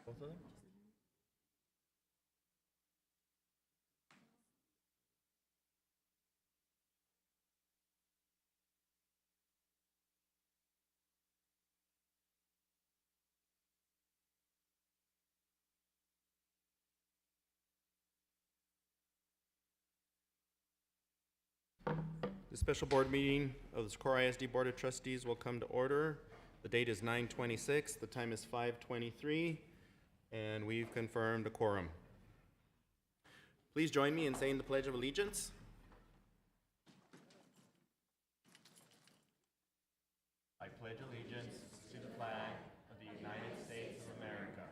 Both of them? The special board meeting of the Socorro ISD Board of Trustees will come to order. The date is 9/26, the time is 5:23, and we've confirmed a quorum. Please join me in saying the Pledge of Allegiance. I pledge allegiance to the flag of the United States of America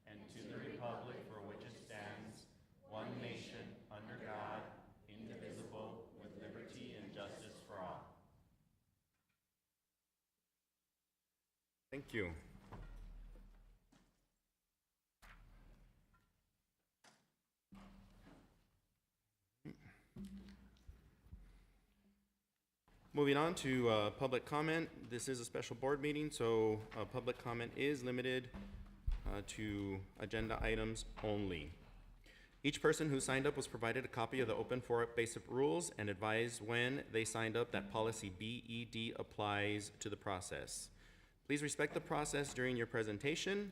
and to the republic for which it stands, one nation, under God, indivisible, with liberty and justice for all. Thank you. Moving on to public comment. This is a special board meeting, so public comment is limited to agenda items only. Each person who signed up was provided a copy of the open forum basic rules and advised when they signed up that policy BED applies to the process. Please respect the process during your presentation.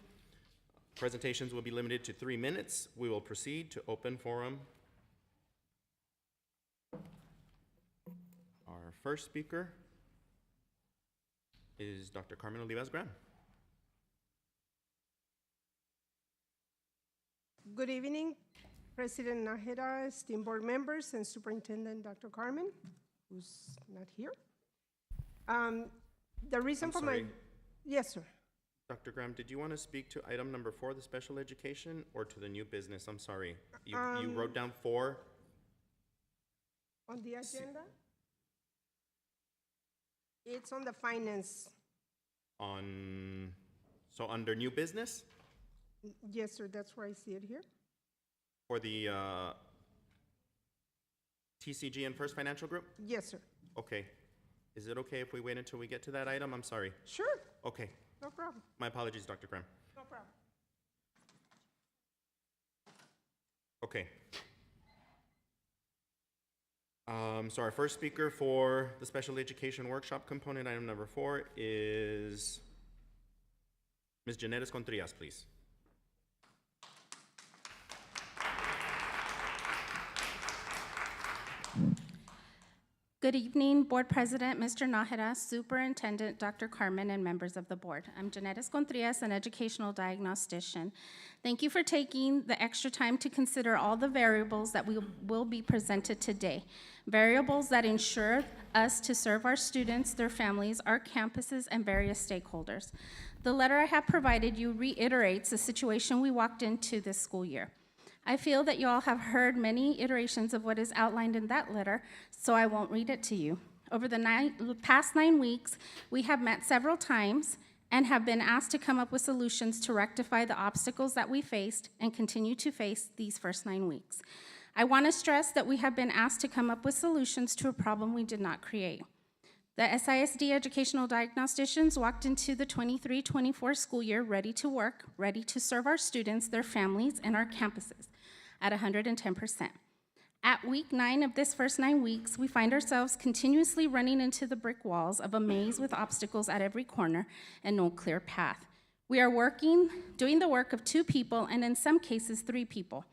Presentations will be limited to 3 minutes. We will proceed to open forum. Our first speaker is Dr. Carmen Olivas-Graham. Good evening, President Nájera, esteemed board members, and Superintendent Dr. Carmen, who's not here. The reason for my... Yes, sir. Dr. Graham, did you want to speak to item number 4, the special education, or to the new business? I'm sorry. You wrote down 4. On the agenda? It's on the finance. So under new business? Yes, sir, that's where I see it here. For the TCG and First Financial Group? Yes, sir. Okay. Is it okay if we wait until we get to that item? I'm sorry. Sure, Okay. no problem, My apologies, Dr. Graham. no problem. Okay. So our first speaker for the special education workshop component, item number 4, is Ms. Janet Escontrillas, please. Good evening, Board President, Mr. Nájera, Superintendent, Dr. Carmen, and members of the board. I'm Jeanette Escontrillas, an educational diagnostician. Thank you for taking the extra time to consider all the variables that will be presented today. Variables that ensure us to serve our students, their families, our campuses, and various stakeholders. The letter I have provided you reiterates the situation we walked into this school year. I feel that you all have heard many iterations of what is outlined in that letter, so I won't read it to you. Over the past 9 weeks, we have met several times and have been asked to come up with solutions to rectify the obstacles that we faced and continue to face these first 9 weeks. I want to stress that we have been asked to come up with solutions to a problem we did not create. The SISD educational diagnosticians walked into the 23-24 school year ready to work, ready to serve our students, their families, and our campuses at 110%. At week 9 of this first 9 weeks, we find ourselves continuously running into the brick walls of a maze with obstacles at every corner and no clear path. We are doing the work of 2 people, and in some cases, 3 people.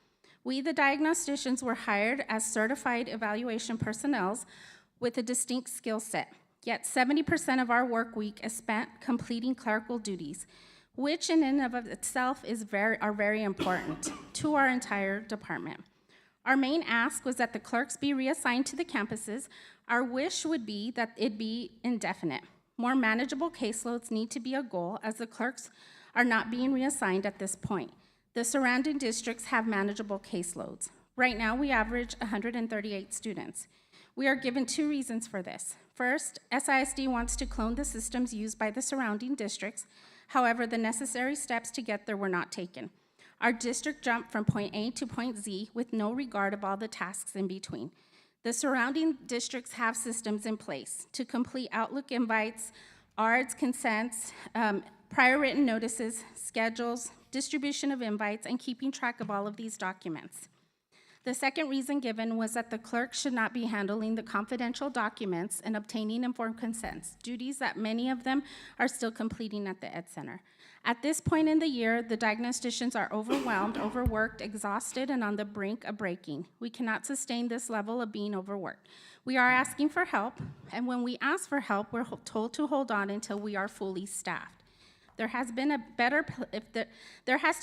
We, the diagnosticians, were hired as certified evaluation personnel with a distinct skill set. Yet 70% of our work week is spent completing clerical duties, which in and of itself are very important to our entire department. Our main ask was that the clerks be reassigned to the campuses. Our wish would be that it be indefinite. More manageable caseloads need to be a goal, as the clerks are not being reassigned at this point. The surrounding districts have manageable caseloads. Right now, we average 138 students. We are given 2 reasons for this. First, SISD wants to clone the systems used by the surrounding districts. However, the necessary steps to get there were not taken. Our district jumped from point A to point Z with no regard of all the tasks in between. The surrounding districts have systems in place to complete Outlook invites, ARDS consents, prior written notices, schedules, distribution of invites, and keeping track of all of these documents. The second reason given was that the clerk should not be handling the confidential documents and obtaining informed consents, duties that many of them are still completing at the Ed Center. At this point in the year, the diagnosticians are overwhelmed, overworked, exhausted, and on the brink of breaking. We cannot sustain this level of being overworked. We are asking for help, and when we ask for help, we're told to hold on until we are fully staffed. There has to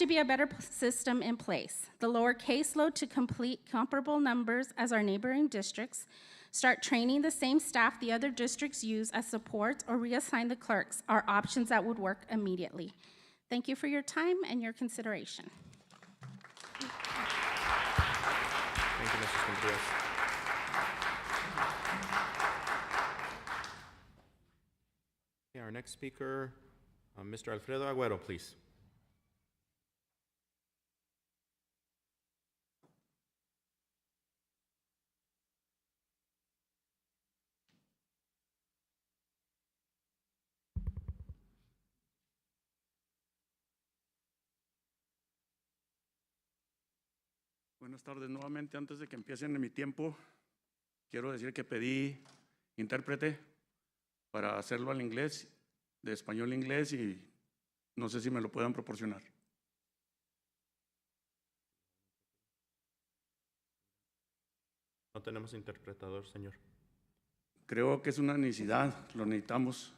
be a better system in place. The lower caseload to complete comparable numbers as our neighboring districts. Start training the same staff the other districts use as supports, or reassign the clerks are options that would work immediately. Thank you for your time and your consideration. Thank you, Mrs. Contreras. Okay, our next speaker, Mr. Alfredo Agüero, please. Buenas tardes nuevamente. Antes de que empiecen mi tiempo, quiero decir que pedí intérprete para hacerlo al inglés, de español a inglés, y no sé si me lo puedan proporcionar. No tenemos interpretador, señor. Creo que es una necesidad, lo necesitamos,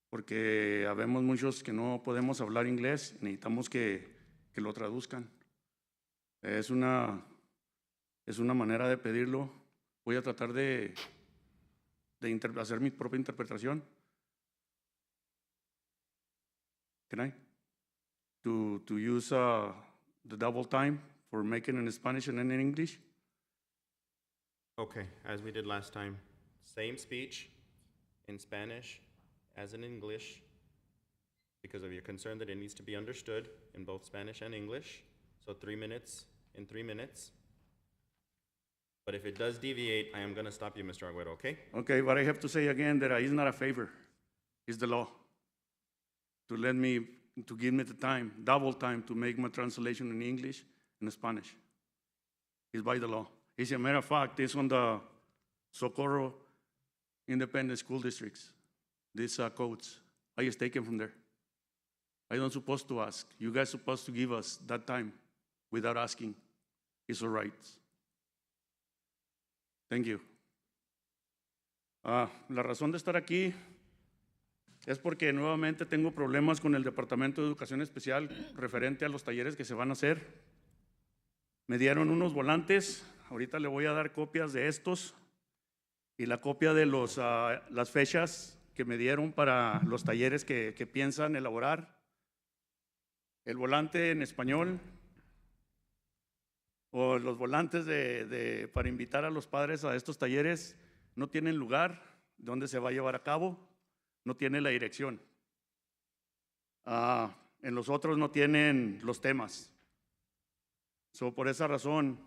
porque habemos muchos que no podemos hablar inglés, necesitamos que lo traduzcan. Es una manera de pedirlo. Voy a tratar de hacer mi propia interpretación. Can I? To use the double time for making in Spanish and in English? Okay, as we did last time, same speech in Spanish as in English, because of your concern that it needs to be understood in both Spanish and English. So 3 minutes in 3 minutes. But if it does deviate, I am going to stop you, Mr. Agüero, okay? Okay, but I have to say again that it's not a favor. It's the law. To give me the time, double time, to make my translation in English and Spanish. It's by the law. As a matter of fact, it's on the Socorro Independent School Districts. These codes, I just taken from there. I don't supposed to ask. You guys supposed to give us that time without asking. It's all right. Thank you. La razón de estar aquí es porque nuevamente tengo problemas con el Departamento de Educación Especial referente a los talleres que se van a hacer. Me dieron unos volantes, ahorita le voy a dar copias de estos y la copia de las fechas que me dieron para los talleres que piensan elaborar. El volante en español o los volantes para invitar a los padres a estos talleres no tienen lugar donde se va a llevar a cabo, no tiene la dirección. En los otros no tienen los temas. Por esa razón,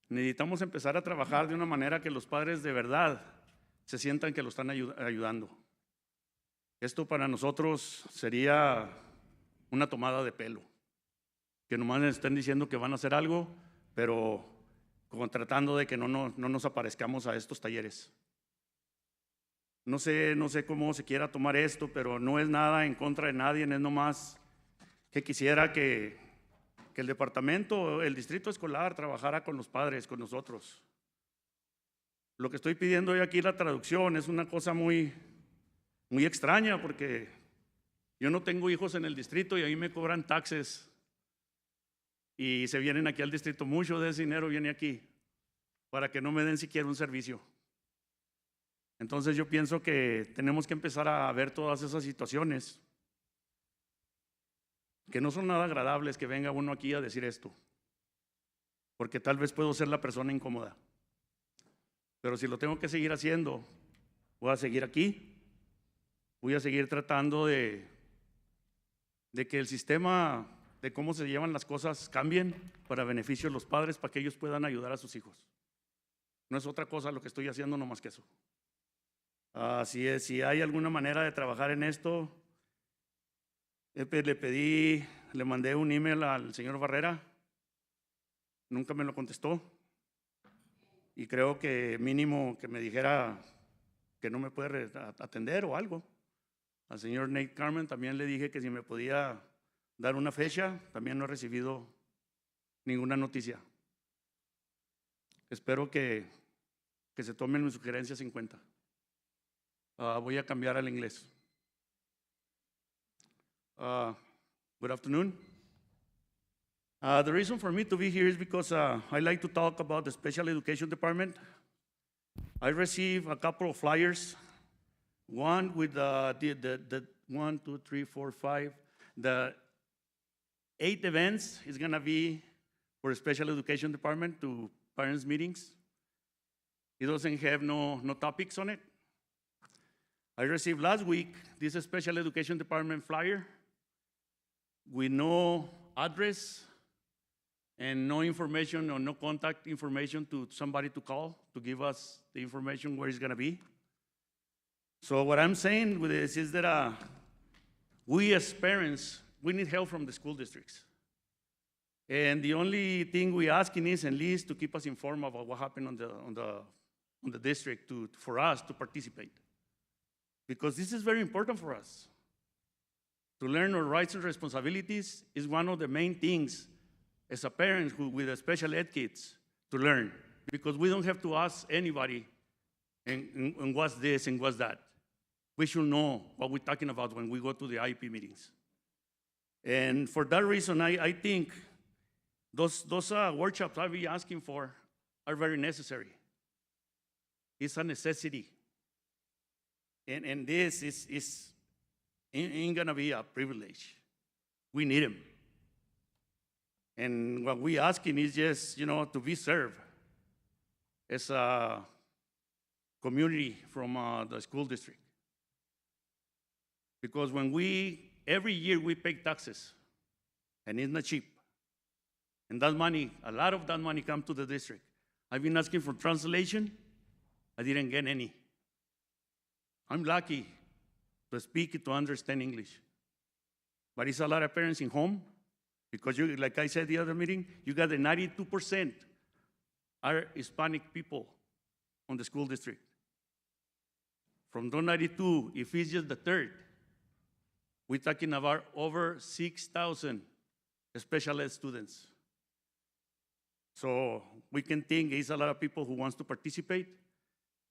necesitamos empezar a trabajar de una manera que los padres de verdad se sientan que lo están ayudando. Esto para nosotros sería una tomada de pelo, que nomás les estén diciendo que van a hacer algo, pero como tratando de que no nos aparezcamos a estos talleres. No sé cómo se quiera tomar esto, pero no es nada en contra de nadie, es nomás que quisiera que el departamento, el distrito escolar trabajara con los padres, con nosotros. Lo que estoy pidiendo hoy aquí, la traducción, es una cosa muy, muy extraña, porque yo no tengo hijos en el distrito y ahí me cobran taxes y se vienen aquí al distrito. Mucho de ese dinero viene aquí para que no me den siquiera un servicio. Entonces yo pienso que tenemos que empezar a ver todas esas situaciones que no son nada agradables, que venga uno aquí a decir esto, porque tal vez puedo ser la persona incómoda, pero si lo tengo que seguir haciendo, voy a seguir aquí, voy a seguir tratando de que el sistema de cómo se llevan las cosas cambien para beneficio de los padres, para que ellos puedan ayudar a sus hijos. No es otra cosa lo que estoy haciendo, no más que eso. Si hay alguna manera de trabajar en esto, Le mandé un email al señor Barrera, nunca me lo contestó. Y creo que mínimo que me dijera que no me puede atender o algo. Al señor Nate Carmen también le dije que si me podía dar una fecha, también no he recibido ninguna noticia. Espero que se tomen mis sugerencias en cuenta. Voy a cambiar al inglés. Good afternoon. The reason for me to be here is because I like to talk about the special education department. I received a couple of flyers, one with the 1, 2, 3, 4, 5, the 8 events is gonna be for the special education department to parents meetings. It doesn't have no topics on it. I received last week this special education department flyer with no address and no information or no contact information to somebody to call to give us the information where it's gonna be. So what I'm saying with this is that we as parents, we need help from the school districts. And the only thing we're asking is at least to keep us informed about what happened on the district for us to participate. Because this is very important for us. To learn our rights and responsibilities is one of the main things as a parent with a special ed kids to learn. Because we don't have to ask anybody and what's this and what's that. We should know what we're talking about when we go to the IEP meetings. And for that reason, I think those workshops I'll be asking for are very necessary. It's a necessity. And this ain't gonna be a privilege. We need them. And what we're asking is just, to be served as a community from the school district. Because every year we pay taxes, and it's not cheap. And that money, a lot of that money comes to the district. I've been asking for translation, I didn't get any. I'm lucky to speak, to understand English. But it's a lot of parents in home, because like I said the other meeting, you got the 92% are Hispanic people on the school district. From those 92, if it's just the third, we're talking about over 6,000 special ed students. So we can think it's a lot of people who wants to participate,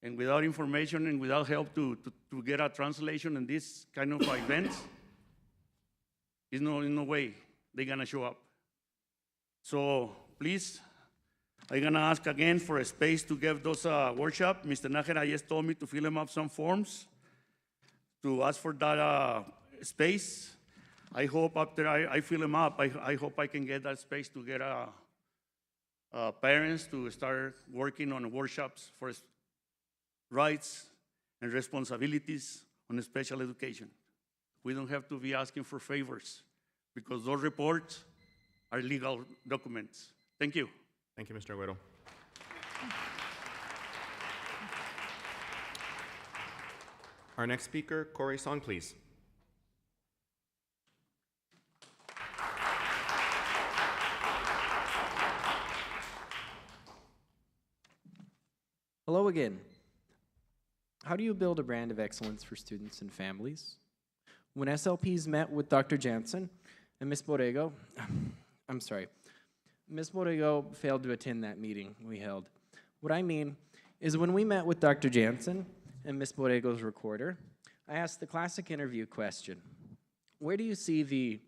and without information and without help to get a translation in this kind of events, there's no way they're gonna show up. So please, I'm gonna ask again for a space to give those workshop. Mr. Nájera just told me to fill up some forms to ask for that space. I hope after I fill them up, I hope I can get that space to get parents to start working on workshops for rights and responsibilities on special education. We don't have to be asking for favors because those reports are legal documents. Thank you. Thank you, Mr. Agüero. Our next speaker, Corey Song, please. Hello again. How do you build a brand of excellence for students and families? When SLPs met with Dr. Jansen and Ms. Borrego, Ms. Borrego failed to attend that meeting we held. What I mean is when we met with Dr. Jansen and Ms. Borrego's recorder, I asked the classic interview question, where do you see the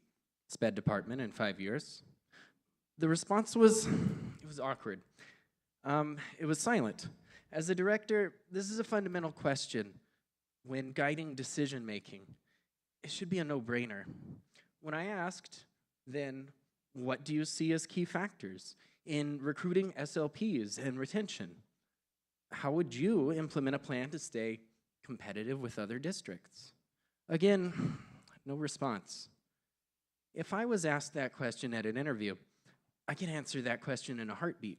SPED department in 5 years? The response was, it was awkward. It was silent. As a director, this is a fundamental question when guiding decision-making. It should be a no-brainer. When I asked, then, what do you see as key factors in recruiting SLPs and retention? How would you implement a plan to stay competitive with other districts? Again, no response. If I was asked that question at an interview, I can answer that question in a heartbeat.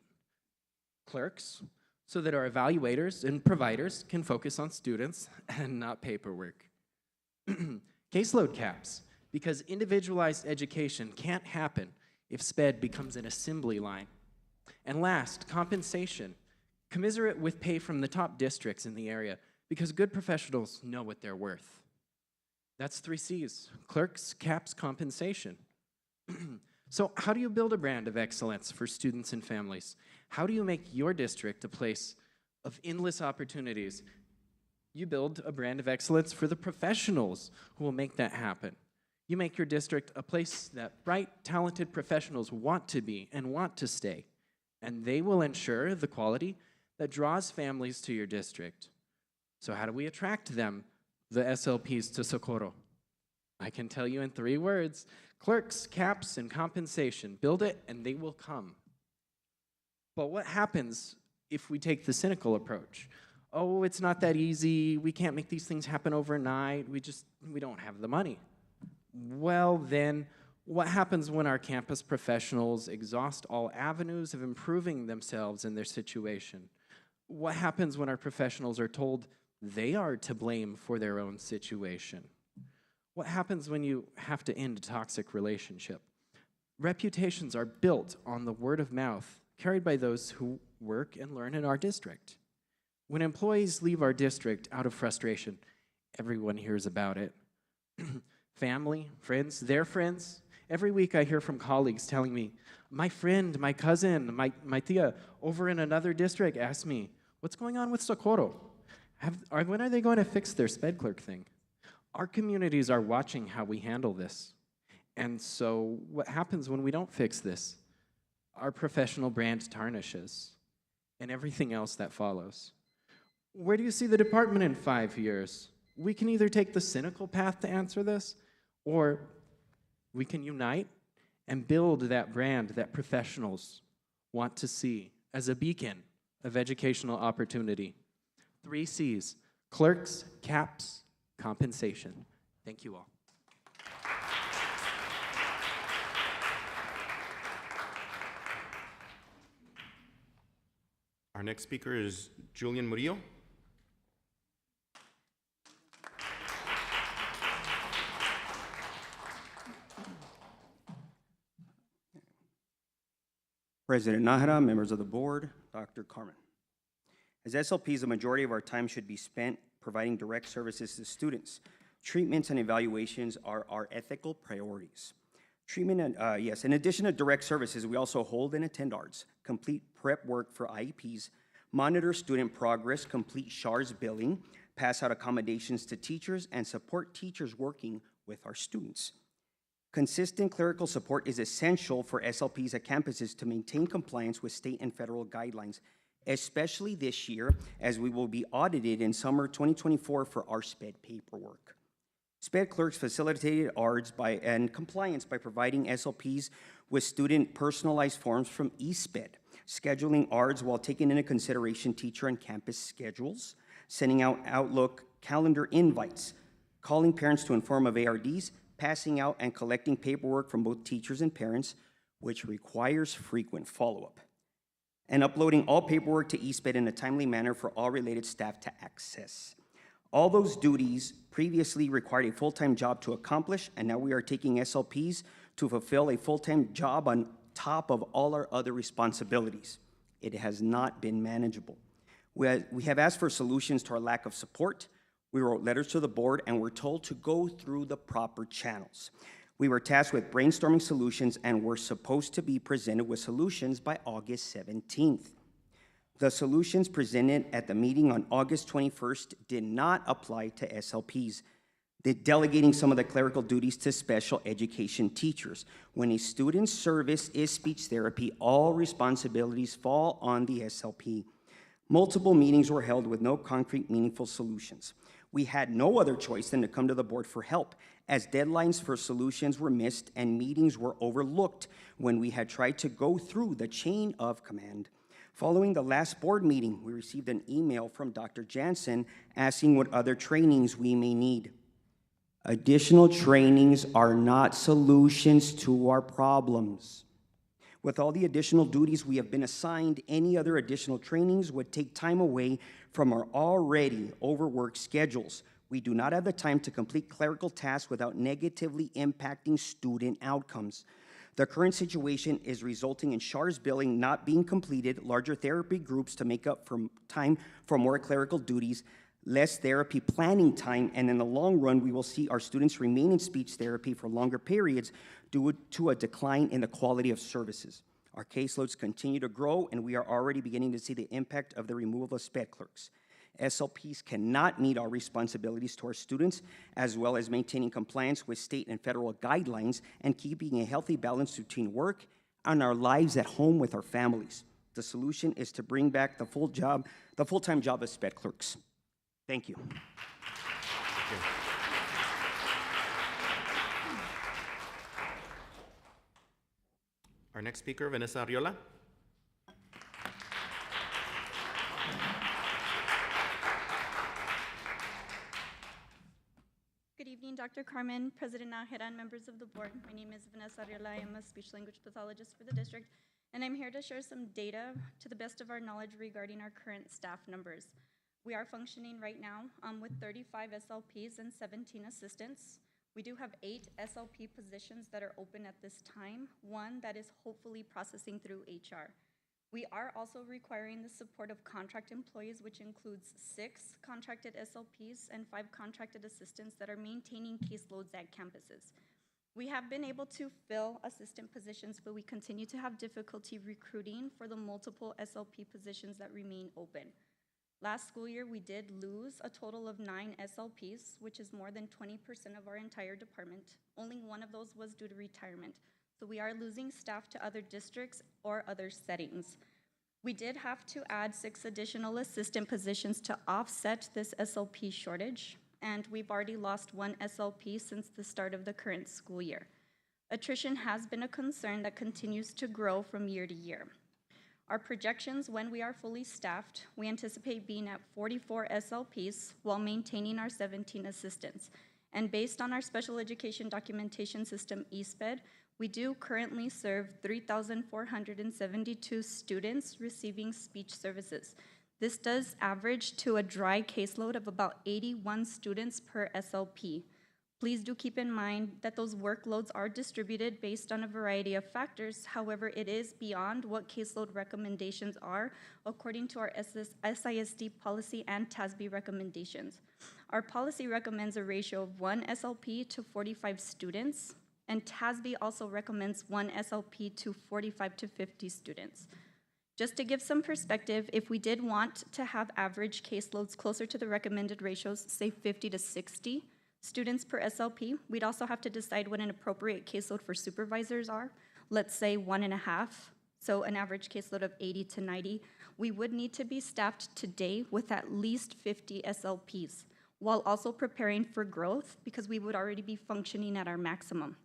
Clerks, so that our evaluators and providers can focus on students and not paperwork. Caseload caps, because individualized education can't happen if SPED becomes an assembly line. And last, compensation. Commiserate with pay from the top districts in the area because good professionals know what they're worth. That's 3 C's: clerks, caps, compensation. So how do you build a brand of excellence for students and families? How do you make your district a place of endless opportunities? You build a brand of excellence for the professionals who will make that happen. You make your district a place that bright, talented professionals want to be and want to stay, and they will ensure the quality that draws families to your district. So how do we attract them, the SLPs, to Socorro? I can tell you in 3 words: clerks, caps, and compensation. Build it and they will come. But what happens if we take the cynical approach? Oh, it's not that easy. We can't make these things happen overnight. We don't have the money. Well, then, what happens when our campus professionals exhaust all avenues of improving themselves and their situation? What happens when our professionals are told they are to blame for their own situation? What happens when you have to end a toxic relationship? Reputations are built on the word of mouth carried by those who work and learn in our district. When employees leave our district out of frustration, everyone hears about it. Family, friends, their friends. Every week I hear from colleagues telling me, my friend, my cousin, my tia over in another district asked me, what's going on with Socorro? When are they going to fix their SPED clerk thing? Our communities are watching how we handle this. And so what happens when we don't fix this? Our professional brand tarnishes and everything else that follows. Where do you see the department in 5 years? We can either take the cynical path to answer this, or we can unite and build that brand that professionals want to see as a beacon of educational opportunity. 3 C's: clerks, caps, compensation. Thank you all. Our next speaker is Julian Murillo. President Nájera, members of the board, Dr. Carmen. As SLPs, the majority of our time should be spent providing direct services to students. Treatments and evaluations are our ethical priorities. In addition to direct services, we also hold and attend ARDS, complete prep work for IEPs, monitor student progress, complete SHARS billing, pass out accommodations to teachers, and support teachers working with our students. Consistent clerical support is essential for SLPs at campuses to maintain compliance with state and federal guidelines, especially this year as we will be audited in summer 2024 for our SPED paperwork. SPED clerks facilitated ARDS and compliance by providing SLPs with student personalized forms from eSPED, scheduling ARDS while taking into consideration teacher and campus schedules, sending out Outlook calendar invites, calling parents to inform of ARDs, passing out and collecting paperwork from both teachers and parents, which requires frequent follow-up, and uploading all paperwork to eSPED in a timely manner for all related staff to access. All those duties previously required a full-time job to accomplish, and now we are taking SLPs to fulfill a full-time job on top of all our other responsibilities. It has not been manageable. We have asked for solutions to our lack of support. We wrote letters to the board and were told to go through the proper channels. We were tasked with brainstorming solutions and were supposed to be presented with solutions by August 17th. The solutions presented at the meeting on August 21st did not apply to SLPs, delegating some of the clerical duties to special education teachers. When a student's service is speech therapy, all responsibilities fall on the SLP. Multiple meetings were held with no concrete, meaningful solutions. We had no other choice than to come to the board for help, as deadlines for solutions were missed and meetings were overlooked when we had tried to go through the chain of command. Following the last board meeting, we received an email from Dr. Jansen asking what other trainings we may need. Additional trainings are not solutions to our problems. With all the additional duties we have been assigned, any other additional trainings would take time away from our already overworked schedules. We do not have the time to complete clerical tasks without negatively impacting student outcomes. The current situation is resulting in SHAR's billing not being completed, larger therapy groups to make up for time for more clerical duties, less therapy planning time, and in the long run, we will see our students remain in speech therapy for longer periods due to a decline in the quality of services. Our caseloads continue to grow, and we are already beginning to see the impact of the removal of SPED clerks. SLPs cannot meet our responsibilities to our students, as well as maintaining compliance with state and federal guidelines and keeping a healthy balance between work and our lives at home with our families. The solution is to bring back the full-time job of SPED clerks. Thank you. Our next speaker, Vanessa Arriola. Good evening, Dr. Carmen, President Nájera, and members of the board. My name is Vanessa Arriola. I am a speech-language pathologist for the district, and I'm here to share some data to the best of our knowledge regarding our current staff numbers. We are functioning right now with 35 SLPs and 17 assistants. We do have 8 SLP positions that are open at this time, 1 that is hopefully processing through HR. We are also requiring the support of contract employees, which includes 6 contracted SLPs and 5 contracted assistants that are maintaining caseloads at campuses. We have been able to fill assistant positions, but we continue to have difficulty recruiting for the multiple SLP positions that remain open. Last school year, we did lose a total of 9 SLPs, which is more than 20% of our entire department. Only 1 of those was due to retirement. So we are losing staff to other districts or other settings. We did have to add 6 additional assistant positions to offset this SLP shortage, and we've already lost 1 SLP since the start of the current school year. Attrition has been a concern that continues to grow from year to year. Our projections, when we are fully staffed, we anticipate being at 44 SLPs while maintaining our 17 assistants. And based on our special education documentation system, eSPED, we do currently serve 3,472 students receiving speech services. This does average to a dry caseload of about 81 students per SLP. Please do keep in mind that those workloads are distributed based on a variety of factors. However, it is beyond what caseload recommendations are according to our SISD policy and TASB recommendations. Our policy recommends a ratio of 1 SLP to 45 students, and TASB also recommends 1 SLP to 45 to 50 students. Just to give some perspective, if we did want to have average caseloads closer to the recommended ratios, say 50 to 60 students per SLP, we'd also have to decide what an appropriate caseload for supervisors are. Let's say 1.5, so an average caseload of 80 to 90. We would need to be staffed today with at least 50 SLPs, while also preparing for growth because we would already be functioning at our maximum.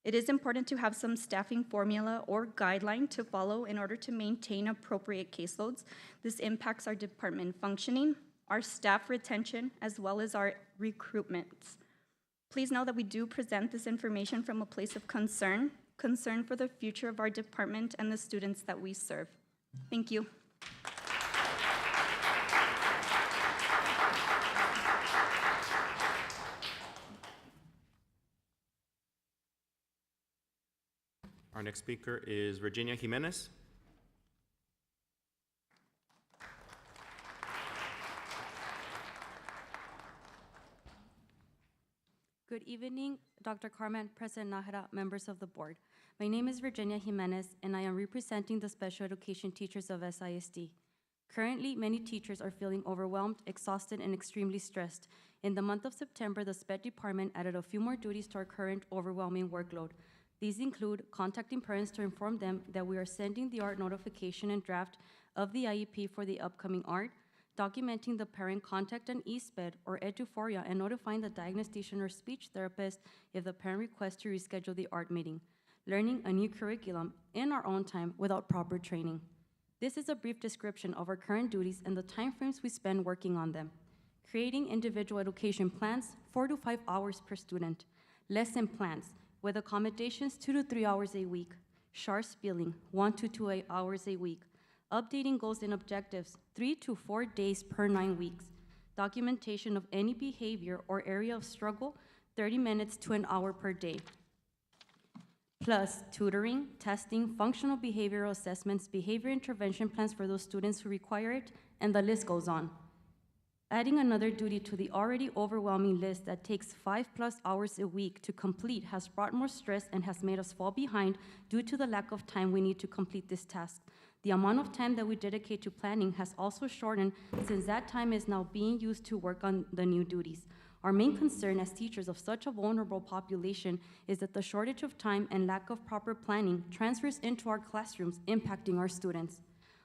It is important to have some staffing formula or guideline to follow in order to maintain appropriate caseloads. This impacts our department functioning, our staff retention, as well as our recruitments. Please know that we do present this information from a place of concern for the future of our department and the students that we serve. Thank you. Our next speaker is Virginia Jimenez. Good evening, Dr. Carmen, President Nájera, members of the board. My name is Virginia Jimenez, and I am representing the special education teachers of SISD. Currently, many teachers are feeling overwhelmed, exhausted, and extremely stressed. In the month of September, the SPED department added a few more duties to our current overwhelming workload. These include contacting parents to inform them that we are sending the art notification and draft of the IEP for the upcoming art, documenting the parent contact on eSPED or Eduphoria and notifying the diagnostician or speech therapist if the parent requests to reschedule the art meeting, learning a new curriculum in our own time without proper training. This is a brief description of our current duties and the timeframes we spend working on them. Creating individual education plans, 4 to 5 hours per student. Lesson plans, with accommodations 2 to 3 hours a week. SHAR spelling, 1 to 2 hours a week. Updating goals and objectives, 3 to 4 days per 9 weeks. documentation of any behavior or area of struggle, 30 minutes to an hour per day, plus tutoring, testing, functional behavioral assessments, behavior intervention plans for those students who require it, and the list goes on. Adding another duty to the already overwhelming list that takes 5+ hours a week to complete has brought more stress and has made us fall behind due to the lack of time we need to complete this task. The amount of time that we dedicate to planning has also shortened since that time is now being used to work on the new duties. Our main concern as teachers of such a vulnerable population is that the shortage of time and lack of proper planning transfers into our classrooms, impacting our students.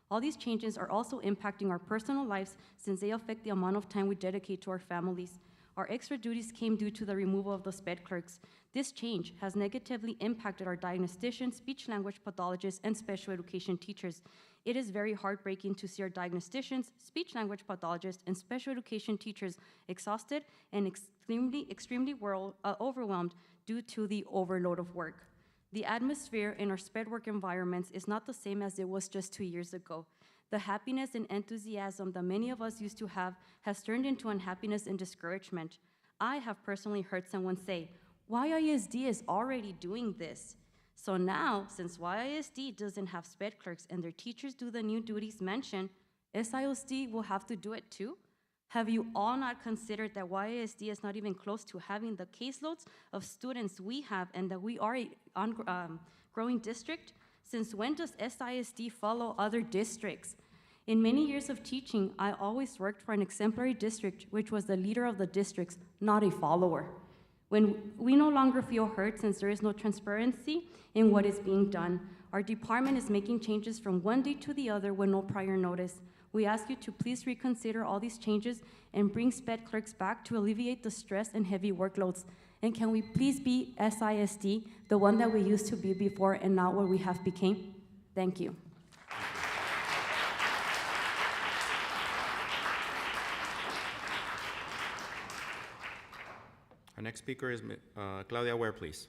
All these changes are also impacting our personal lives since they affect the amount of time we dedicate to our families. Our extra duties came due to the removal of the SPED clerks. This change has negatively impacted our diagnosticians, speech-language pathologists, and special education teachers. It is very heartbreaking to see our diagnosticians, speech-language pathologists, and special education teachers exhausted and extremely overwhelmed due to the overload of work. The atmosphere in our SPED work environments is not the same as it was just 2 years ago. The happiness and enthusiasm that many of us used to have has turned into unhappiness and discouragement. I have personally heard someone say, YISD is already doing this. So now, since YISD doesn't have SPED clerks and their teachers do the new duties mentioned, SISD will have to do it too? Have you all not considered that YISD is not even close to having the caseloads of students we have and that we are a growing district? Since when does SISD follow other districts? In many years of teaching, I always worked for an exemplary district, which was the leader of the districts, not a follower. When we no longer feel heard since there is no transparency in what is being done, our department is making changes from one day to the other with no prior notice. We ask you to please reconsider all these changes and bring SPED clerks back to alleviate the stress and heavy workloads. And can we please be SISD, the one that we used to be before and not what we have became? Thank you. Our next speaker is Claudia Ware, please.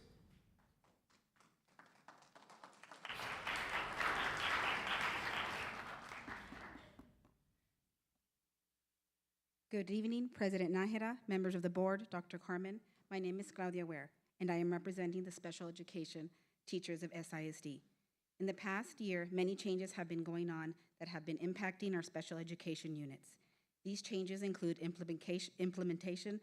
Good evening, President Nájera, members of the board, Dr. Carmen. My name is Claudia Ware, and I am representing the special education teachers of SISD. In the past year, many changes have been going on that have been impacting our special education units. These changes include implementation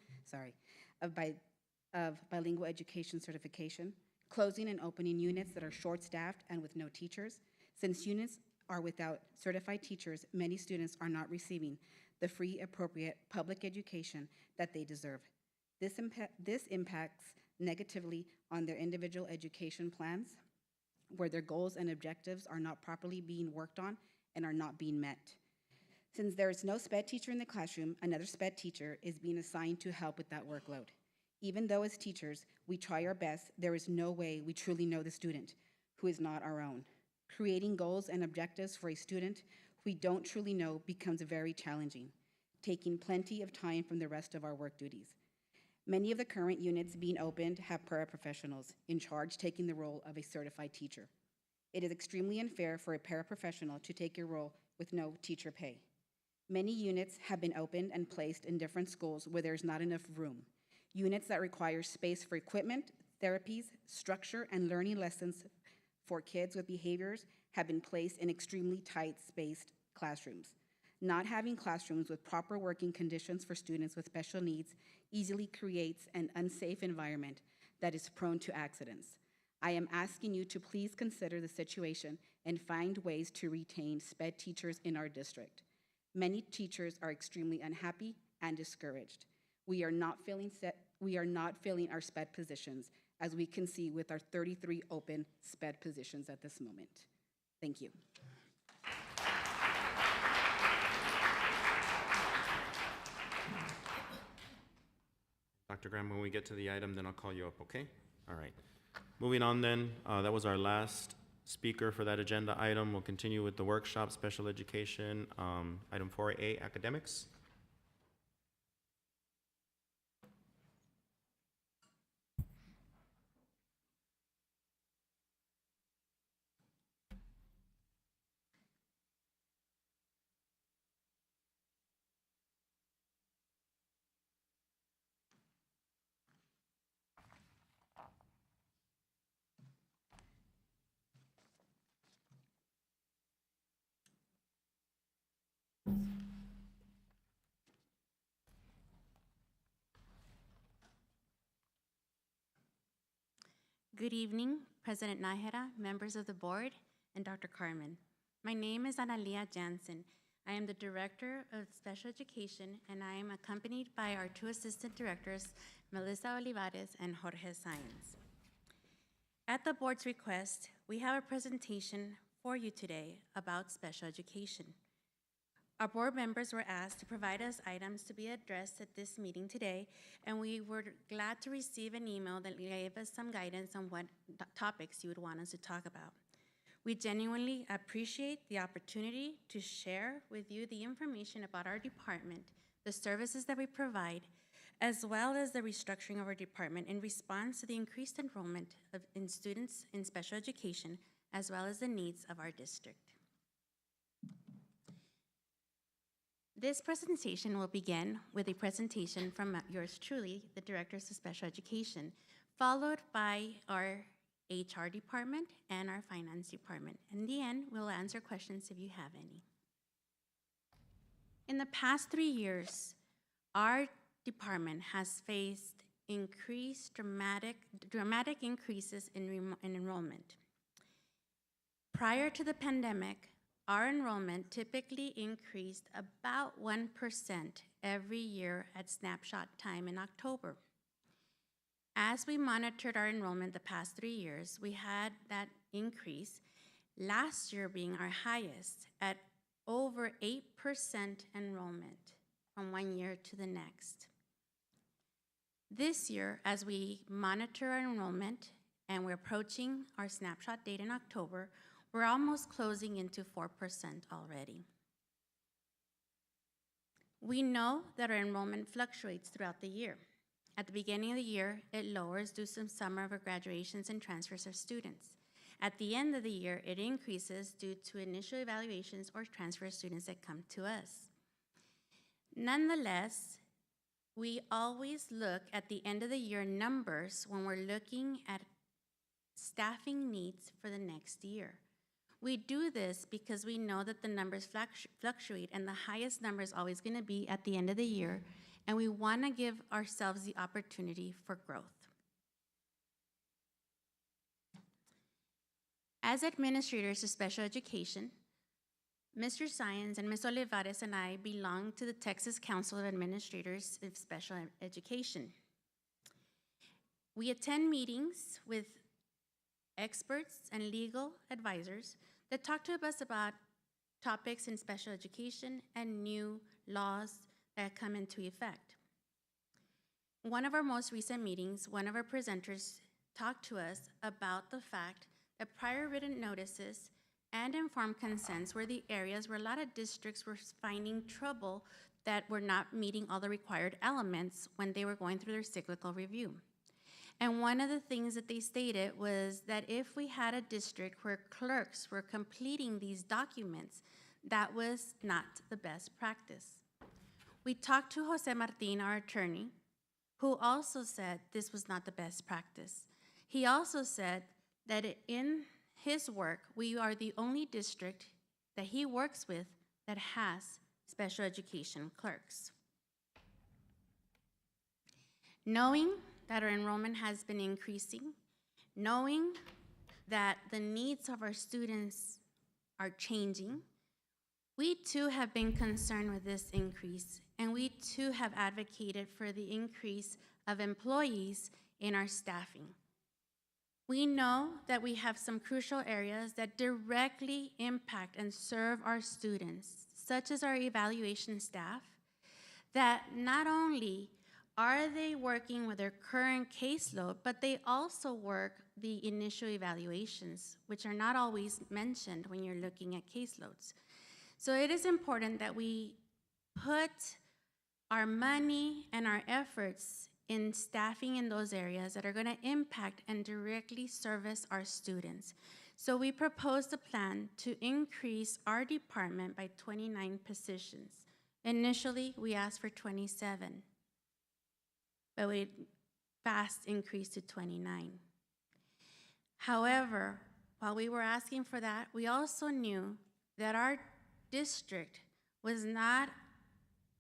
of bilingual education certification, closing and opening units that are short-staffed and with no teachers. Since units are without certified teachers, many students are not receiving the free, appropriate public education that they deserve. This impacts negatively on their individual education plans, where their goals and objectives are not properly being worked on and are not being met. Since there is no SPED teacher in the classroom, another SPED teacher is being assigned to help with that workload. Even though as teachers, we try our best, there is no way we truly know the student who is not our own. Creating goals and objectives for a student we don't truly know becomes very challenging, taking plenty of time from the rest of our work duties. Many of the current units being opened have paraprofessionals in charge taking the role of a certified teacher. It is extremely unfair for a paraprofessional to take a role with no teacher pay. Many units have been opened and placed in different schools where there's not enough room. Units that require space for equipment, therapies, structure, and learning lessons for kids with behaviors have been placed in extremely tight-spaced classrooms. Not having classrooms with proper working conditions for students with special needs easily creates an unsafe environment that is prone to accidents. I am asking you to please consider the situation and find ways to retain SPED teachers in our district. Many teachers are extremely unhappy and discouraged. We are not filling our SPED positions, as we can see with our 33 open SPED positions at this moment. Thank you. Dr. Graham, when we get to the item, then I'll call you up, okay? All right. Moving on then, that was our last speaker for that agenda item. We'll continue with the workshop, special education, item 4A, academics. Good evening, President Nájera, members of the board, and Dr. Carmen. My name is Analia Jansen. I am the Director of Special Education, and I am accompanied by our two Assistant Directors, Melissa Olivares and Jorge Sáenz. At the board's request, we have a presentation for you today about special education. Our board members were asked to provide us items to be addressed at this meeting today, and we were glad to receive an email that gave us some guidance on what topics you would want us to talk about. We genuinely appreciate the opportunity to share with you the information about our department, the services that we provide, as well as the restructuring of our department in response to the increased enrollment in students in special education, as well as the needs of our district. This presentation will begin with a presentation from yours truly, the Directors of Special Education, followed by our HR department and our finance department. In the end, we'll answer questions if you have any. In the past 3 years, our department has faced dramatic increases in enrollment. Prior to the pandemic, our enrollment typically increased about 1% every year at snapshot time in October. As we monitored our enrollment the past 3 years, we had that increase, last year being our highest at over 8% enrollment from one year to the next. This year, as we monitor our enrollment and we're approaching our snapshot date in October, we're almost closing into 4% already. We know that our enrollment fluctuates throughout the year. At the beginning of the year, it lowers due to some summer of graduations and transfers of students. At the end of the year, it increases due to initial evaluations or transfer students that come to us. Nonetheless, we always look at the end of the year numbers when we're looking at staffing needs for the next year. We do this because we know that the numbers fluctuate and the highest number is always going to be at the end of the year, and we want to give ourselves the opportunity for growth. As administrators of special education, Mr. Sáenz and Ms. Olivares and I belong to the Texas Council of Administrators of Special Education. We attend meetings with experts and legal advisors that talk to us about topics in special education and new laws that come into effect. One of our most recent meetings, one of our presenters talked to us about the fact that prior written notices and informed consents were the areas where a lot of districts were finding trouble that were not meeting all the required elements when they were going through their cyclical review. And one of the things that they stated was that if we had a district where clerks were completing these documents, that was not the best practice. We talked to Jose Martin, our attorney, who also said this was not the best practice. He also said that in his work, we are the only district that he works with that has special education clerks. Knowing that our enrollment has been increasing, knowing that the needs of our students are changing, we too have been concerned with this increase, and we too have advocated for the increase of employees in our staffing. We know that we have some crucial areas that directly impact and serve our students, such as our evaluation staff, that not only are they working with their current caseload, but they also work the initial evaluations, which are not always mentioned when you're looking at caseloads. So it is important that we put our money and our efforts in staffing in those areas that are going to impact and directly service our students. So we proposed a plan to increase our department by 29 positions. Initially, we asked for 27, but we fast increased to 29. However, while we were asking for that, we also knew that our district was not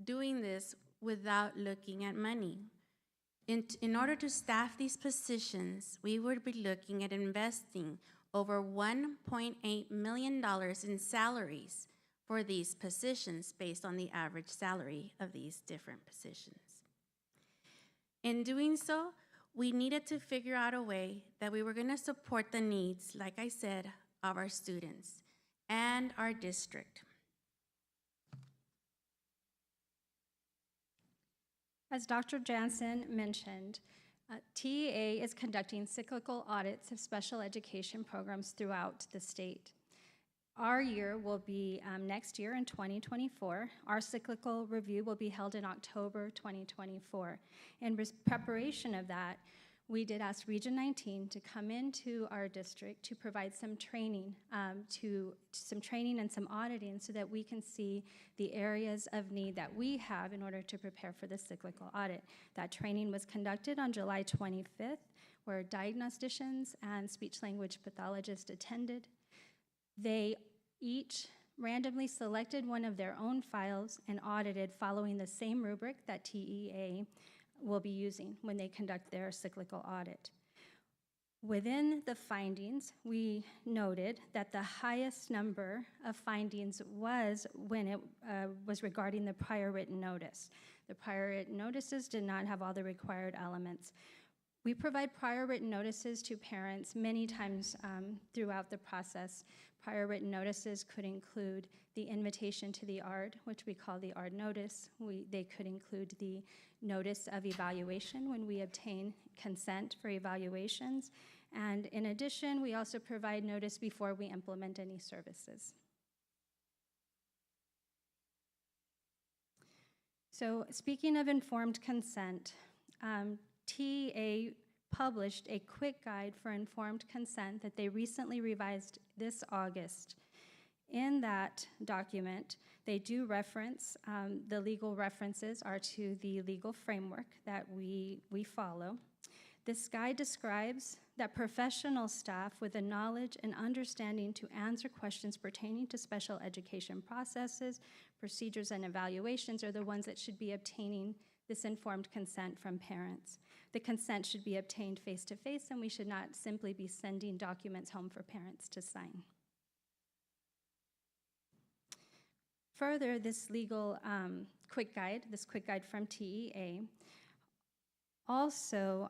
doing this without looking at money. In order to staff these positions, we would be looking at investing over $1.8 million in salaries for these positions based on the average salary of these different positions. In doing so, we needed to figure out a way that we were going to support the needs, like I said, of our students and our district. As Dr. Jansen mentioned, TEA is conducting cyclical audits of special education programs throughout the state. Our year will be next year in 2024. Our cyclical review will be held in October 2024. In preparation of that, we did ask Region 19 to come into our district to provide some training, and some auditing so that we can see the areas of need that we have in order to prepare for the cyclical audit. That training was conducted on July 25th, where diagnosticians and speech-language pathologists attended. They each randomly selected one of their own files and audited following the same rubric that TEA will be using when they conduct their cyclical audit. Within the findings, we noted that the highest number of findings was when it was regarding the prior written notice. The prior written notices did not have all the required elements. We provide prior written notices to parents many times throughout the process. Prior written notices could include the invitation to the ARD, which we call the ARD notice. They could include the notice of evaluation when we obtain consent for evaluations. And in addition, we also provide notice before we implement any services. So speaking of informed consent, TEA published a quick guide for informed consent that they recently revised this August. In that document, they do reference, the legal references are to the legal framework that we follow. This guide describes that professional staff with the knowledge and understanding to answer questions pertaining to special education processes, procedures, and evaluations are the ones that should be obtaining this informed consent from parents. The consent should be obtained face-to-face, and we should not simply be sending documents home for parents to sign. Further, this legal quick guide from TEA also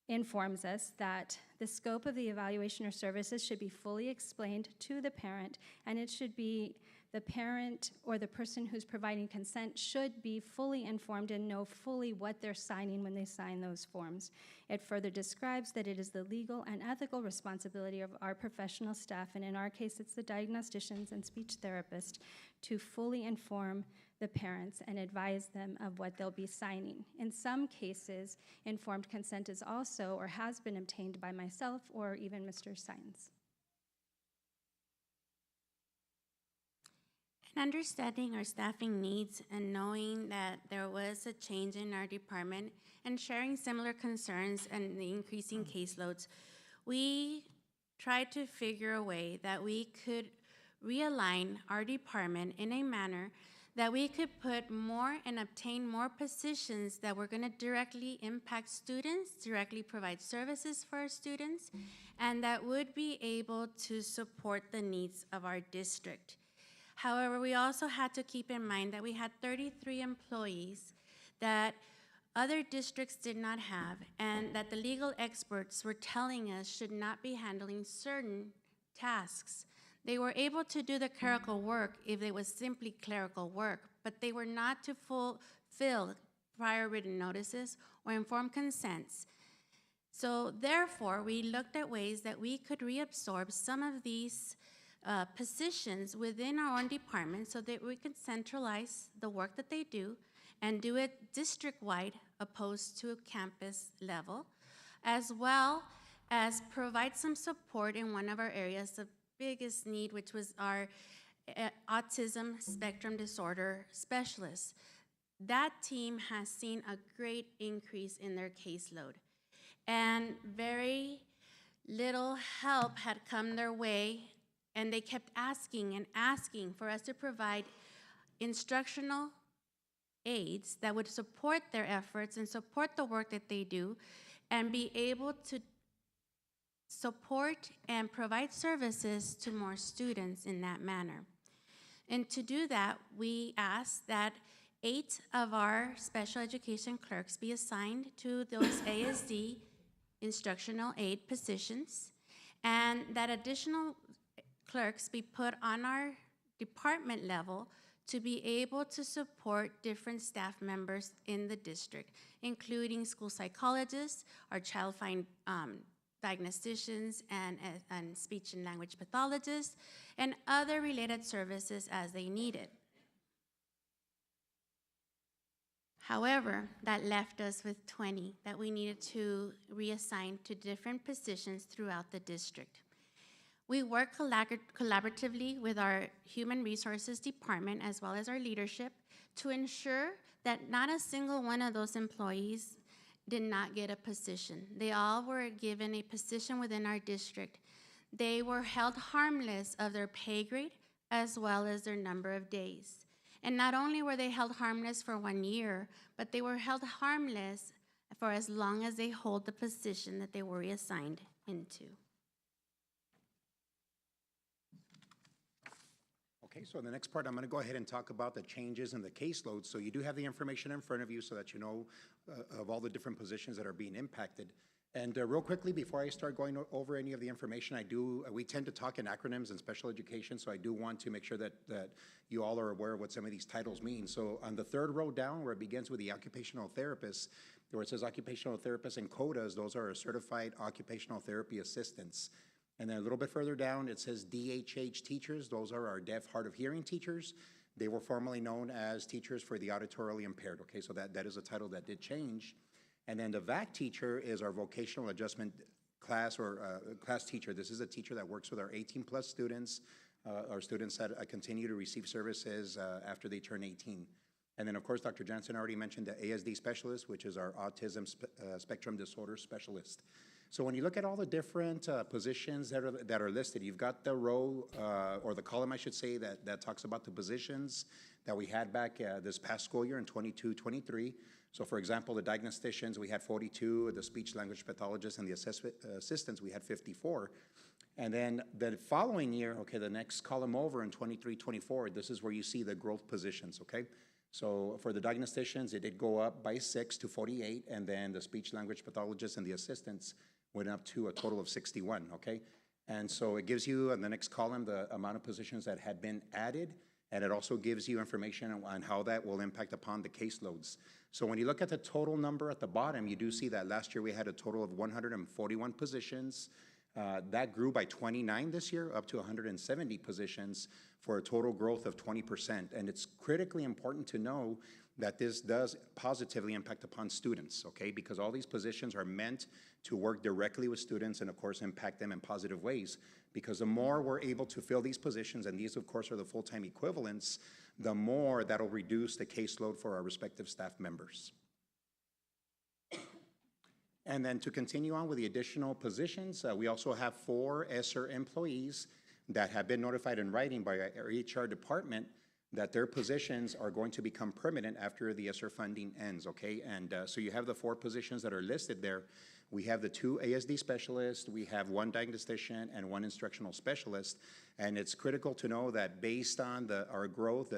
informs us that the scope of the evaluation or services should be fully explained to the parent, and it should be the parent or the person who's providing consent should be fully informed and know fully what they're signing when they sign those forms. It further describes that it is the legal and ethical responsibility of our professional staff, and in our case, it's the diagnosticians and speech therapists, to fully inform the parents and advise them of what they'll be signing. In some cases, informed consent is also or has been obtained by myself or even Mr. Sines. Understanding our staffing needs and knowing that there was a change in our department and sharing similar concerns and the increasing caseloads, we tried to figure a way that we could realign our department in a manner that we could put more and obtain more positions that were going to directly impact students, directly provide services for our students, and that would be able to support the needs of our district. However, we also had to keep in mind that we had 33 employees that other districts did not have, and that the legal experts were telling us should not be handling certain tasks. They were able to do the clerical work if it was simply clerical work, but they were not to fulfill prior written notices or informed consents. So therefore, we looked at ways that we could reabsorb some of these positions within our own department so that we could centralize the work that they do and do it district-wide opposed to a campus level, as well as provide some support in one of our areas of biggest need, which was our autism spectrum disorder specialists. That team has seen a great increase in their caseload, and very little help had come their way, and they kept asking and asking for us to provide instructional aides that would support their efforts and support the work that they do and be able to support and provide services to more students in that manner. And to do that, we ask that 8 of our special education clerks be assigned to those ASD instructional aid positions, and that additional clerks be put on our department level to be able to support different staff members in the district, including school psychologists, our child find diagnosticians, and speech and language pathologists, and other related services as they need it. However, that left us with 20 that we needed to reassign to different positions throughout the district. We work collaboratively with our Human Resources Department as well as our leadership to ensure that not a single one of those employees did not get a position. They all were given a position within our district. They were held harmless of their pay grade as well as their number of days. And not only were they held harmless for 1 year, but they were held harmless for as long as they hold the position that they were reassigned into. Okay, so in the next part, I'm going to go ahead and talk about the changes in the caseload. So you do have the information in front of you so that you know of all the different positions that are being impacted. And real quickly, before I start going over any of the information, we tend to talk in acronyms in special education, so I do want to make sure that you all are aware of what some of these titles mean. So on the third row down, where it begins with the occupational therapist, where it says occupational therapist and CODAs, those are certified occupational therapy assistants. And then a little bit further down, it says DHH teachers. Those are our deaf, hard of hearing teachers. They were formerly known as teachers for the auditorily impaired. Okay, so that is a title that did change. And then the VAC teacher is our vocational adjustment class or class teacher. This is a teacher that works with our 18+ students, our students that continue to receive services after they turn 18. And then, of course, Dr. Jansen already mentioned the ASD specialist, which is our autism spectrum disorder specialist. So when you look at all the different positions that are listed, you've got the row, or the column, I should say, that talks about the positions that we had back this past school year in 22-23. So for example, the diagnosticians, we had 42, the speech language pathologists and the assistants, we had 54. And then the following year, okay, the next column over in 23-24, this is where you see the growth positions, okay? So for the diagnosticians, it did go up by 6 to 48, and then the speech language pathologists and the assistants went up to a total of 61, okay? And so it gives you, in the next column, the amount of positions that had been added, and it also gives you information on how that will impact upon the caseloads. So when you look at the total number at the bottom, you do see that last year we had a total of 141 positions. That grew by 29 this year, up to 170 positions for a total growth of 20%. And it's critically important to know that this does positively impact upon students, okay? Because all these positions are meant to work directly with students and, of course, impact them in positive ways. Because the more we're able to fill these positions, and these, of course, are the full-time equivalents, the more that'll reduce the caseload for our respective staff members. And then to continue on with the additional positions, we also have 4 ESSER employees that have been notified in writing by our HR department that their positions are going to become permanent after the ESSER funding ends, okay? And so you have the 4 positions that are listed there. We have the 2 ASD specialists, we have 1 diagnostician, and 1 instructional specialist. And it's critical to know that based on our growth,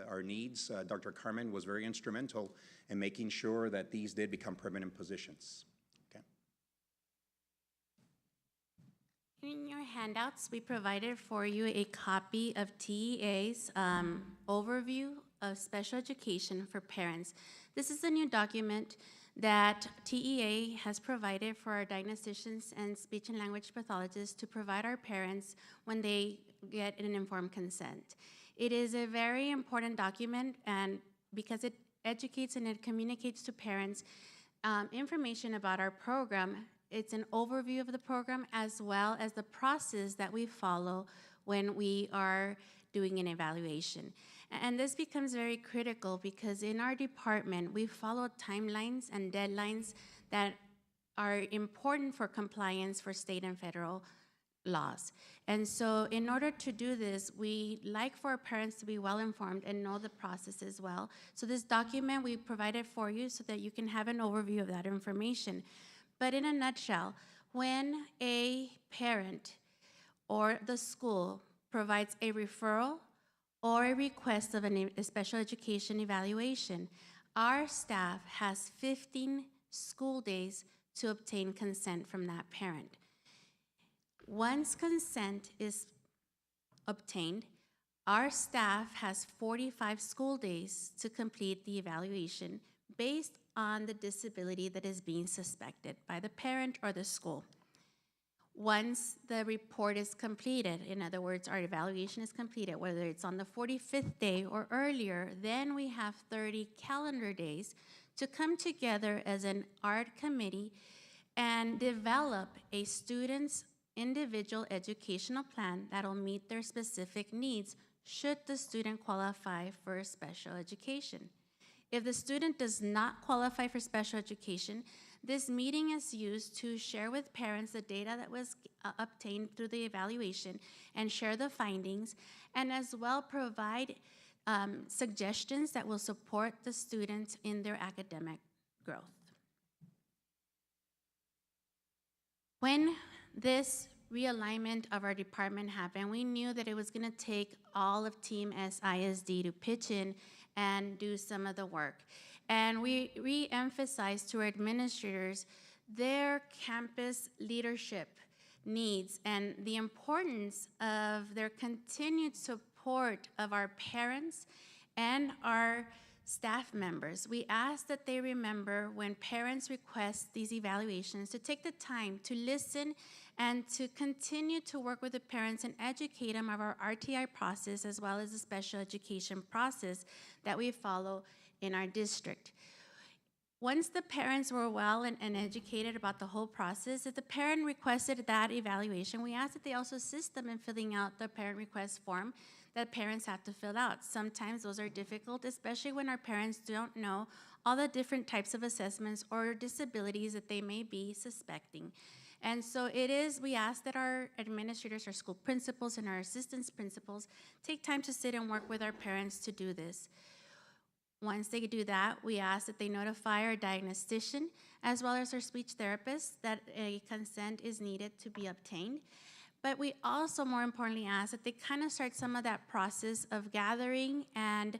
our needs, Dr. Carmen was very instrumental in making sure that these did become permanent positions. In your handouts, we provided for you a copy of TEA's overview of special education for parents. This is a new document that TEA has provided for our diagnosticians and speech and language pathologists to provide our parents when they get an informed consent. It is a very important document, and because it educates and it communicates to parents information about our program. It's an overview of the program as well as the process that we follow when we are doing an evaluation. And this becomes very critical because in our department, we follow timelines and deadlines that are important for compliance for state and federal laws. And so in order to do this, we like for our parents to be well informed and know the process as well. So this document we provided for you so that you can have an overview of that information. But in a nutshell, when a parent or the school provides a referral or a request of a special education evaluation, our staff has 15 school days to obtain consent from that parent. Once consent is obtained, our staff has 45 school days to complete the evaluation based on the disability that is being suspected by the parent or the school. Once the report is completed, in other words, our evaluation is completed, whether it's on the 45th day or earlier, then we have 30 calendar days to come together as an art committee and develop a student's individual educational plan that'll meet their specific needs should the student qualify for special education. If the student does not qualify for special education, this meeting is used to share with parents the data that was obtained through the evaluation and share the findings, and as well provide suggestions that will support the students in their academic growth. When this realignment of our department happened, we knew that it was going to take all of Team SISD to pitch in and do some of the work. And we re-emphasized to our administrators their campus leadership needs and the importance of their continued support of our parents and our staff members. We ask that they remember when parents request these evaluations to take the time to listen and to continue to work with the parents and educate them of our RTI process as well as the special education process that we follow in our district. Once the parents were well and educated about the whole process, if the parent requested that evaluation, we asked that they also assist them in filling out the parent request form that parents have to fill out. Sometimes those are difficult, especially when our parents don't know all the different types of assessments or disabilities that they may be suspecting. And so we ask that our administrators, our school principals, and our assistant principals take time to sit and work with our parents to do this. Once they do that, we ask that they notify our diagnostician as well as our speech therapist that a consent is needed to be obtained. But we also, more importantly, ask that they kind of start some of that process of gathering and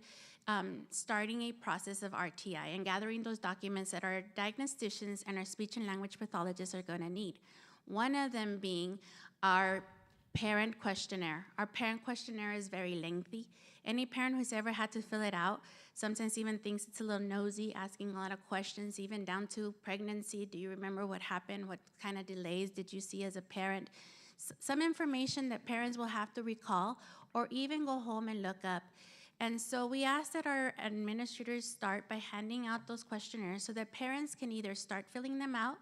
starting a process of RTI and gathering those documents that our diagnosticians and our speech and language pathologists are going to need. One of them being our parent questionnaire. Our parent questionnaire is very lengthy. Any parent who's ever had to fill it out sometimes even thinks it's a little nosy, asking a lot of questions, even down to pregnancy. Do you remember what happened? What kind of delays did you see as a parent? Some information that parents will have to recall or even go home and look up. And so we ask that our administrators start by handing out those questionnaires so that parents can either start filling them out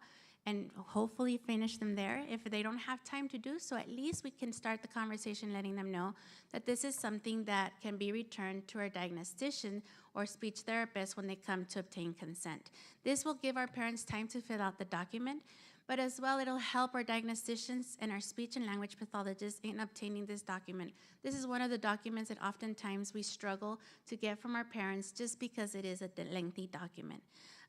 and hopefully finish them there. If they don't have time to do so, at least we can start the conversation letting them know that this is something that can be returned to our diagnostician or speech therapist when they come to obtain consent. This will give our parents time to fill out the document, but as well it'll help our diagnosticians and our speech and language pathologists in obtaining this document. This is one of the documents that oftentimes we struggle to get from our parents just because it is a lengthy document.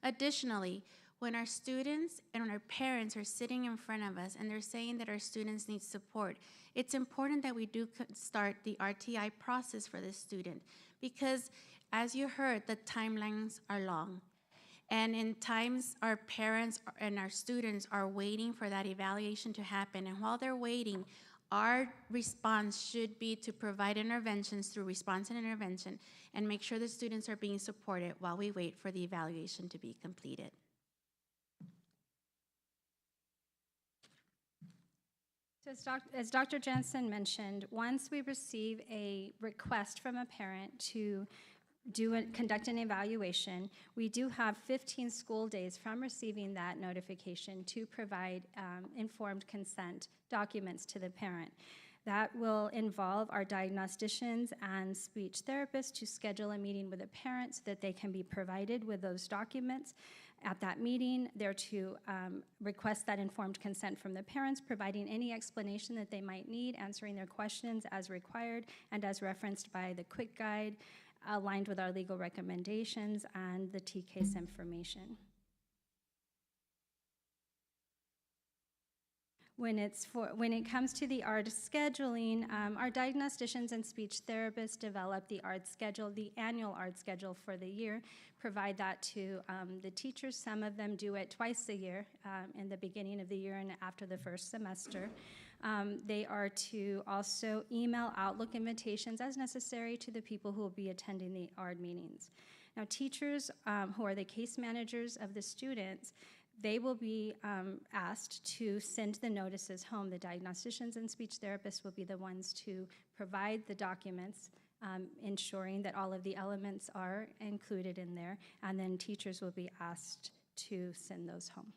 Additionally, when our students and when our parents are sitting in front of us and they're saying that our students need support, it's important that we do start the RTI process for this student because, as you heard, the timelines are long. And in times, our parents and our students are waiting for that evaluation to happen. And while they're waiting, our response should be to provide interventions through response and intervention and make sure the students are being supported while we wait for the evaluation to be completed. So as Dr. Jensen mentioned, once we receive a request from a parent to conduct an evaluation, we do have 15 school days from receiving that notification to provide informed consent documents to the parent. That will involve our diagnosticians and speech therapists to schedule a meeting with a parent so that they can be provided with those documents. at that meeting. They're to request that informed consent from the parents, providing any explanation that they might need, answering their questions as required and as referenced by the quick guide, aligned with our legal recommendations and the T-case information. When it comes to the ARD scheduling, our diagnosticians and speech therapists develop the ARD schedule, the annual ARD schedule for the year, provide that to the teachers. Some of them do it twice a year, in the beginning of the year and after the first semester. They are to also email Outlook invitations as necessary to the people who will be attending the ARD meetings. Now, teachers who are the case managers of the students, they will be asked to send the notices home. The diagnosticians and speech therapists will be the ones to provide the documents, ensuring that all of the elements are included in there, and then teachers will be asked to send those home.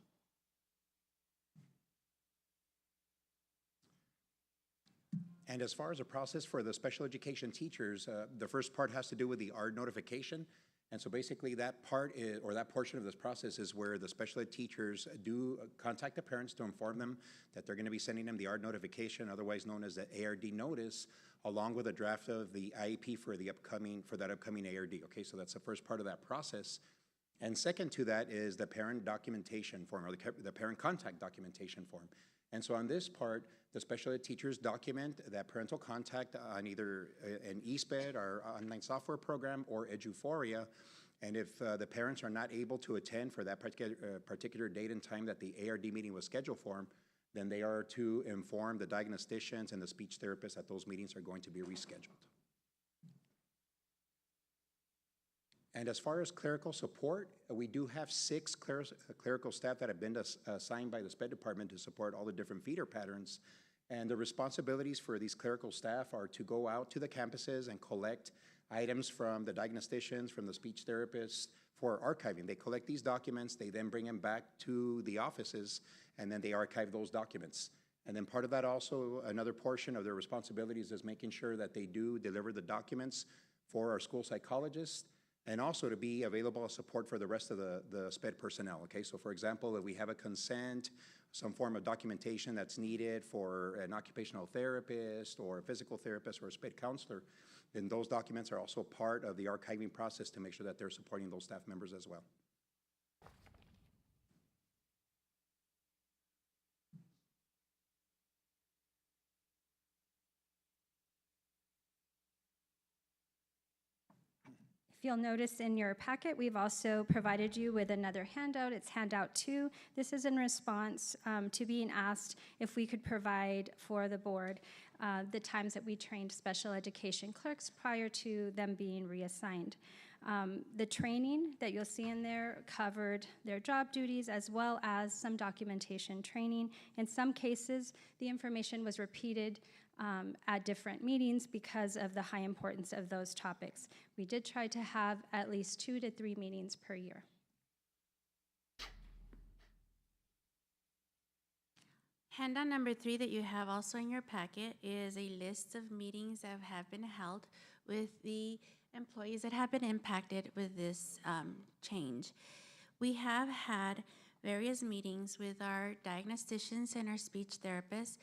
And as far as the process for the special education teachers, the first part has to do with the ARD notification. And so basically that part or that portion of this process is where the special ed teachers do contact the parents to inform them that they're going to be sending them the ARD notification, otherwise known as the ARD notice, along with a draft of the IEP for that upcoming ARD. Okay, so that's the first part of that process. And second to that is the parent documentation form, or the parent contact documentation form. And so on this part, the special ed teachers document that parental contact on either an eSped, our online software program, or Eduphoria. And if the parents are not able to attend for that particular date and time that the ARD meeting was scheduled for, then they are to inform the diagnosticians and the speech therapists that those meetings are going to be rescheduled. And as far as clerical support, we do have 6 clerical staff that have been assigned by the SPED department to support all the different feeder patterns. And the responsibilities for these clerical staff are to go out to the campuses and collect items from the diagnosticians, from the speech therapists for archiving. They collect these documents, they then bring them back to the offices, and then they archive those documents. And then part of that also, another portion of their responsibilities is making sure that they do deliver the documents for our school psychologists, and also to be available as support for the rest of the SPED personnel, okay? So for example, if we have a consent, some form of documentation that's needed for an occupational therapist or a physical therapist or a SPED counselor, then those documents are also part of the archiving process to make sure that they're supporting those staff members as well. If you'll notice in your packet, we've also provided you with another handout. It's handout 2. This is in response to being asked if we could provide for the board the times that we trained special education clerks prior to them being reassigned. The training that you'll see in there covered their job duties as well as some documentation training. In some cases, the information was repeated at different meetings because of the high importance of those topics. We did try to have at least 2 to 3 meetings per year. Handout number 3 that you have also in your packet is a list of meetings that have been held with the employees that have been impacted with this change. We have had various meetings with our diagnosticians and our speech therapists,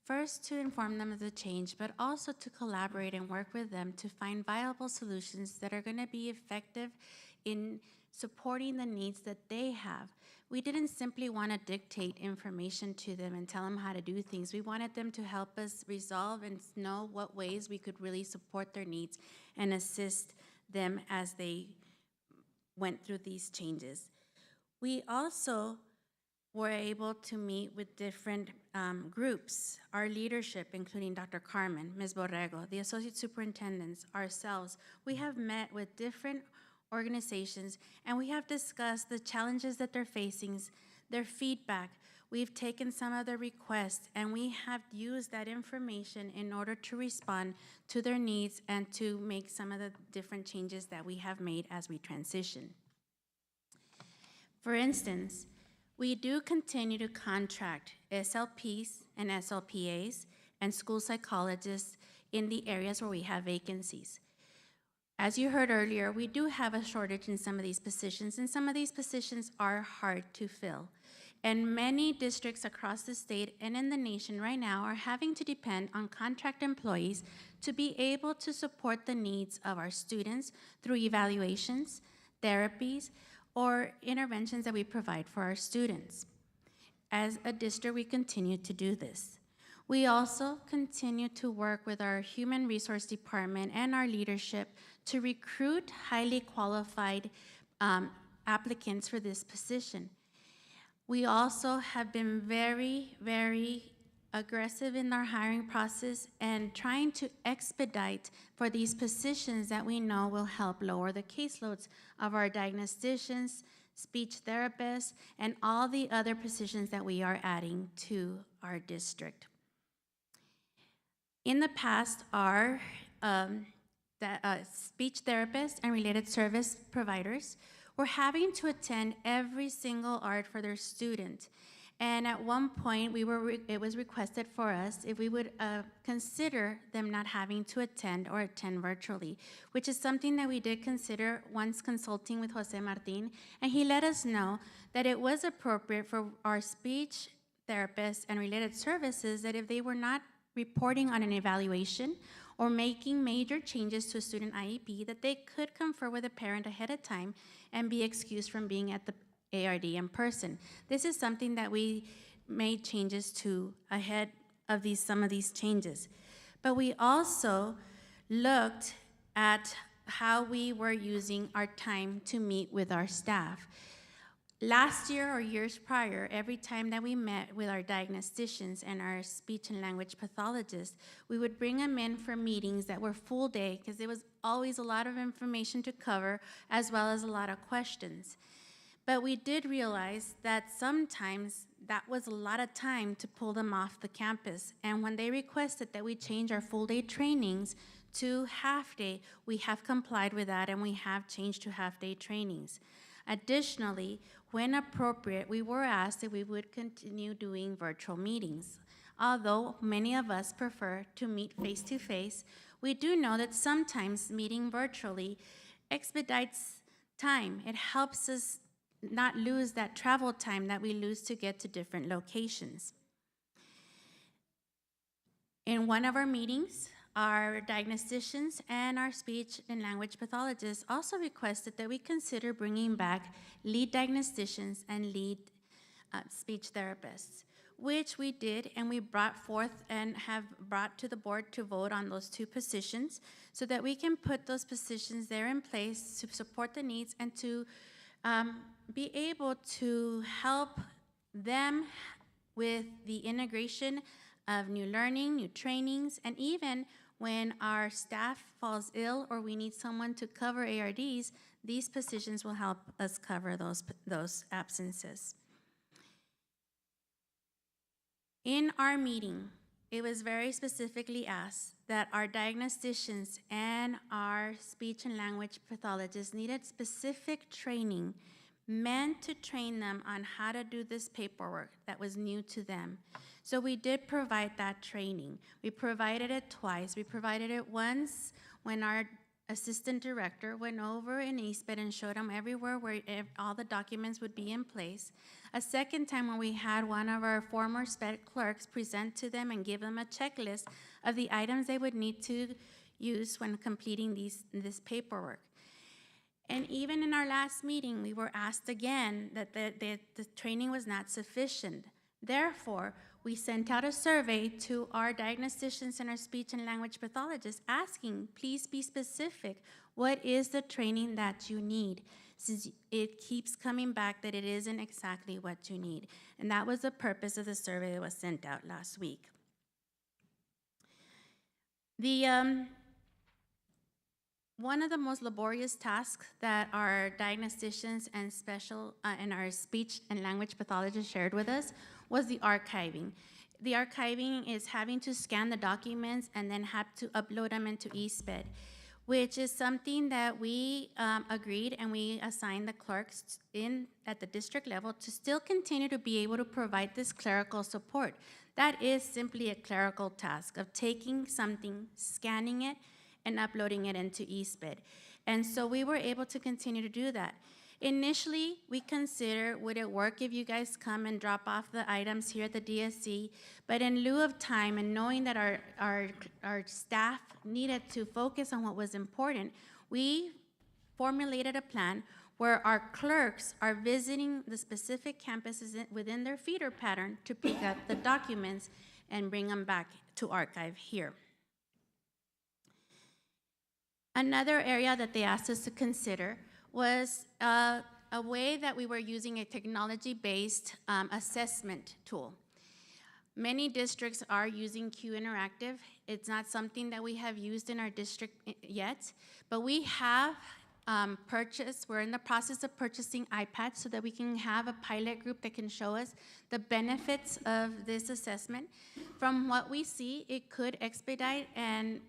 first to inform them of the change, but also to collaborate and work with them to find viable solutions that are going to be effective in supporting the needs that they have. We didn't simply want to dictate information to them and tell them how to do things. We wanted them to help us resolve and know what ways we could really support their needs and assist them as they went through these changes. We also were able to meet with different groups, our leadership, including Dr. Carmen, Ms. Borrego, the associate superintendents, ourselves. We have met with different organizations, and we have discussed the challenges that they're facing, their feedback. We've taken some of their requests, and we have used that information in order to respond to their needs and to make some of the different changes that we have made as we transition. For instance, we do continue to contract SLPs and SLPAs and school psychologists in the areas where we have vacancies. As you heard earlier, we do have a shortage in some of these positions, and some of these positions are hard to fill. And many districts across the state and in the nation right now are having to depend on contract employees to be able to support the needs of our students through evaluations, therapies, or interventions that we provide for our students. As a district, we continue to do this. We also continue to work with our Human Resource Department and our leadership to recruit highly qualified applicants for this position. We also have been very, very aggressive in our hiring process and trying to expedite for these positions that we know will help lower the caseloads of our diagnosticians, speech therapists, and all the other positions that we are adding to our district. In the past, our speech therapists and related service providers were having to attend every single art for their student. And at one point, it was requested for us if we would consider them not having to attend or attend virtually, which is something that we did consider once consulting with Jose Martin, and he let us know that it was appropriate for our speech therapists and related services that if they were not reporting on an evaluation or making major changes to a student IEP, that they could confer with a parent ahead of time and be excused from being at the ARD in person. This is something that we made changes to ahead of some of these changes. But we also looked at how we were using our time to meet with our staff. Last year or years prior, every time that we met with our diagnosticians and our speech and language pathologists, we would bring them in for meetings that were full day because there was always a lot of information to cover as well as a lot of questions. But we did realize that sometimes that was a lot of time to pull them off the campus. And when they requested that we change our full day trainings to half day, we have complied with that and we have changed to half day trainings. Additionally, when appropriate, we were asked if we would continue doing virtual meetings. Although many of us prefer to meet face-to-face, we do know that sometimes meeting virtually expedites time. It helps us not lose that travel time that we lose to get to different locations. In one of our meetings, our diagnosticians and our speech and language pathologists also requested that we consider bringing back lead diagnosticians and lead speech therapists, which we did, and we brought forth and have brought to the board to vote on those two positions so that we can put those positions there in place to support the needs and to be able to help them with the integration of new learning, new trainings, and even when our staff falls ill or we need someone to cover ARDs, these positions will help us cover those absences. In our meeting, it was very specifically asked that our diagnosticians and our speech and language pathologists needed specific training meant to train them on how to do this paperwork that was new to them. So we did provide that training. We provided it twice. We provided it once when our assistant director went over in ESPED and showed them everywhere where all the documents would be in place. A second time when we had one of our former SPED clerks present to them and give them a checklist of the items they would need to use when completing this paperwork. And even in our last meeting, we were asked again that the training was not sufficient. Therefore, we sent out a survey to our diagnosticians and our speech and language pathologists asking, please be specific. What is the training that you need? Since it keeps coming back that it isn't exactly what you need. And that was the purpose of the survey that was sent out last week. One of the most laborious tasks that our diagnosticians and our speech and language pathologists shared with us was the archiving. The archiving is having to scan the documents and then have to upload them into ESPED, which is something that we agreed and we assigned the clerks at the district level to still continue to be able to provide this clerical support. That is simply a clerical task of taking something, scanning it, and uploading it into ESPED. And so we were able to continue to do that. Initially, we considered, would it work if you guys come and drop off the items here at the DSC? But in lieu of time and knowing that our staff needed to focus on what was important, we formulated a plan where our clerks are visiting the specific campuses within their feeder pattern to pick up the documents and bring them back to archive here. Another area that they asked us to consider was a way that we were using a technology-based assessment tool. Many districts are using Q Interactive. It's not something that we have used in our district yet, but we have we're in the process of purchasing iPads so that we can have a pilot group that can show us the benefits of this assessment. From what we see, it could expedite and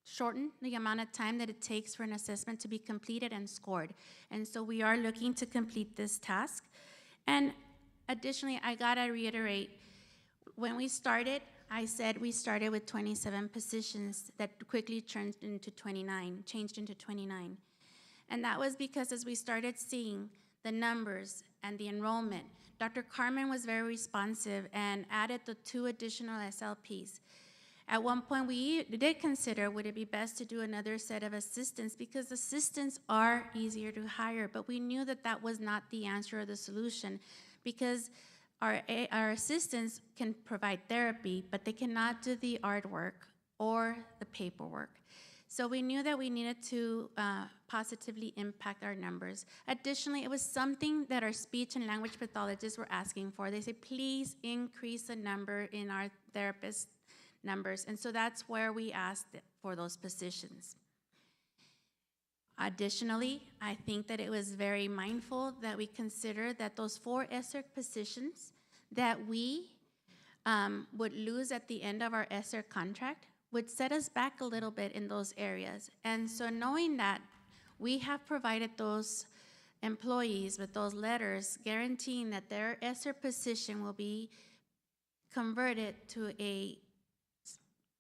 shorten the amount of time that it takes for an assessment to be completed and scored. And so we are looking to complete this task. And additionally, I gotta reiterate, when we started, I said we started with 27 positions that quickly changed into 29. And that was because as we started seeing the numbers and the enrollment, Dr. Carmen was very responsive and added the 2 additional SLPs. At one point, we did consider, would it be best to do another set of assistants, because assistants are easier to hire, but we knew that that was not the answer or the solution, because our assistants can provide therapy, but they cannot do the artwork or the paperwork. So we knew that we needed to positively impact our numbers. Additionally, it was something that our speech and language pathologists were asking for. They said, please increase the number in our therapist numbers. And so that's where we asked for those positions. Additionally, I think that it was very mindful that we considered that those 4 ESER positions that we would lose at the end of our ESER contract would set us back a little bit in those areas. And so knowing that, we have provided those employees with those letters guaranteeing that their ESER position will be converted to a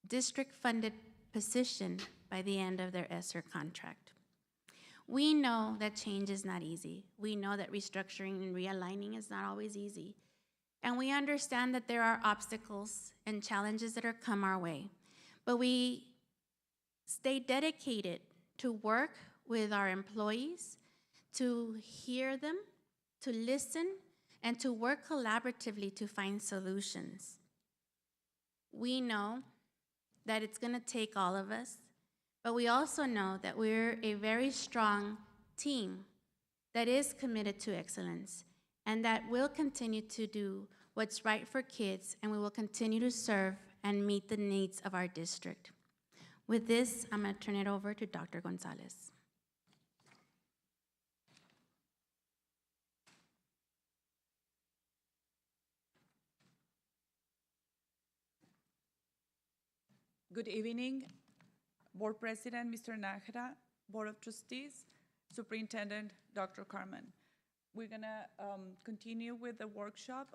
district-funded position by the end of their ESER contract. We know that change is not easy. We know that restructuring and realigning is not always easy. And we understand that there are obstacles and challenges that are come our way. But we stay dedicated to work with our employees, to hear them, to listen, and to work collaboratively to find solutions. We know that it's going to take all of us, but we also know that we're a very strong team that is committed to excellence and that will continue to do what's right for kids, and we will continue to serve and meet the needs of our district. With this, I'm going to turn it over to Dr. Gonzalez. Good evening, Board President, Mr. Nájera, Board of Trustees, Superintendent, Dr. Carmen. We're gonna continue with the workshop,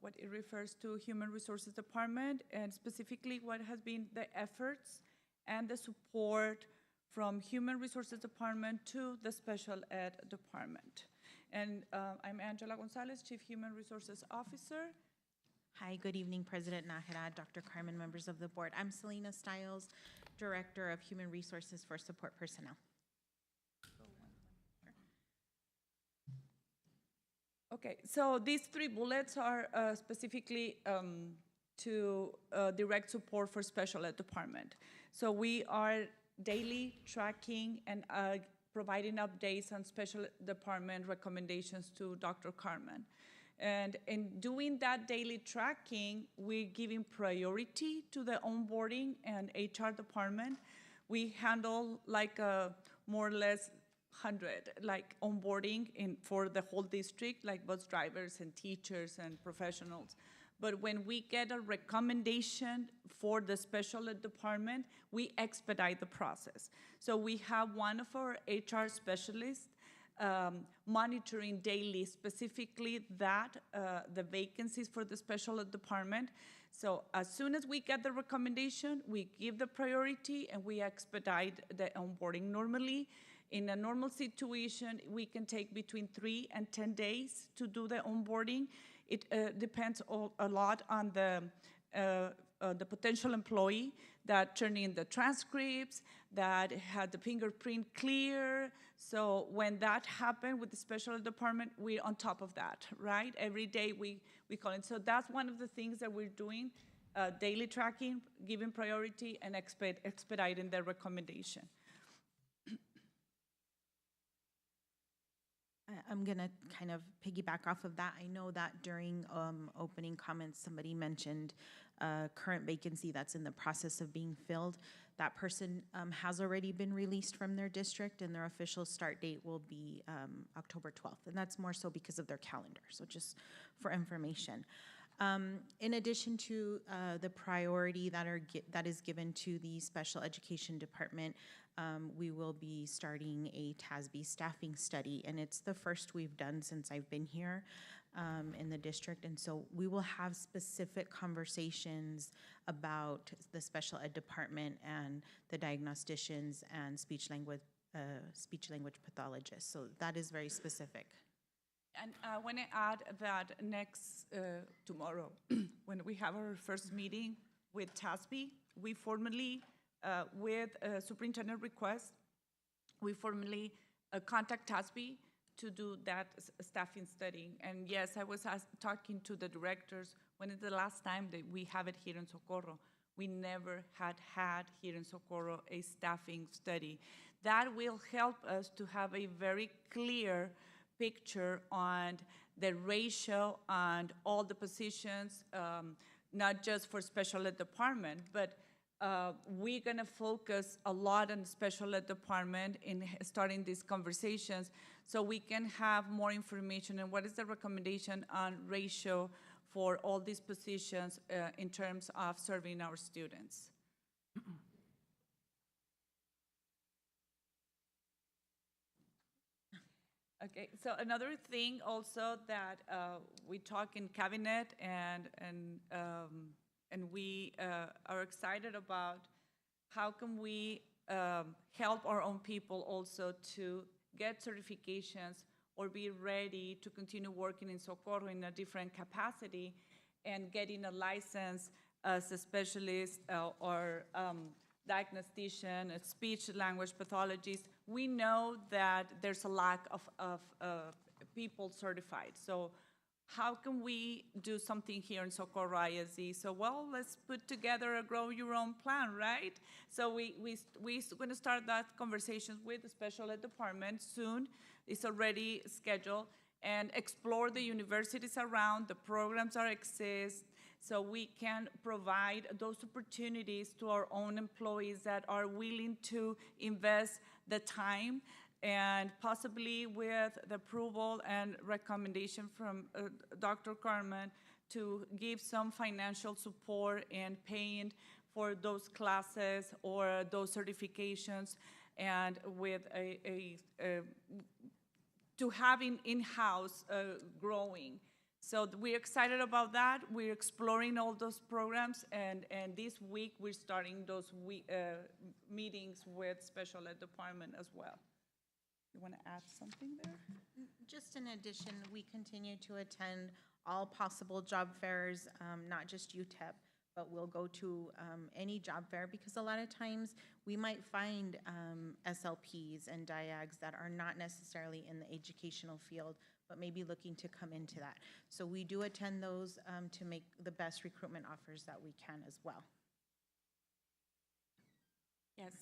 what it refers to Human Resources Department, and specifically what has been the efforts and the support from Human Resources Department to the Special Ed Department. And I'm Angela Gonzalez, Chief Human Resources Officer. Hi, good evening, President Nájera, Dr. Carmen, members of the board. I'm Selena Stiles, Director of Human Resources for Support Personnel. Okay, so these 3 bullets are specifically to direct support for Special Ed Department. So we are daily tracking and providing updates on Special Ed Department recommendations to Dr. Carmen. And in doing that daily tracking, we're giving priority to the onboarding and HR department. We handle like more or less 100 like onboarding for the whole district, like bus drivers and teachers and professionals. But when we get a recommendation for the Special Ed Department, we expedite the process. So we have one of our HR specialists monitoring daily specifically that the vacancies for the Special Ed Department, So as soon as we get the recommendation, we give the priority and we expedite the onboarding. Normally, in a normal situation, we can take between 3 and 10 days to do the onboarding. It depends a lot on the potential employee that turned in the transcripts, that had the fingerprint clear. So when that happened with the special ed department, we're on top of that, right? Every day we call it. So that's one of the things that we're doing, daily tracking, giving priority, and expediting the recommendation. I'm going to kind of piggyback off of that. I know that during opening comments, somebody mentioned current vacancy that's in the process of being filled. That person has already been released from their district, and their official start date will be October 12th. And that's more so because of their calendar, so just for information. In addition to the priority that is given to the special education department, we will be starting a TASB staffing study, and it's the first we've done since I've been here in the district. And so we will have specific conversations about the special ed department and the diagnosticians and speech language pathologists. So that is very specific. And I want to add that next, tomorrow, when we have our first meeting with TASB, we formally, with a superintendent request, we formally contact TASB to do that staffing study. And yes, I was talking to the directors, when is the last time that we have it here in Socorro? We never had here in Socorro a staffing study. That will help us to have a very clear picture on the ratio and all the positions, not just for special ed department, but we're gonna focus a lot on the special ed department in starting these conversations so we can have more information on what is the recommendation on ratio for all these positions in terms of serving our students. Okay, so another thing also that we talk in cabinet and we are excited about, how can we help our own people also to get certifications or be ready to continue working in Socorro in a different capacity and getting a license as a specialist or diagnostician, a speech language pathologist. We know that there's a lack of people certified. So how can we do something here in Socorro ISD? So, well, let's put together a grow your own plan, right? So we're going to start that conversation with the special ed department soon. It's already scheduled, and explore the universities around, the programs that exist, so we can provide those opportunities to our own employees that are willing to invest the time, and possibly with the approval and recommendation from Dr. Carmen to give some financial support and paying for those classes or those certifications, and with to having in-house growing. So we're excited about that. We're exploring all those programs, and this week we're starting those meetings with special ed department as well. You want to add something there? Just in addition, we continue to attend all possible job fairs, not just UTEP, but we'll go to any job fair, because a lot of times we might find SLPs and DIAGs that are not necessarily in the educational field, but maybe looking to come into that. So we do attend those to make the best recruitment offers that we can as well. Yes,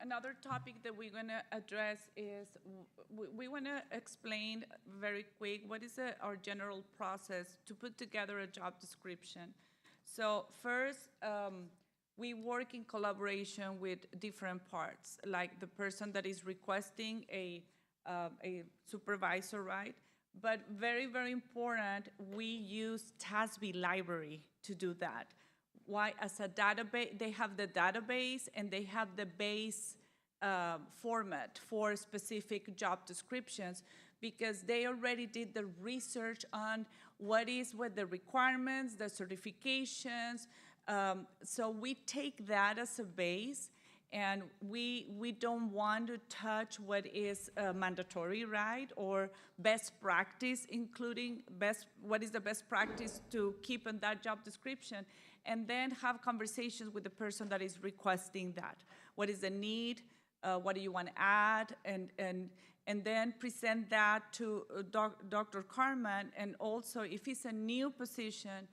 another topic that we're going to address is we want to explain very quick what is our general process to put together a job description. So first, we work in collaboration with different parts, like the person that is requesting a supervisor, right? But very, very important, we use TASB library to do that. Why? As a database, they have the database and they have the base format for specific job descriptions, because they already did the research on what is with the requirements, the certifications. So we take that as a base, and we don't want to touch what is mandatory, right? Or best practice, including what is the best practice to keep in that job description, and then have conversations with the person that is requesting that. What is the need? What do you want to add? And then present that to Dr. Carmen, and also if it's a new position,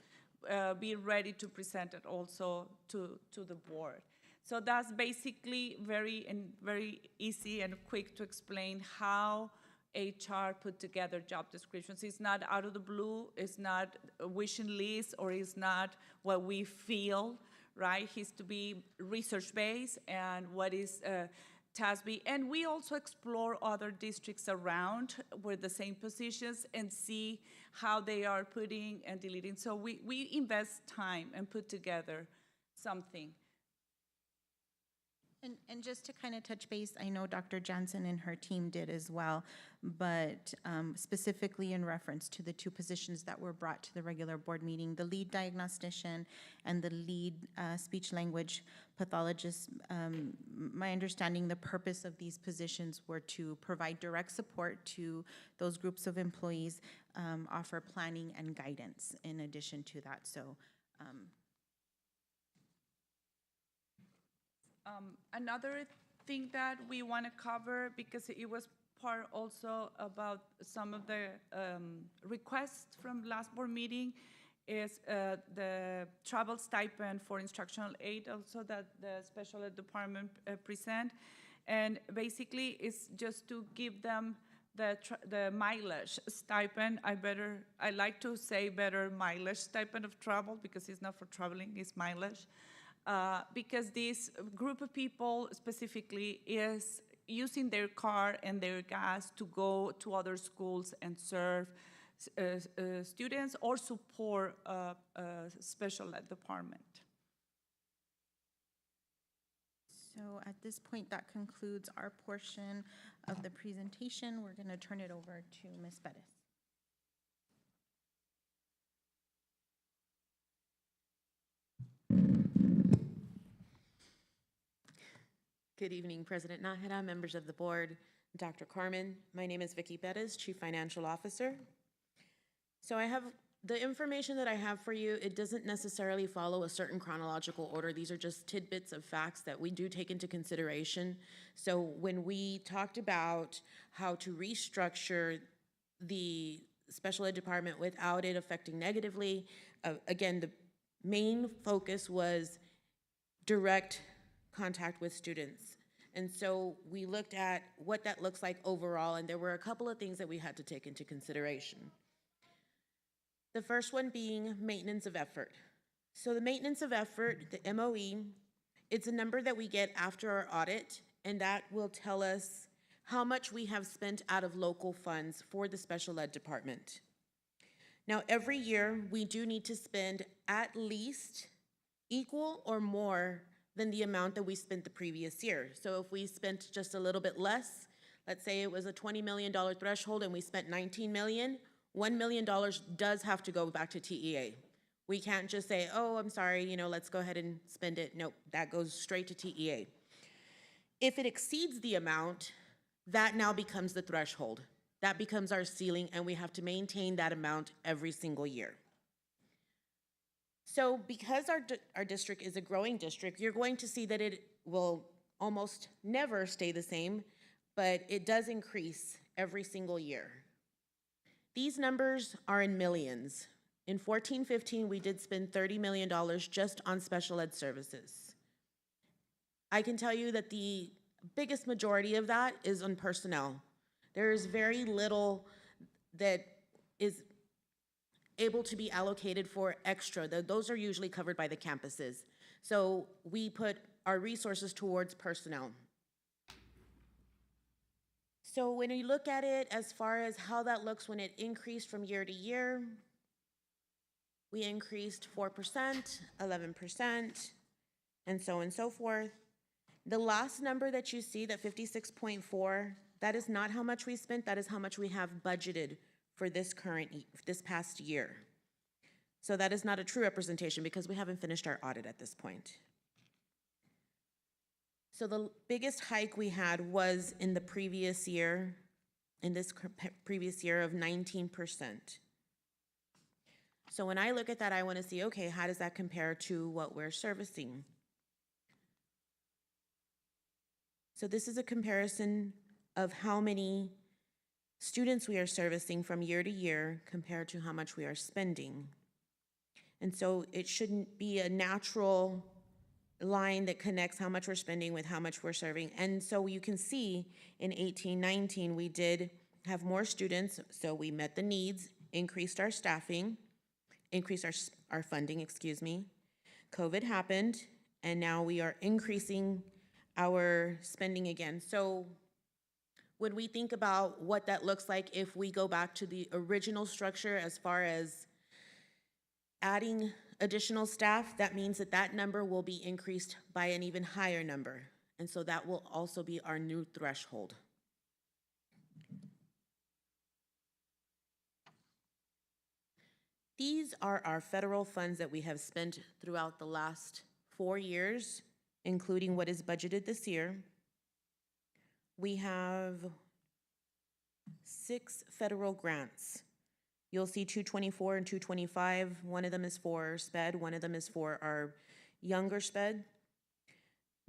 be ready to present it also to the board. So that's basically very easy and quick to explain how HR put together job descriptions. It's not out of the blue, it's not a wishing list, or it's not what we feel, right? It has to be research-based and what is TASB. And we also explore other districts around with the same positions and see how they are putting and deleting. So we invest time and put together something. And just to kind of touch base, I know Dr. Jansen and her team did as well, but specifically in reference to the two positions that were brought to the regular board meeting, the lead diagnostician and the lead speech-language pathologist, my understanding, the purpose of these positions were to provide direct support to those groups of employees, offer planning and guidance in addition to that. So another thing that we want to cover, because it was part also about some of the requests from last board meeting, is the travel stipend for instructional aid, also that the special ed department present. And basically it's just to give them the mileage stipend. I like to say better mileage stipend of travel, because it's not for traveling, it's mileage. Because this group of people specifically is using their car and their gas to go to other schools and serve students or support a special ed department. So at this point, that concludes our portion of the presentation. We're going to turn it over to Ms. Bettis. Good evening, President Nájera, members of the board, Dr. Carmen. My name is Vicki Bettis, Chief Financial Officer. So I have the information that I have for you. It doesn't necessarily follow a certain chronological order. These are just tidbits of facts that we do take into consideration. So when we talked about how to restructure the special ed department without it affecting negatively, again, the main focus was direct contact with students. And so we looked at what that looks like overall, and there were a couple of things that we had to take into consideration. The first one being maintenance of effort. So the maintenance of effort, the MOE, it's a number that we get after our audit, and that will tell us how much we have spent out of local funds for the special ed department. Now, every year, we do need to spend at least equal or more than the amount that we spent the previous year. So if we spent just a little bit less, let's say it was a $20 million threshold and we spent $19 million, $1 million does have to go back to TEA. We can't just say, oh, I'm sorry, let's go ahead and spend it. Nope, that goes straight to TEA. If it exceeds the amount, that now becomes the threshold. That becomes our ceiling, and we have to maintain that amount every single year. So because our district is a growing district, you're going to see that it will almost never stay the same, but it does increase every single year. These numbers are in millions. In 14-15, we did spend $30 million just on special ed services. I can tell you that the biggest majority of that is on personnel. There is very little that is able to be allocated for extra. Those are usually covered by the campuses. So we put our resources towards personnel. So when you look at it as far as how that looks when it increased from year to year, we increased 4%, 11%, and so forth. The last number that you see, that 56.4, that is not how much we spent, that is how much we have budgeted for for this past year. So that is not a true representation because we haven't finished our audit at this point. So the biggest hike we had was in the previous year, of 19%. So when I look at that, I want to see, okay, how does that compare to what we're servicing? So this is a comparison of how many students we are servicing from year to year compared to how much we are spending. And so it shouldn't be a natural line that connects how much we're spending with how much we're serving. And so you can see in 18-19, we did have more students, so we met the needs, increased our staffing, increased our funding, excuse me. COVID happened, and now we are increasing our spending again. So when we think about what that looks like if we go back to the original structure as far as adding additional staff, that means that that number will be increased by an even higher number. And so that will also be our new threshold. These are our federal funds that we have spent throughout the last 4 years, including what is budgeted this year. We have 6 federal grants. You'll see 224 and 225. One of them is for SPED, one of them is for our younger SPED.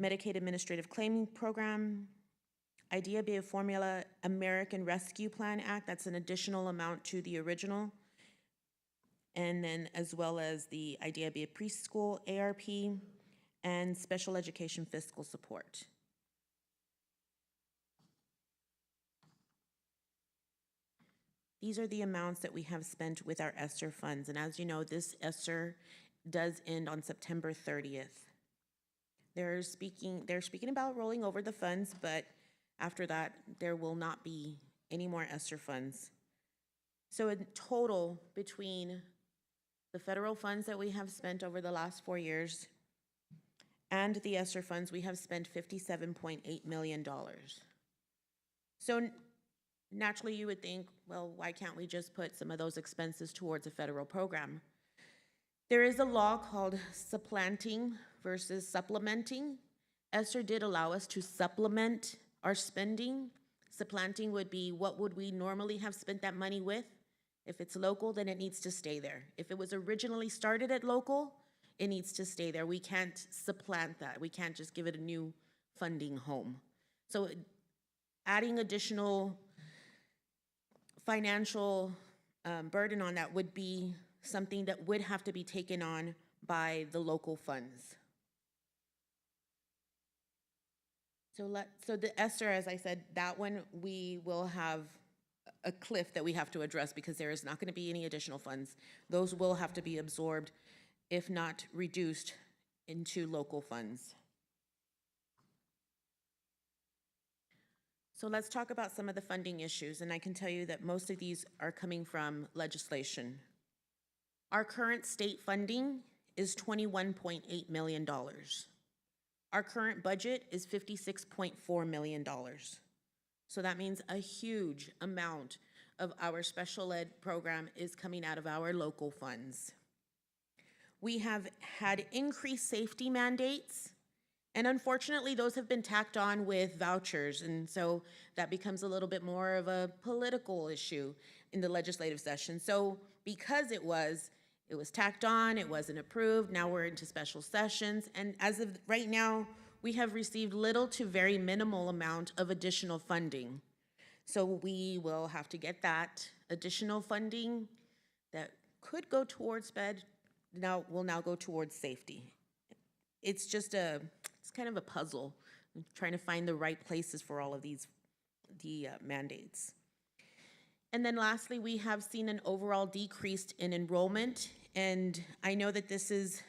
Medicaid Administrative Claiming Program, IDEA Formula American Rescue Plan Act, that's an additional amount to the original. And then as well as the IDEA Preschool ARP and Special Education Fiscal Support. These are the amounts that we have spent with our ESSER funds. And as you know, this ESSER does end on September 30th. They're speaking about rolling over the funds, but after that, there will not be any more ESSER funds. So in total, between the federal funds that we have spent over the last 4 years and the ESSER funds, we have spent $57.8 million. So naturally, you would think, well, why can't we just put some of those expenses towards a federal program? There is a law called supplanting versus supplementing. ESSER did allow us to supplement our spending. Supplanting would be what would we normally have spent that money with? If it's local, then it needs to stay there. If it was originally started at local, it needs to stay there. We can't supplant that. We can't just give it a new funding home. So adding additional financial burden on that would be something that would have to be taken on by the local funds. So the ESSER, as I said, that one we will have a cliff that we have to address because there is not going to be any additional funds. Those will have to be absorbed, if not reduced, into local funds. So let's talk about some of the funding issues, and I can tell you that most of these are coming from legislation. Our current state funding is $21.8 million. Our current budget is $56.4 million. So that means a huge amount of our special ed program is coming out of our local funds. We have had increased safety mandates, and unfortunately those have been tacked on with vouchers, and so that becomes a little bit more of a political issue in the legislative session. So because it was tacked on, it wasn't approved, now we're into special sessions, and as of right now, we have received little to very minimal amount of additional funding. So we will have to get that additional funding that could go towards SPED, will now go towards safety. It's just it's kind of a puzzle, trying to find the right places for all of the mandates. And then lastly, we have seen an overall decrease in enrollment, and I know that this is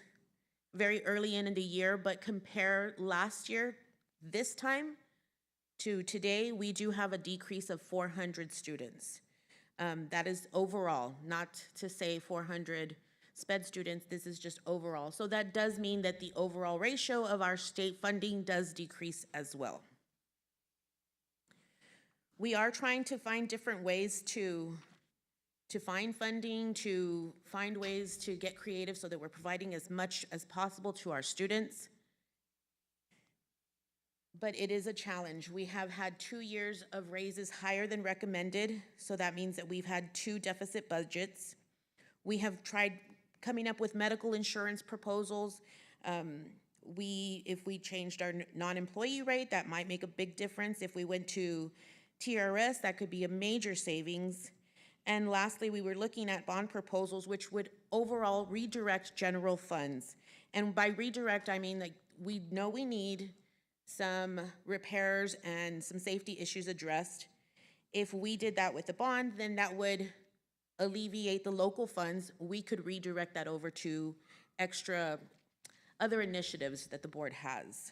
very early in the year, but compare last year, this time, to today, we do have a decrease of 400 students. That is overall, not to say 400 SPED students, this is just overall. So that does mean that the overall ratio of our state funding does decrease as well. We are trying to find different ways to to find funding, to find ways to get creative so that we're providing as much as possible to our students. But it is a challenge. We have had 2 years of raises higher than recommended, so that means that we've had 2 deficit budgets. We have tried coming up with medical insurance proposals. If we changed our non-employee rate, that might make a big difference. If we went to TRS, that could be a major savings. And lastly, we were looking at bond proposals, which would overall redirect general funds. And by redirect, I mean, like, we know we need some repairs and some safety issues addressed. If we did that with the bond, then that would alleviate the local funds. We could redirect that over to extra other initiatives that the board has.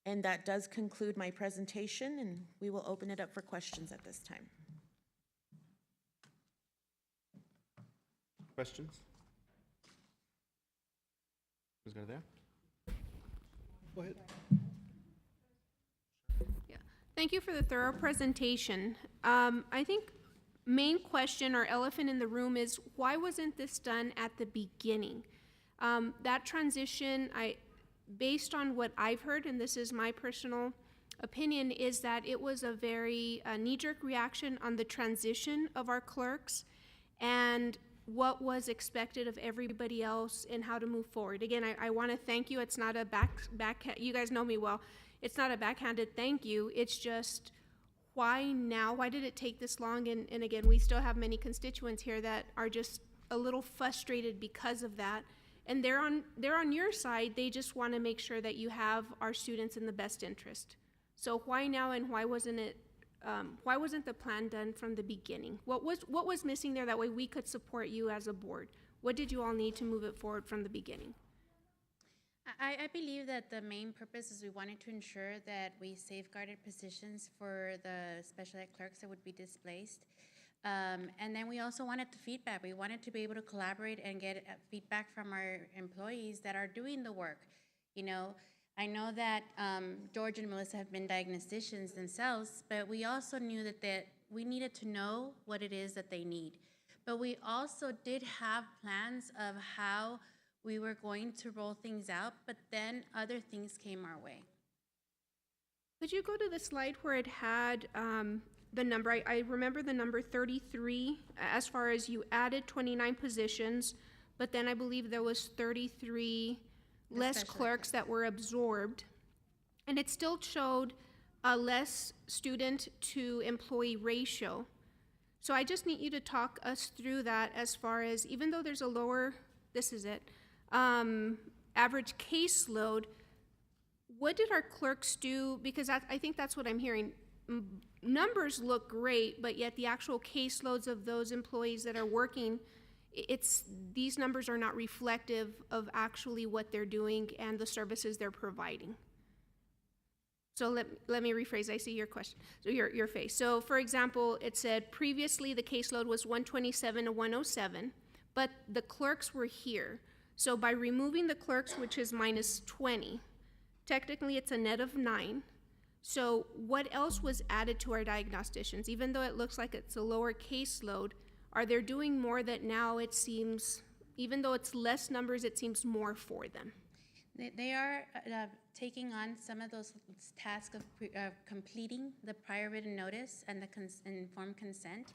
And that does conclude my presentation, and we will open it up for questions at this time. Questions? Who's got it there? Go ahead. Yeah. Thank you for the thorough presentation. I think main question or elephant in the room is why wasn't this done at the beginning? That transition, based on what I've heard, and this is my personal opinion, is that it was a very knee-jerk reaction on the transition of our clerks and what was expected of everybody else and how to move forward. Again, I want to thank you. It's not a you guys know me well. It's not a backhanded thank you. It's just, why now? Why did it take this long? And again, we still have many constituents here that are just a little frustrated because of that. And they're on your side. They just want to make sure that you have our students in the best interest. So why now, and why wasn't the plan done from the beginning? What was missing there? That way we could support you as a board. What did you all need to move it forward from the beginning? I believe that the main purpose is we wanted to ensure that we safeguarded positions for the special ed clerks that would be displaced. And then we also wanted the feedback. We wanted to be able to collaborate and get feedback from our employees that are doing the work. You know, I know that George and Melissa have been diagnosticians themselves, but we also knew that we needed to know what it is that they need. But we also did have plans of how we were going to roll things out, but then other things came our way. Could you go to the slide where it had the number? I remember the number 33 as far as you added 29 positions, but then I believe there was 33 less clerks that were absorbed, and it still showed a less student to employee ratio. So I just need you to talk us through that as far as, even though there's a lower, this is it, average caseload, what did our clerks do? Because I think that's what I'm hearing. Numbers look great, but yet the actual caseloads of those employees that are working, these numbers are not reflective of actually what they're doing and the services they're providing. So let me rephrase. I see your question, so your face. So for example, it said previously the caseload was 127 to 107, but the clerks were here. So by removing the clerks, which is minus 20, technically it's a net of 9. So what else was added to our diagnosticians? Even though it looks like it's a lower caseload, are they doing more that now it seems, even though it's less numbers, it seems more for them? They are taking on some of those tasks of completing the prior written notice and the informed consent.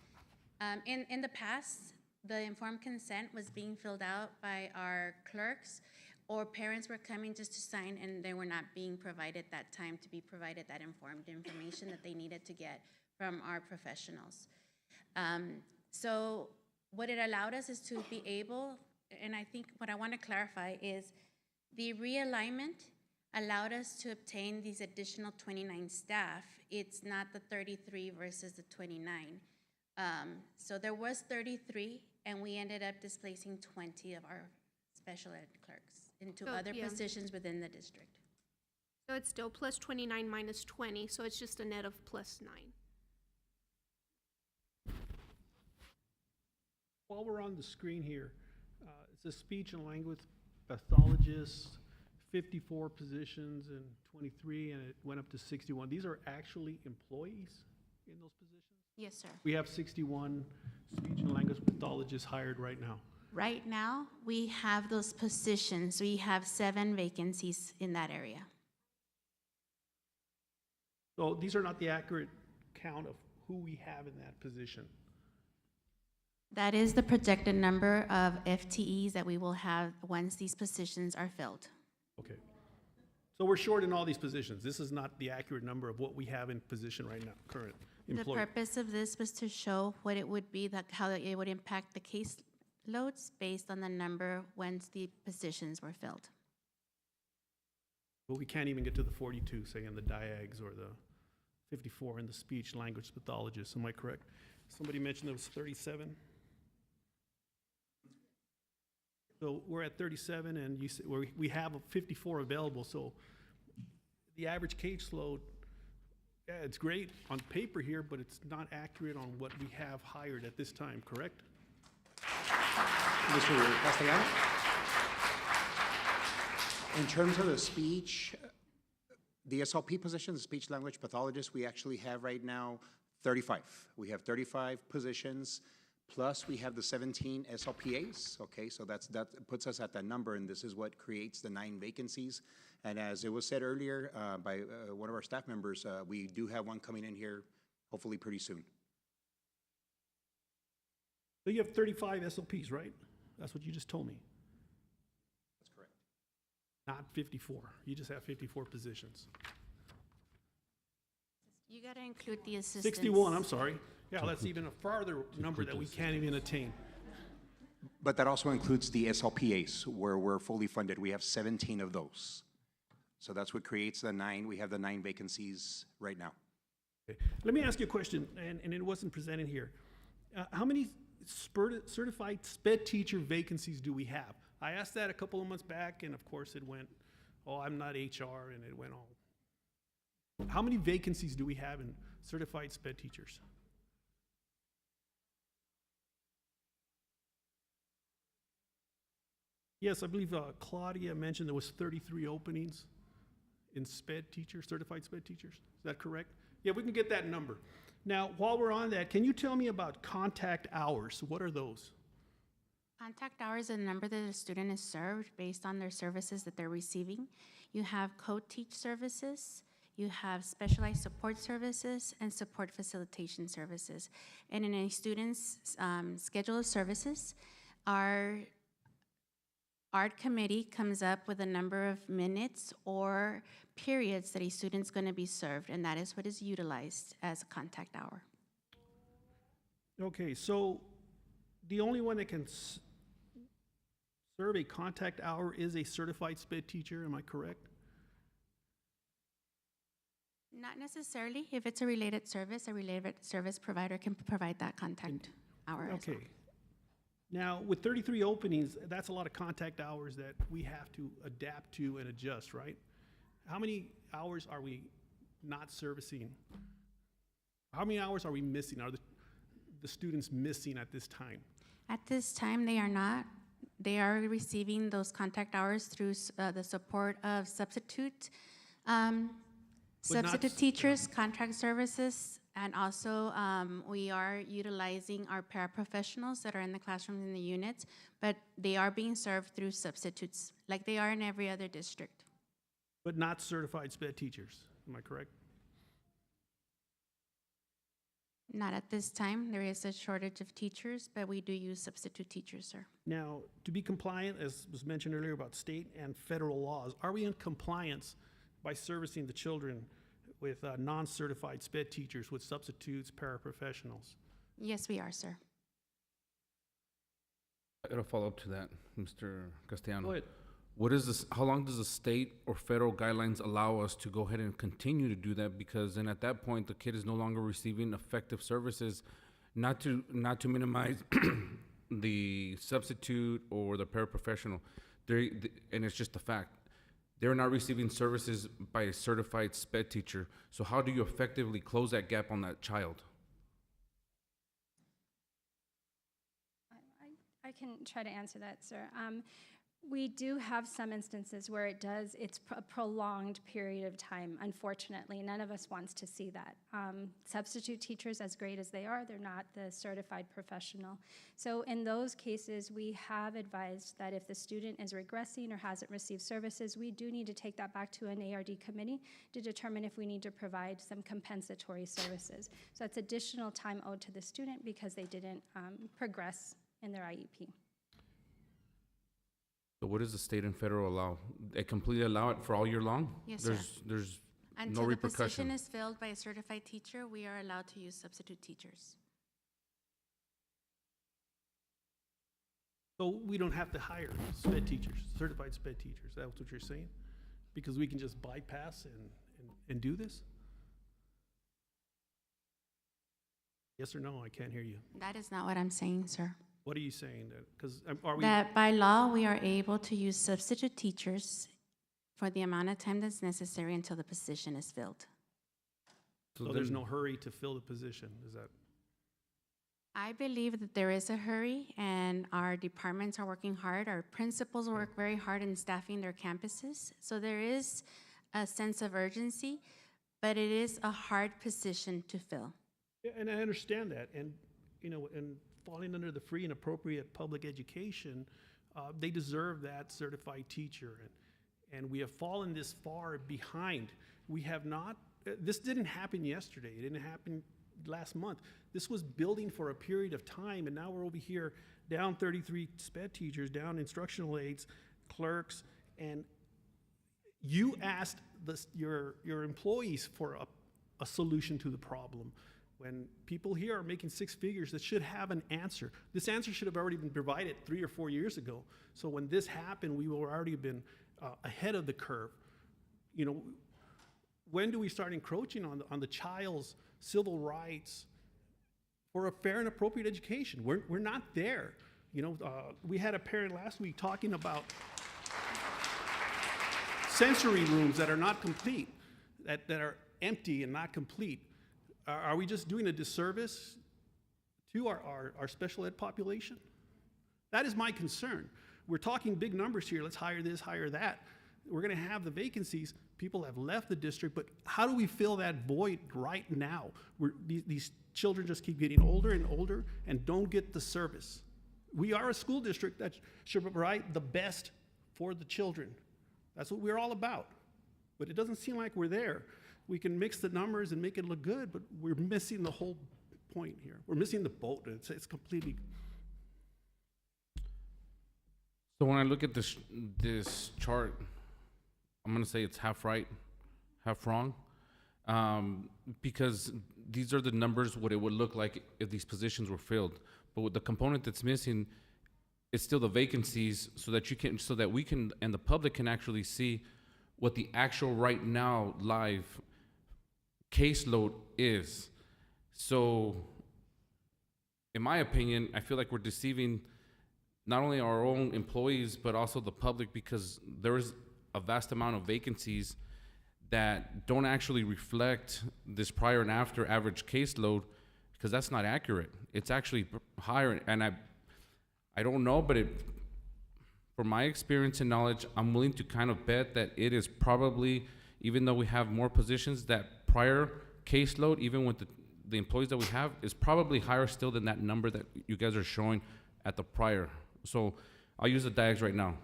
In the past, the informed consent was being filled out by our clerks, or parents were coming just to sign and they were not being provided that time to be provided that informed information that they needed to get from our professionals. So what it allowed us is to be able, and I think what I want to clarify is the realignment allowed us to obtain these additional 29 staff. It's not the 33 versus the 29. So there was 33, and we ended up displacing 20 of our special ed clerks into other positions within the district. So it's still plus 29 minus 20, so it's just a net of plus 9. While we're on the screen here, it's a speech and language pathologist, 54 positions in 23, and it went up to 61. These are actually employees in those positions? Yes, sir. We have 61 speech and language pathologists hired right now. Right now, we have those positions. We have 7 vacancies in that area. So these are not the accurate count of who we have in that position. That is the projected number of FTEs that we will have once these positions are filled. Okay. So we're short in all these positions. This is not the accurate number of what we have in position right now, current The employee. purpose of this was to show what it would be, how it would impact the caseloads based on the number once the positions were filled. But we can't even get to the 42, say, in the diags, or the 54 in the speech language pathologists. Am I correct? Somebody mentioned there was 37. So we're at 37, and you said we have 54 available. So the average caseload, yeah, it's great on paper here, but it's not accurate on what we have hired at this time, correct? Mr. Castellano? In terms of the speech, the SLP positions, the speech language pathologists, we actually have right now 35. We have 35 positions, plus we have the 17 SLPAs, okay? So that puts us at that number, and this is what creates the 9 vacancies. And as it was said earlier by one of our staff members, we do have one coming in here hopefully pretty soon. So you have 35 SLPs, right? That's what you just told me. That's correct. Not 54. You just have 54 positions. You got to include the assistants. 61, I'm sorry. Yeah, that's even a farther number that we can't even attain. But that also includes the SLPAs, where we're fully funded. We have 17 of those. So that's what creates the 9. We have the 9 vacancies right now. Okay. Let me ask you a question, and it wasn't presented here. How many certified SPED teacher vacancies do we have? I asked that a couple of months back, and of course it went, oh, I'm not HR, and it went all. How many vacancies do we have in certified SPED teachers? Yes, I believe Claudia mentioned there was 33 openings in SPED teachers, certified SPED teachers. Is that correct? Yeah, we can get that number. Now, while we're on that, can you tell me about contact hours? What are those? Contact hours is the number that a student is served based on their services that they're receiving. You have co-teach services, you have specialized support services, and support facilitation services. And in a student's schedule of services, our art committee comes up with a number of minutes or periods that a student's going to be served, and that is what is utilized as a contact hour. Okay, so the only one that can serve a contact hour is a certified SPED teacher, am I correct? Not necessarily. If it's a related service provider can provide that contact hour as well. Okay. Now, with 33 openings, that's a lot of contact hours that we have to adapt to and adjust, right? How many hours are we not servicing? How many hours are we missing? Are the students missing at this time? At this time, they are not. They are receiving those contact hours through the support of substitute teachers, contract services, and also we are utilizing our paraprofessionals that are in the classrooms in the units, but they are being served through substitutes like they are in every other district. But not certified SPED teachers, am I correct? Not at this time. There is a shortage of teachers, but we do use substitute teachers, sir. Now, to be compliant, as was mentioned earlier about state and federal laws, are we in compliance by servicing the children with non-certified SPED teachers, with substitutes, paraprofessionals? Yes, we are, sir. I got a follow-up to that, Mr. Castellano. Go ahead. What is this? How long does the state or federal guidelines allow us to go ahead and continue to do that? Because then at that point, the kid is no longer receiving effective services. Not to minimize the substitute or the paraprofessional, and it's just a fact. They're not receiving services by a certified SPED teacher. So how do you effectively close that gap on that child? I can try to answer that, sir. We do have some instances where it's a prolonged period of time, unfortunately. None of us wants to see that. Substitute teachers, as great as they are, they're not the certified professional. So in those cases, we have advised that if the student is regressing or hasn't received services, we do need to take that back to an ARD committee to determine if we need to provide some compensatory services. So that's additional time owed to the student because they didn't progress in their IEP. So what does the state and federal allow? They completely allow it for all year long? Yes, sir. There's Until no the position repercussion. is filled by a certified teacher, we are allowed to use substitute teachers. So we don't have to hire SPED teachers, certified SPED teachers. That's what you're saying? Because we can just bypass and do this? Yes or no? I can't hear you. That is not what I'm saying, sir. What are you saying? Because are we? That by law, we are able to use substitute teachers for the amount of time that's necessary until the position is filled. So there's no hurry to fill the position, is that? I believe that there is a hurry, and our departments are working hard. Our principals work very hard in staffing their campuses. So there is a sense of urgency, but it is a hard position to fill. Yeah, and I understand that. And, you know, and falling under the free and appropriate public education, they deserve that certified teacher. And we have fallen this far behind. We have not, this didn't happen yesterday. It didn't happen last month. This was building for a period of time, and now we're over here down 33 SPED teachers, down instructional aides, clerks, and you asked your employees for a solution to the problem. When people here are making six figures that should have an answer. This answer should have already been provided 3 or 4 years ago. So when this happened, we were already been ahead of the curve. You know, when do we start encroaching on the child's civil rights for a fair and appropriate education? We're not there. You know, we had a parent last week talking about sensory rooms that are not complete, that are empty and not complete. Are we just doing a disservice to our special ed population? That is my concern. We're talking big numbers here. Let's hire this, hire that. We're going to have the vacancies. People have left the district, but how do we fill that void right now? These children just keep getting older and older and don't get the service. We are a school district that should provide the best for the children. That's what we're all about. But it doesn't seem like we're there. We can mix the numbers and make it look good, but we're missing the whole point here. We're missing the boat. It's completely. So when I look at this chart, I'm gonna say it's half right, half wrong, because these are the numbers what it would look like if these positions were filled. But with the component that's missing, it's still the vacancies, so that we can and the public can actually see what the actual right now live caseload is. So, in my opinion, I feel like we're deceiving not only our own employees, but also the public, because there is a vast amount of vacancies that don't actually reflect this prior and after average caseload, because that's not accurate. It's actually higher, and I don't know, but from my experience and knowledge, I'm willing to kind of bet that it is probably, even though we have more positions, that prior caseload, even with the employees that we have, is probably higher still than that number that you guys are showing at the prior. So I'll use the diags right now.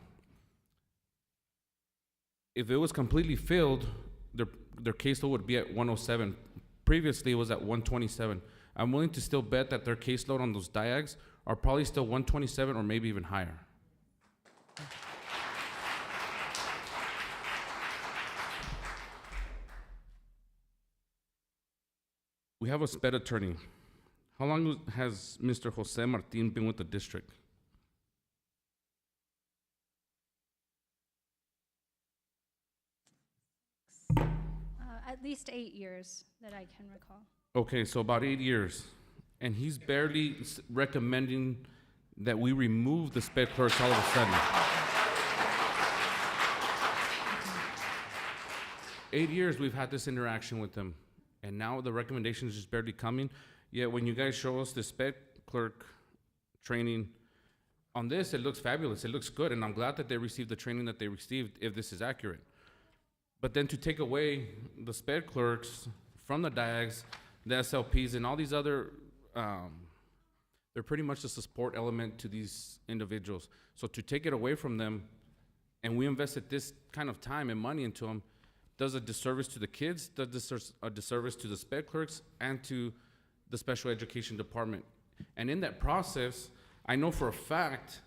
If it was completely filled, their caseload would be at 107. Previously, it was at 127. I'm willing to still bet that their caseload on those diags are probably still 127 or maybe even higher. We have a SPED attorney. How long has Mr. Jose Martin been with the district? At least 8 years that I can recall. Okay, so about 8 years. And he's barely recommending that we remove the SPED clerks all of a sudden. 8 years we've had this interaction with them, and now the recommendation is just barely coming. Yet when you guys show us the SPED clerk training on this, it looks fabulous, it looks good, and I'm glad that they received the training that they received, if this is accurate. But then to take away the sped clerks from the DIAGs, the SLPs, and all these other, they're pretty much just a support element to these individuals. So to take it away from them, and we invested this kind of time and money into them, does a disservice to the kids, does a disservice to the sped clerks, and to the special education department. And in that process, I know for a fact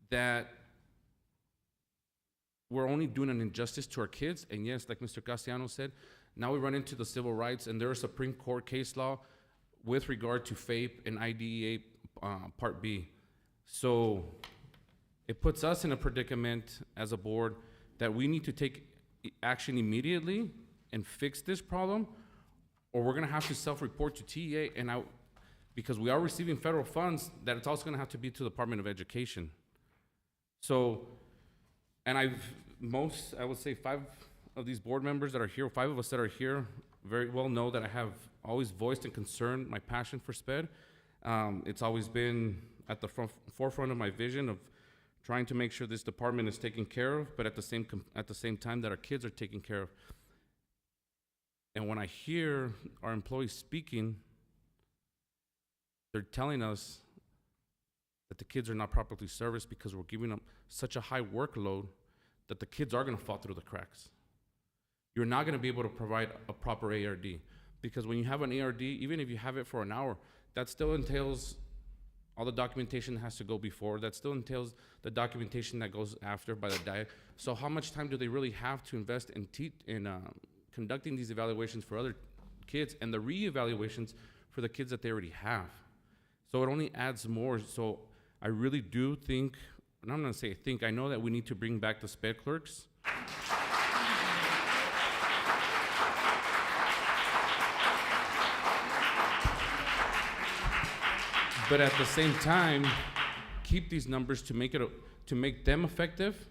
that we're only doing an injustice to our kids. And yes, like Mr. Castellano said, now we run into the civil rights, and there is a Supreme Court case law with regard to FAPE and IDEA Part B. So it puts us in a predicament as a board that we need to take action immediately and fix this problem, or we're gonna have to self-report to TEA, and because we are receiving federal funds, that it's also gonna have to be to the Department of Education. So, and I would say 5 of these board members that are here, 5 of us that are here, very well know that I have always voiced and concerned my passion for SPED. It's always been at the forefront of my vision of trying to make sure this department is taken care of, but at the same time that our kids are taken care of. And when I hear our employees speaking, they're telling us that the kids are not properly serviced because we're giving them such a high workload that the kids are gonna fall through the cracks. You're not gonna be able to provide a proper ARD, because when you have an ARD, even if you have it for an hour, that still entails all the documentation that has to go before, that still entails the documentation that goes after by the DIAC. So how much time do they really have to invest in conducting these evaluations for other kids and the re-evaluations for the kids that they already have? So it only adds more. So I really do think, and I'm gonna say think, I know that we need to bring back the SPED clerks. But at the same time, keep these numbers to make them effective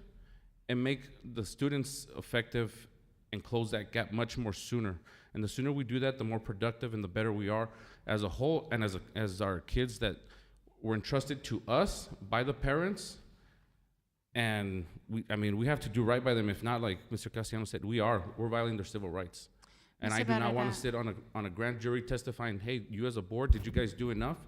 and make the students effective and close that gap much more sooner. And the sooner we do that, the more productive and the better we are as a whole, and as our kids that were entrusted to us by the parents. And we have to do right by them. If not, like Mr. Castellano said, we're violating their civil rights. And I do not want to sit on a grand jury testifying, hey, you as a board, did you guys do enough?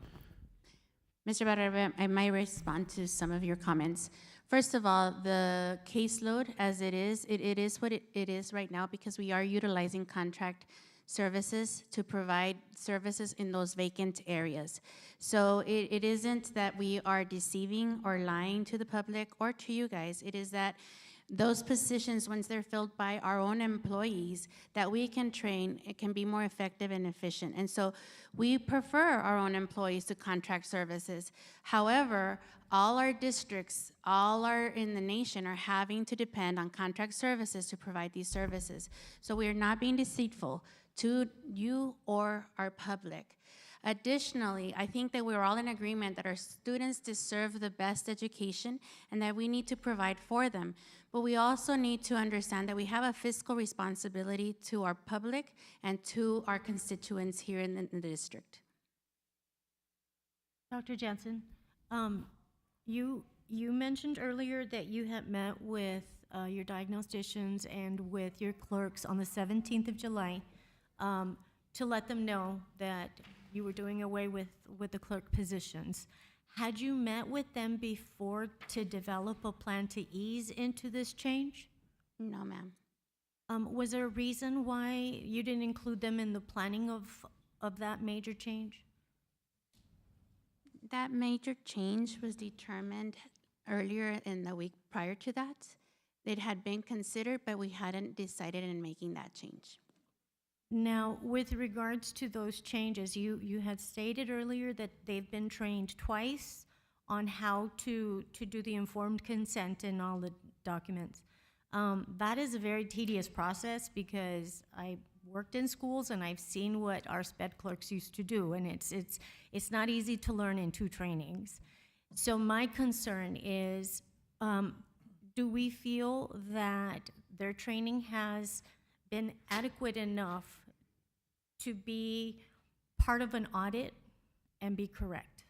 Mr. Barrera, I might respond to some of your comments. First of all, the caseload as it is what it is right now, because we are utilizing contract services to provide services in those vacant areas. So it isn't that we are deceiving or lying to the public or to you guys. It is that those positions, once they're filled by our own employees, that we can train, it can be more effective and efficient. And so we prefer our own employees to contract services. However, all our districts, all are in the nation are having to depend on contract services to provide these services. So we are not being deceitful to you or our public. Additionally, I think that we're all in agreement that our students deserve the best education and that we need to provide for them. But we also need to understand that we have a fiscal responsibility to our public and to our constituents here in the district. Dr. Jansen, you mentioned earlier that you had met with your diagnosticians and with your clerks on the 17th of July to let them know that you were doing away with the clerk positions. Had you met with them before to develop a plan to ease into this change? No, ma'am. Was there a reason why you didn't include them in the planning of that major change? That major change was determined earlier in the week prior to that. It had been considered, but we hadn't decided in making that change. Now, with regards to those changes, you had stated earlier that they've been trained twice on how to do the informed consent in all the documents. That is a very tedious process because I worked in schools and I've seen what our SPED clerks used to do, and it's not easy to learn in 2 trainings. So my concern is, do we feel that their training has been adequate enough to be part of an audit and be correct?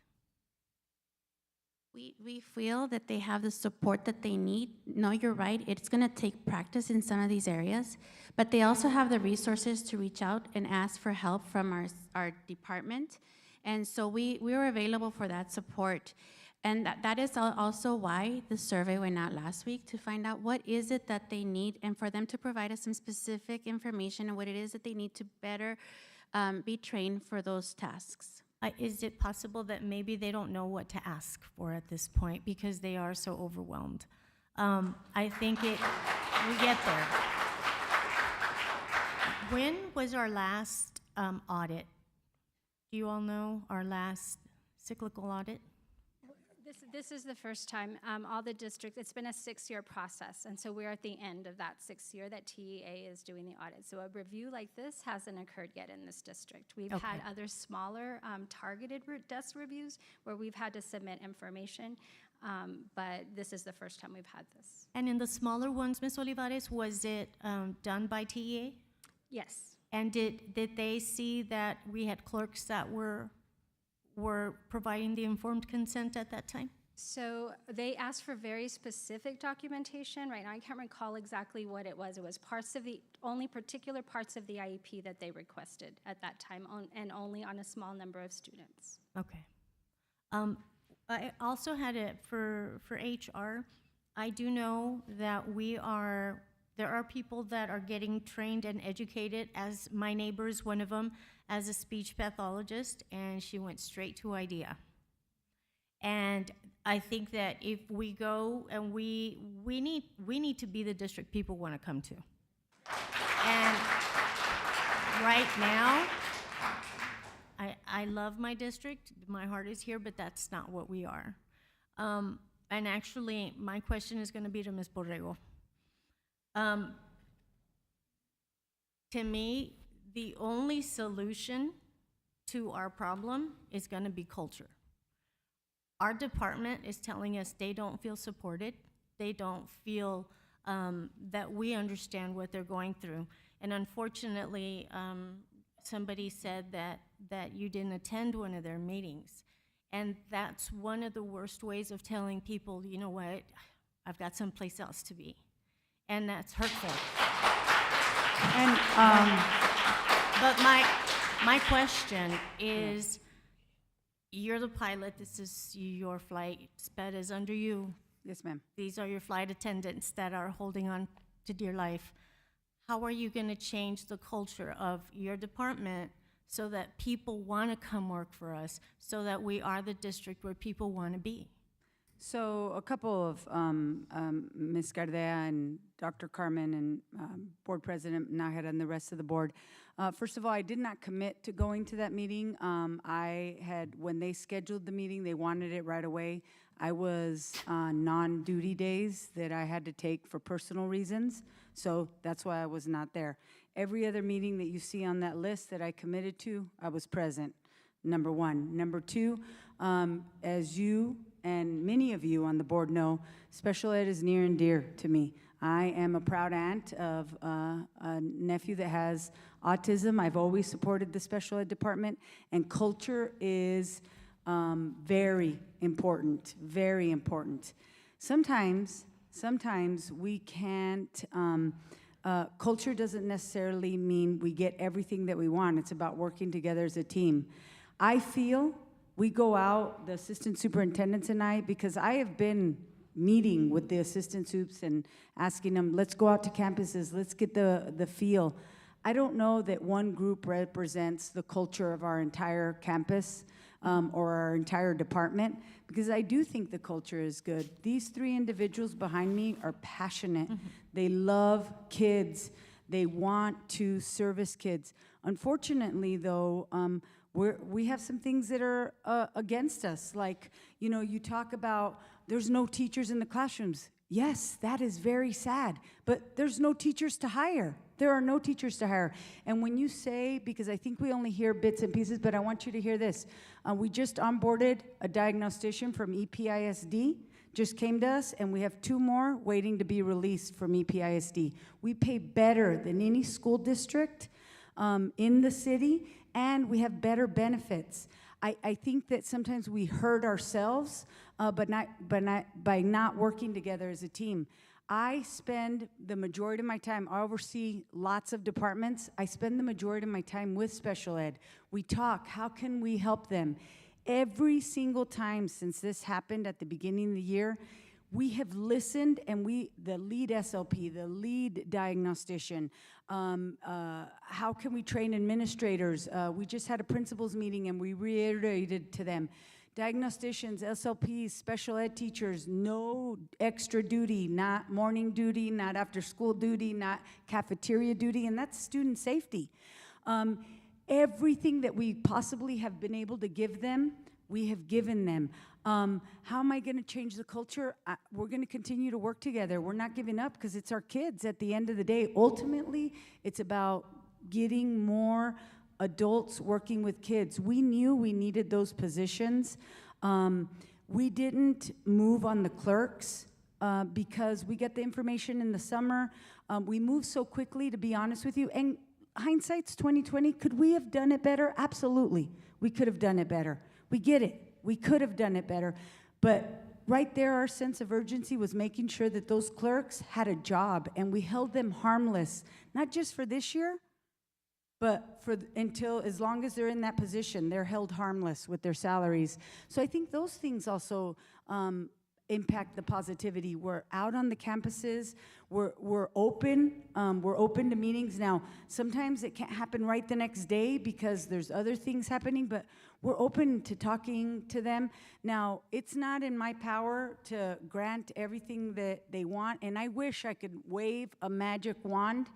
We feel that they have the support that they need. No, you're right, it's gonna take practice in some of these areas, but they also have the resources to reach out and ask for help from our department. And so we were available for that support. And that is also why the survey went out last week, to find out what is it that they need and for them to provide us some specific information on what it is that they need to better be trained for those tasks. Is it possible that maybe they don't know what to ask for at this point because they are so overwhelmed? I think we get there. When was our last audit? Do you all know our last cyclical audit? This is the first time all the districts, it's been a 6-year process, and so we're at the end of that 6th year that TEA is doing the audit. So a review like this hasn't occurred yet in this district. We've had other smaller targeted desk reviews where we've had to submit information, but this is the first time we've had this. And in the smaller ones, Ms. Olivares, was it done by TEA? Yes. And did they see that we had clerks that were providing the informed consent at that time? So they asked for very specific documentation. Right now, I can't recall exactly what it was. It was only particular parts of the IEP that they requested at that time, and only on a small number of students. Okay. I also had it for HR. I do know that there are people that are getting trained and educated, as my neighbor is one of them, as a speech pathologist, and she went straight to IDEA. And I think that if we go and we need to be the district people want to come to. And right now, I love my district, my heart is here, but that's not what we are. And actually, my question is going to be to Ms. Borrego. To me, the only solution to our problem is going to be culture. Our department is telling us they don't feel supported. They don't feel that we understand what they're going through. And unfortunately, somebody said that you didn't attend one of their meetings. And that's one of the worst ways of telling people, you know what, I've got someplace else to be. And that's hurtful. And but my question is, you're the pilot, this is your flight, SPED is under you. Yes, ma'am. These are your flight attendants that are holding on to dear life. How are you going to change the culture of your department so that people want to come work for us, so that we are the district where people want to be? So a couple of Ms. Gardea and Dr. Carmen and Board President Nájera and the rest of the board. First of all, I did not commit to going to that meeting. When they scheduled the meeting, they wanted it right away. I was on non-duty days that I had to take for personal reasons, so that's why I was not there. Every other meeting that you see on that list that I committed to, I was present, number one. Number two, as you and many of you on the board know, special ed is near and dear to me. I am a proud aunt of a nephew that has autism. I've always supported the special ed department, and culture is very important, very important. Sometimes we can't, culture doesn't necessarily mean we get everything that we want. It's about working together as a team. I feel we go out, the assistant superintendents and I, because I have been meeting with the assistant soups and asking them, let's go out to campuses, let's get the feel. I don't know that one group represents the culture of our entire campus or our entire department, because I do think the culture is good. These three individuals behind me are passionate. Mm-hmm. They love kids. They want to service kids. Unfortunately, though, we have some things that are against us. Like, you talk about there's no teachers in the classrooms. Yes, that is very sad, but there's no teachers to hire. There are no teachers to hire. And when you say, because I think we only hear bits and pieces, but I want you to hear this. We just onboarded a diagnostician from EPISD, just came to us, and we have 2 more waiting to be released from EPISD. We pay better than any school district in the city, and we have better benefits. I think that sometimes we hurt ourselves, but by not working together as a team. I spend the majority of my time, I oversee lots of departments. I spend the majority of my time with special ed. We talk, how can we help them? Every single time since this happened at the beginning of the year, we have listened, and the lead SLP, the lead diagnostician, how can we train administrators? We just had a principals meeting and we reiterated to them, diagnosticians, SLPs, special ed teachers, no extra duty, not morning duty, not after school duty, not cafeteria duty, and that's student safety. Everything that we possibly have been able to give them, we have given them. How am I going to change the culture? We're going to continue to work together. We're not giving up because it's our kids at the end of the day. Ultimately, it's about getting more adults working with kids. We knew we needed those positions. We didn't move on the clerks because we got the information in the summer. We moved so quickly, to be honest with you. And hindsight's 2020. Could we have done it better? Absolutely. We could have done it better. We get it. We could have done it better. But right there, our sense of urgency was making sure that those clerks had a job, and we held them harmless, not just for this year, but until as long as they're in that position, they're held harmless with their salaries. So I think those things also impact the positivity. We're out on the campuses. We're open. We're open to meetings. Now, sometimes it can't happen right the next day because there's other things happening, but we're open to talking to them. Now, it's not in my power to grant everything that they want, and I wish I could wave a magic wand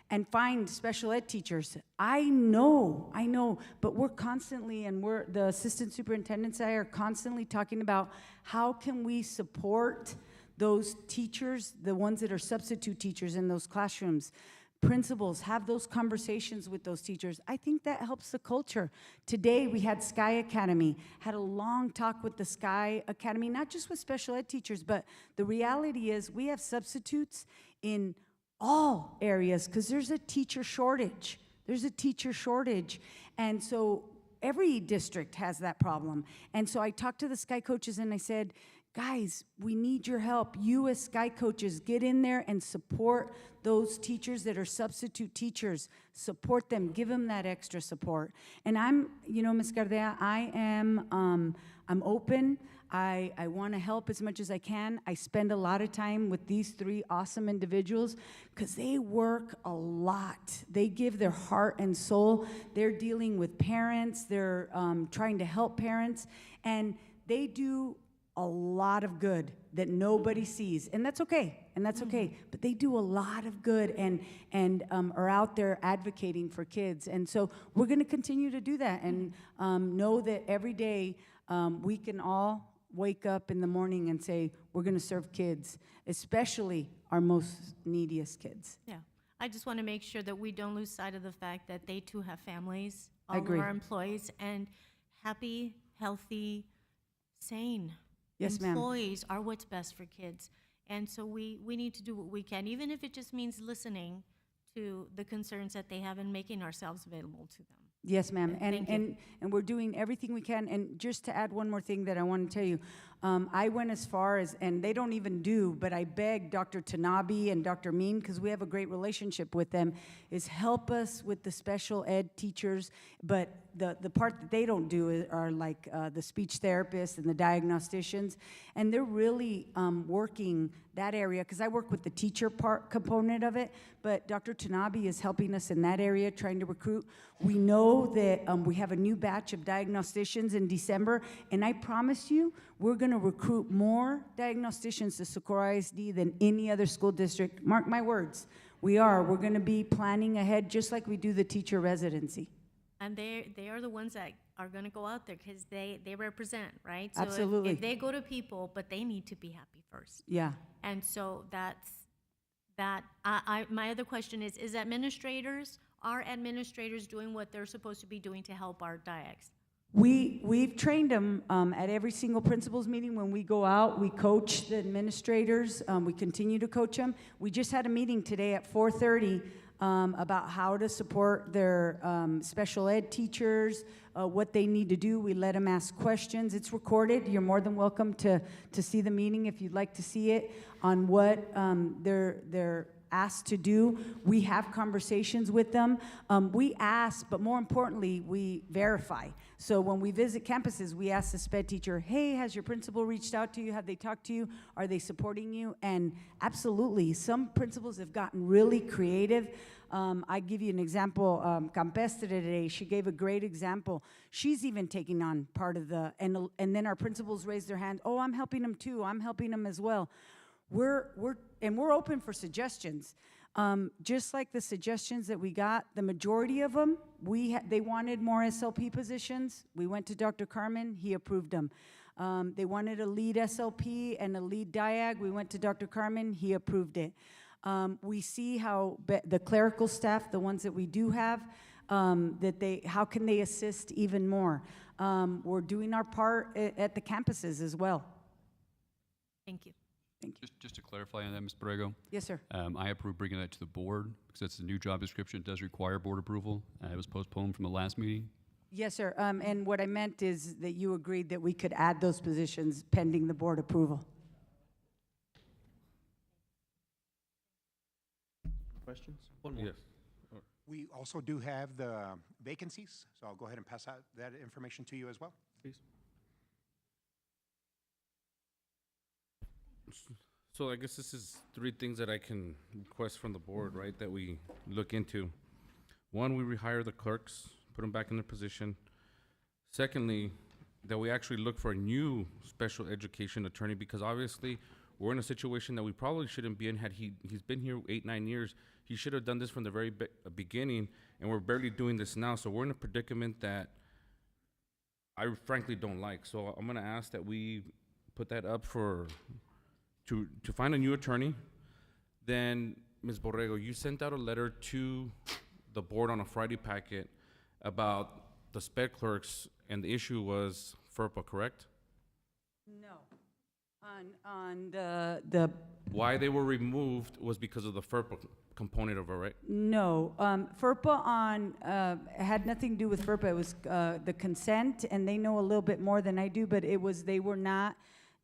and find special ed teachers. I know, but we're constantly, and the assistant superintendents and I are constantly talking about how can we support those teachers, the ones that are substitute teachers in those classrooms. Principals, have those conversations with those teachers. I think that helps the culture. Today we had Sky Academy, had a long talk with the Sky Academy, not just with special ed teachers, but the reality is we have substitutes in all areas because there's a teacher shortage. There's a teacher shortage. And so every district has that problem. And so I talked to the Sky coaches and I said, guys, we need your help. You as Sky coaches, get in there and support those teachers that are substitute teachers. Support them, give them that extra support. And I'm, Ms. Gardea, I'm open. I want to help as much as I can. I spend a lot of time with these three awesome individuals because they work a lot. They give their heart and soul. They're dealing with parents. They're trying to help parents. And they do a lot of good that nobody sees. And that's okay. But they do a lot of good and are out there advocating for kids. And so we're going to continue to do that and know that every day we can all wake up in the morning and say, we're going to serve kids, especially our most neediest kids. Yeah. I just want to make sure that we don't lose sight of the fact that they too have families, I all of agree. our employees, and happy, healthy, sane Yes, ma'am. employees are what's best for kids. And so we need to do what we can, even if it just means listening to the concerns that they have and making ourselves available to them. Yes, ma'am. Thank you. And we're doing everything we can. And just to add one more thing that I want to tell you, I went as far as, and they don't even do, but I begged Dr. Tanabe and Dr. Mean, because we have a great relationship with them, is help us with the special ed teachers. But the part that they don't do are like the speech therapists and the diagnosticians. And they're really working that area, because I work with the teacher part component of it, but Dr. Tanabe is helping us in that area, trying to recruit. We know that we have a new batch of diagnosticians in December, and I promise you, we're going to recruit more diagnosticians to Socorro ISD than any other school district. Mark my words, we are. We're going to be planning ahead just like we do the teacher residency. And they are the ones that are going to go out there because they represent, right? So Absolutely. If they go to people, but they need to be happy first. Yeah. And so that's that. My other question is are administrators doing what they're supposed to be doing to help our diacs? We've trained them at every single principals meeting. When we go out, we coach the administrators. We continue to coach them. We just had a meeting today at 4:30 about how to support their special ed teachers, what they need to do. We let them ask questions. It's recorded. You're more than welcome to see the meeting if you'd like to see it on what they're asked to do. We have conversations with them. We ask, but more importantly, we verify. So when we visit campuses, we ask the SPED teacher, hey, has your principal reached out to you? Have they talked to you? Are they supporting you? And absolutely, some principals have gotten really creative. I give you an example. Campestre today, she gave a great example. She's even taking on part of the, and then our principals raise their hand, oh, I'm helping them too. I'm helping them as well. We're open for suggestions. Just like the suggestions that we got, the majority of them, they wanted more SLP positions. We went to Dr. Carmen, he approved them. They wanted a lead SLP and a lead diag. We went to Dr. Carmen, he approved it. We see how the clerical staff, the ones that we do have, how can they assist even more? We're doing our part at the campuses as well. Thank you. Thank you. Just to clarify on that, Ms. Borrego. Yes, sir. I approve bringing that to the board because that's a new job description. It does require board approval. It was postponed from the last meeting. Yes, sir. And what I meant is that you agreed that we could add those positions pending the board approval. Questions? One more. Yes. We also do have the vacancies, so I'll go ahead and pass out that information to you as well. Please. So I guess this is three things that I can request from the board, right, that we look into. One, we rehire the clerks, put them back in their position. Secondly, that we actually look for a new special education attorney, because obviously we're in a situation that we probably shouldn't be in. Had he's been here 8-9 years, he should have done this from the very beginning, and we're barely doing this now. So we're in a predicament that I frankly don't like. So I'm gonna ask that we put that up to find a new attorney. Then, Ms. Borrego, you sent out a letter to the board on a Friday packet about the SPED clerks, and the issue was FERPA, correct? No. On the Why they were removed was because of the FERPA component of it, right? No, FERPA had nothing to do with FERPA. It was the consent, and they know a little bit more than I do, but they were not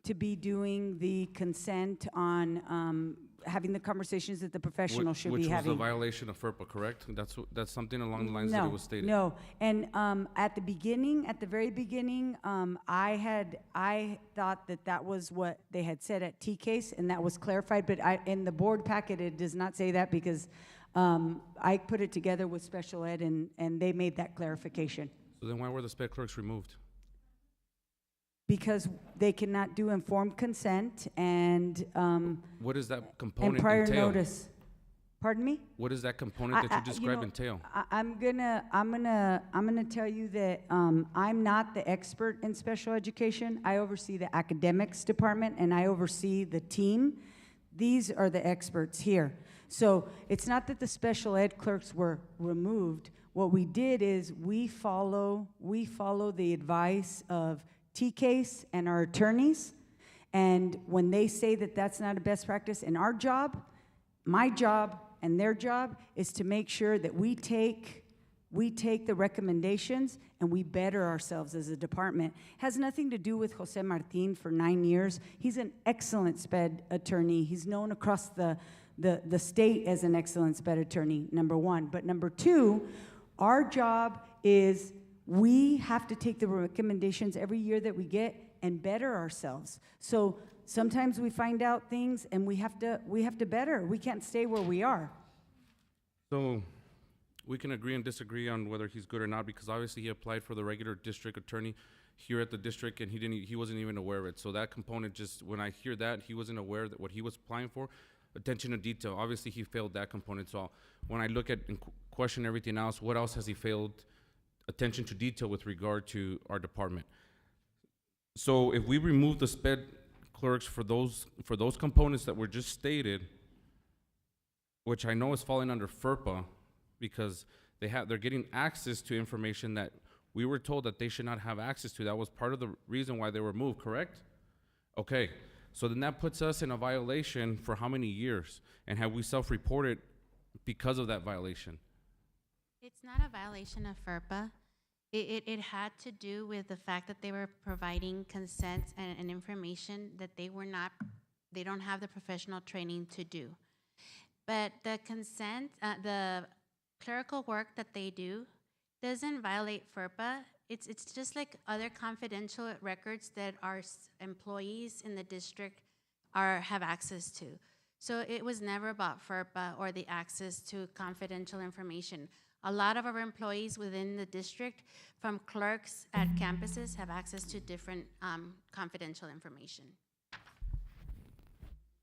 to be doing the consent on having the conversations that the professional should be having. Which was a violation of FERPA, correct? That's something along the lines that it was stated. No, and at the very beginning, I thought that was what they had said at T-case, and that was clarified, but in the board packet, it does not say that, because I put it together with special ed, and they made that clarification. So then why were the SPED clerks removed? Because they cannot do informed consent and What does that component prior entail? notice. Pardon me? What does that component that you described entail? I'm gonna tell you that I'm not the expert in special education. I oversee the academics department, and I oversee the team. These are the experts here. So it's not that the special ed clerks were removed. What we did is we follow the advice of T-case and our attorneys, and when they say that that's not a best practice, and our job, my job and their job, is to make sure that we take the recommendations and we better ourselves as a department. Has nothing to do with Jose Martin for 9 years. He's an excellent SPED attorney. He's known across the state as an excellent SPED attorney, number one. But number two, our job is we have to take the recommendations every year that we get and better ourselves. So sometimes we find out things and we have to better. We can't stay where we are. So we can agree and disagree on whether he's good or not, because obviously he applied for the regular district attorney here at the district, and he wasn't even aware of it. So that component, just when I hear that, he wasn't aware that what he was applying for, attention to detail, obviously he failed that component. So when I look at and question everything else, what else has he failed? Attention to detail with regard to our department. So if we remove the SPED clerks for those components that were just stated, which I know is falling under FERPA, because they're getting access to information that we were told that they should not have access to. That was part of the reason why they were moved, correct? Okay, so then that puts us in a violation for how many years? And have we self-reported because of that violation? It's not a violation of FERPA. It had to do with the fact that they were providing consent and information that they don't have the professional training to do. But the consent, the clerical work that they do doesn't violate FERPA. It's just like other confidential records that our employees in the district have access to. So it was never about FERPA or the access to confidential information. A lot of our employees within the district, from clerks at campuses, have access to different confidential information.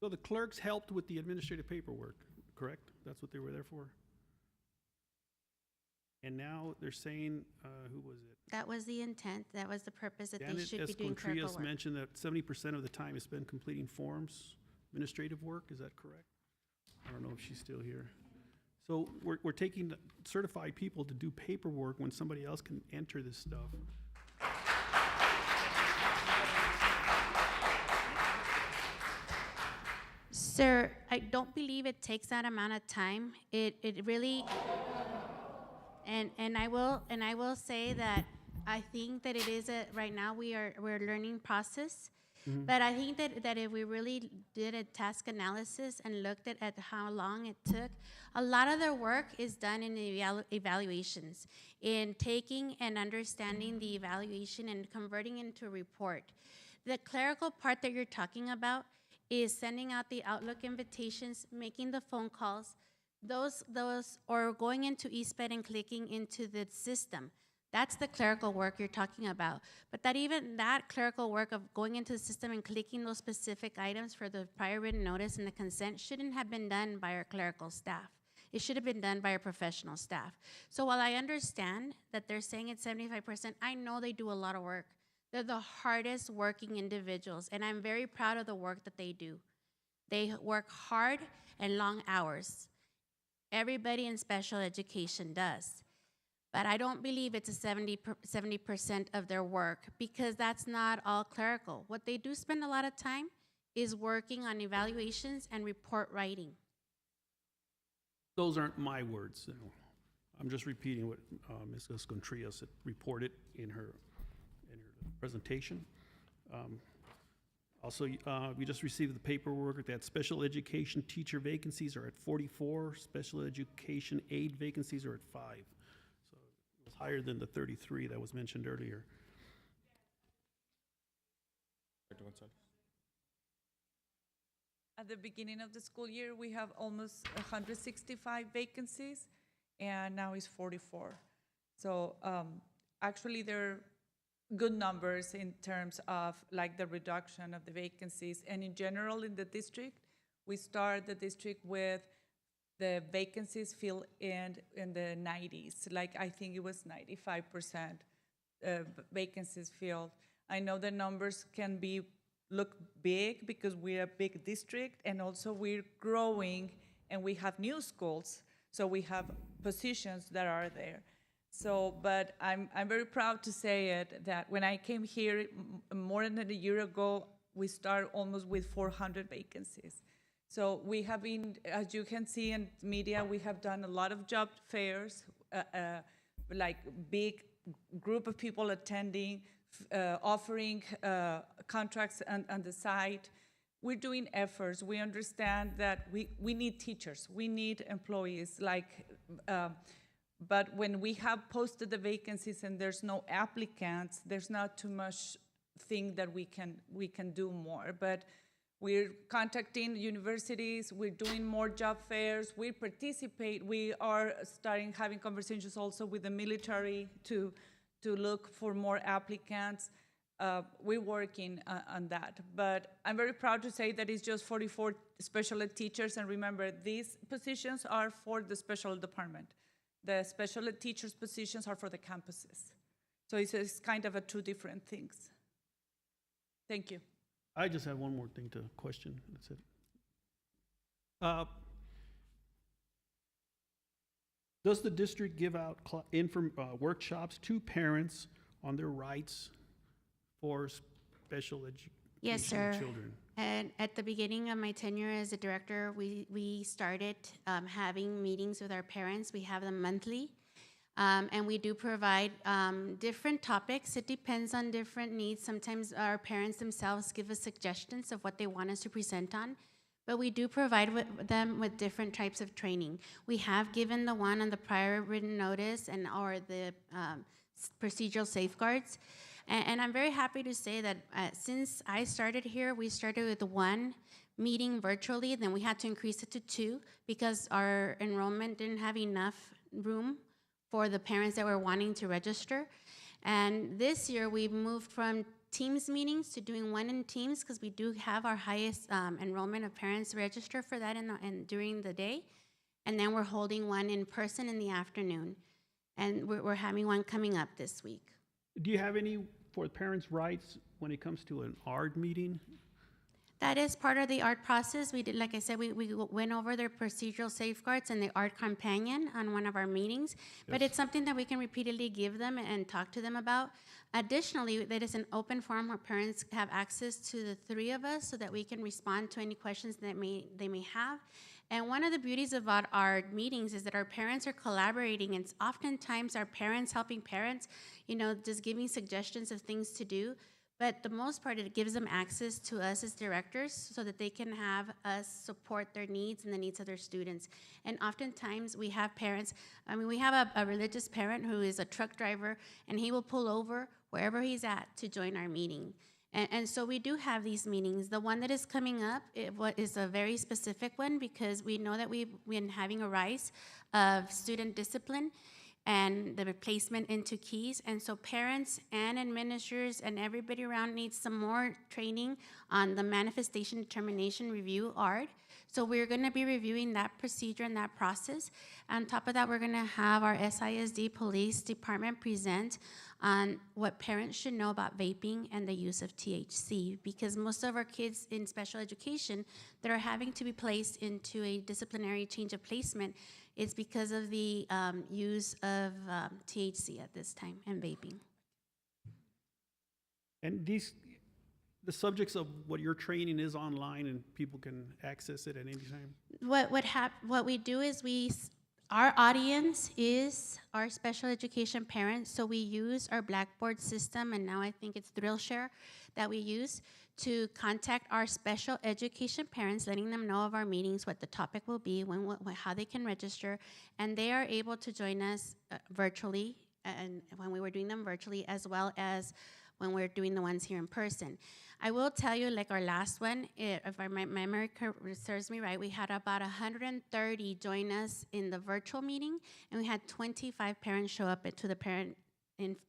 So the clerks helped with the administrative paperwork, correct? That's what they were there for? And now they're saying, who was it? That was the intent. That was the purpose, that they should be doing clerical Contreras work. mentioned that 70% of the time is spent completing forms, administrative work. Is that correct? I don't know if she's still here. So we're taking certified people to do paperwork when somebody else can enter this stuff. Sir, I don't believe it takes that amount of time. It really, and I will say that I think that it is right now we're a learning process. Mhm. But I think that if we really did a task analysis and looked at how long it took, a lot of their work is done in evaluations, in taking and understanding the evaluation and converting into a report. The clerical part that you're talking about is sending out the Outlook invitations, making the phone calls, those or going into eSped and clicking into the system. That's the clerical work you're talking about. But that clerical work of going into the system and clicking those specific items for the prior written notice and the consent shouldn't have been done by our clerical staff. It should have been done by our professional staff. So while I understand that they're saying it's 75%, I know they do a lot of work. They're the hardest working individuals, and I'm very proud of the work that they do. They work hard and long hours. Everybody in special education does. But I don't believe it's a 70% of their work, because that's not all clerical. What they do spend a lot of time is working on evaluations and report writing. Those aren't my words. So I'm just repeating what Ms. Contreras had reported in her presentation. Also, we just received the paperwork that special education teacher vacancies are at 44, special education aide vacancies are at 5. So it was higher than the 33 that was mentioned earlier. At the beginning of the school year, we have almost 165 vacancies, and now it's 44. So actually, they're good numbers in terms of like the reduction of the vacancies. And in general, in the district, we start the district with the vacancies filled in the 90s. Like I think it was 95% vacancies filled. I know the numbers can look big because we're a big district, and also we're growing and we have new schools, so we have positions that are there. So, but I'm very proud to say it, that when I came here more than a year ago, we started almost with 400 vacancies. So we have been, as you can see in media, we have done a lot of job fairs, like big group of people attending, offering contracts on the site. We're doing efforts. We understand that we need teachers, we need employees, but when we have posted the vacancies and there's no applicants, there's not too much thing that we can do more. But we're contacting universities, we're doing more job fairs, we participate, we are starting having conversations also with the military to look for more applicants. We're working on that. But I'm very proud to say that it's just 44 special ed teachers, and remember, these positions are for the special ed department. The special ed teachers' positions are for the campuses. So it's kind of two different things. Thank you. I just have one more thing to question. That's it. Does the district give out workshops to parents on their rights for special Yes, education sir. of children? And at the beginning of my tenure as a director, we started having meetings with our parents. We have them monthly. And we do provide different topics. It depends on different needs. Sometimes our parents themselves give us suggestions of what they want us to present on. But we do provide them with different types of training. We have given the one on the prior written notice or the procedural safeguards. And I'm very happy to say that since I started here, we started with one meeting virtually, then we had to increase it to 2 because our enrollment didn't have enough room for the parents that were wanting to register. And this year we moved from Teams meetings to doing one in Teams because we do have our highest enrollment of parents register for that during the day. And then we're holding one in person in the afternoon. And we're having one coming up this week. Do you have any for parents' rights when it comes to an ARD meeting? That is part of the ART process. We did, like I said, we went over their procedural safeguards and the ART companion on one of our meetings, but it's something that we can repeatedly give them and talk to them about. Additionally, there is an open forum where parents have access to the 3 of us so that we can respond to any questions that they may have. And one of the beauties about our meetings is that our parents are collaborating, and it's oftentimes our parents helping parents, just giving suggestions of things to do. But the most part, it gives them access to us as directors so that they can have us support their needs and the needs of their students. And oftentimes we have parents, we have a religious parent who is a truck driver, and he will pull over wherever he's at to join our meeting. And so we do have these meetings. The one that is coming up is a very specific one because we know that we've been having a rise of student discipline and the replacement into keys. And so parents and administrators and everybody around needs some more training on the manifestation determination review ARD. So we're gonna be reviewing that procedure and that process. On top of that, we're gonna have our SISD Police Department present on what parents should know about vaping and the use of THC, because most of our kids in special education that are having to be placed into a disciplinary change of placement is because of the use of THC at this time and vaping. And the subjects of what your training is online and people can access it at any time? What we do is our audience is our special education parents, so we use our Blackboard system, and now I think it's ThrillShare that we use to contact our special education parents, letting them know of our meetings, what the topic will be, how they can register, and they are able to join us virtually, and when we were doing them virtually, as well as when we're doing the ones here in person. I will tell you, like our last one, if my memory serves me right, we had about 130 join us in the virtual meeting, and we had 25 parents show up to the parent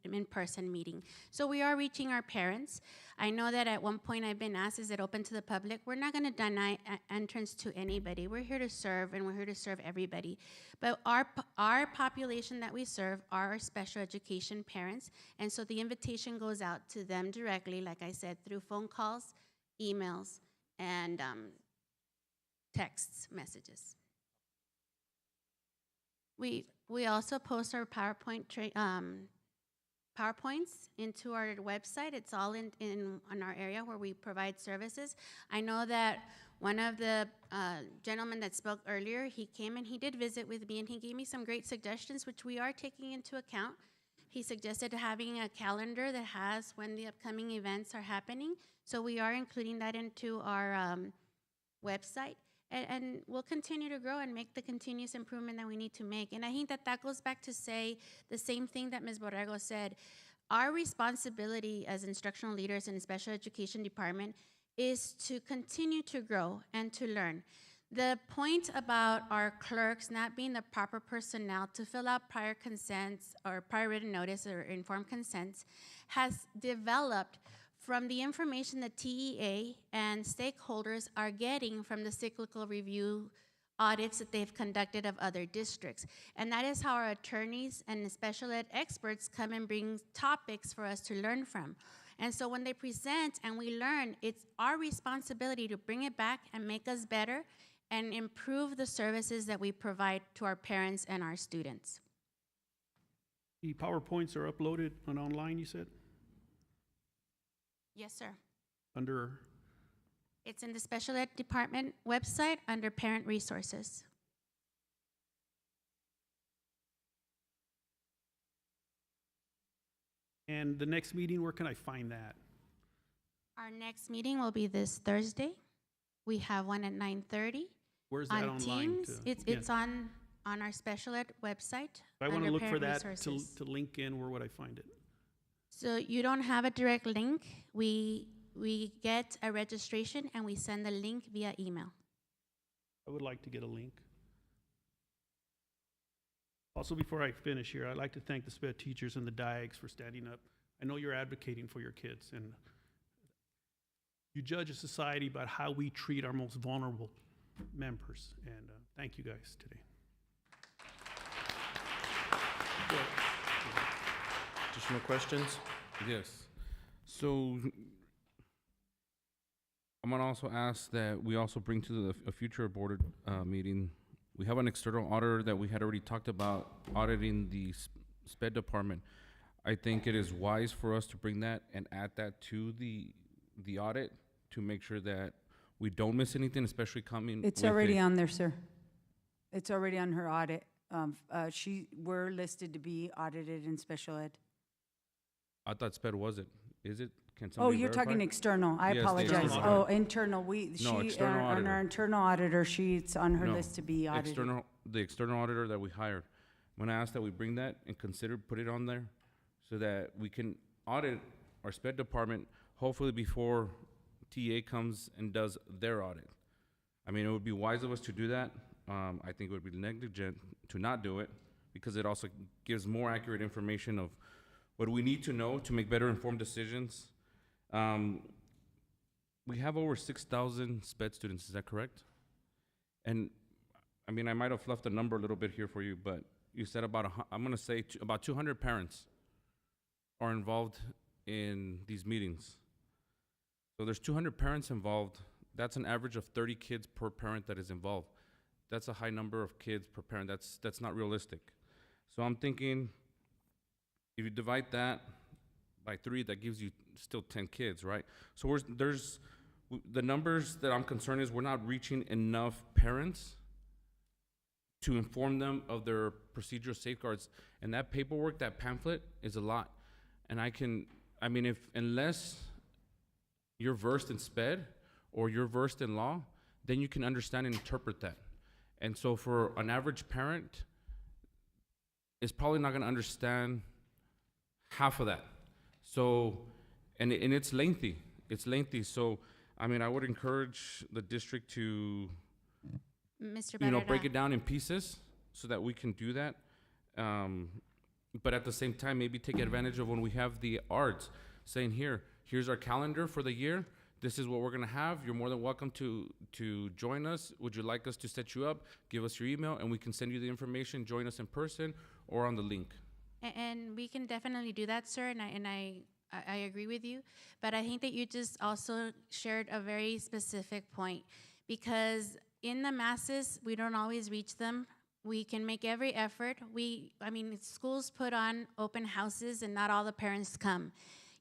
in-person meeting. So we are reaching our parents. I know that at one point I've been asked, is it open to the public? We're not gonna deny entrance to anybody. We're here to serve, and we're here to serve everybody. But our population that we serve are our special education parents, and so the invitation goes out to them directly, like I said, through phone calls, emails, and text messages. We also post our PowerPoints into our website. It's all in our area where we provide services. I know that one of the gentlemen that spoke earlier, he came and he did visit with me, and he gave me some great suggestions, which we are taking into account. He suggested having a calendar that has when the upcoming events are happening. So we are including that into our website. And we'll continue to grow and make the continuous improvement that we need to make. And I think that goes back to say the same thing that Ms. Borrego said. Our responsibility as instructional leaders in the special education department is to continue to grow and to learn. The point about our clerks not being the proper personnel to fill out prior consents or prior written notice or informed consents has developed from the information that TEA and stakeholders are getting from the cyclical review audits that they've conducted of other districts. And that is how our attorneys and special ed experts come and bring topics for us to learn from. And so when they present and we learn, it's our responsibility to bring it back and make us better and improve the services that we provide to our parents and our students. The PowerPoints are uploaded online, you said? Yes, sir. under, It's in the special ed department website under parent resources. and the next meeting, where can I find that? Our next meeting will be this Thursday. We have one at 9:30. Where's that On online? Teams, to- it's yeah. on our special ed website. If I want to under look for parent that to resources. link in, where would I find it? So you don't have a direct link. We get a registration and we send the link via email. I would like to get a link. Also, before I finish here, I'd like to thank the SPED teachers and the DIAGs for standing up. I know you're advocating for your kids, and you judge a society about how we treat our most vulnerable members, and thank you guys today. Additional questions? Yes. So I'm gonna also ask that we also bring to a future board meeting. We have an external auditor that we had already talked about auditing the SPED department. I think it is wise for us to bring that and add that to the audit to make sure that we don't miss anything, especially coming. It's with already a- on there, sir. It's already on her audit. We're listed to be audited in special ed. I thought SPED was it. Is it? Can Oh, somebody you're talking verify? external. I Yes, the apologize. external Oh, auditor. internal. No, external On auditor. our internal auditor, she's on her No, list to be audited. the external auditor that we hired. I'm gonna ask that we bring that and consider, put it on there so that we can audit our SPED department, hopefully before TA comes and does their audit. I mean, it would be wise of us to do that. I think it would be negligent to not do it because it also gives more accurate information of what we need to know to make better informed decisions. We have over 6,000 SPED students, is that correct? And I mean, I might have fluffed the number a little bit here for you, but you said I'm gonna say about 200 parents are involved in these meetings. So there's 200 parents involved. That's an average of 30 kids per parent that is involved. That's a high number of kids per parent. That's not realistic. So I'm thinking, if you divide that by 3, that gives you still 10 kids, right? So the numbers that I'm concerned is we're not reaching enough parents to inform them of their procedural safeguards. And that paperwork, that pamphlet, is a lot. And unless you're versed in SPED or you're versed in law, then you can understand and interpret that. And so for an average parent, is probably not gonna understand half of that. So, and it's lengthy. So, I mean, I would encourage the district to, Mr. break Barrera. it down in pieces so that we can do that. But at the same time, maybe take advantage of when we have the arts, saying here's our calendar for the year. This is what we're gonna have. You're more than welcome to join us. Would you like us to set you up? Give us your email and we can send you the information. Join us in person or on the link. And we can definitely do that, sir, and I agree with you. But I think that you just also shared a very specific point, because in the masses, we don't always reach them. We can make every effort. Schools put on open houses and not all the parents come.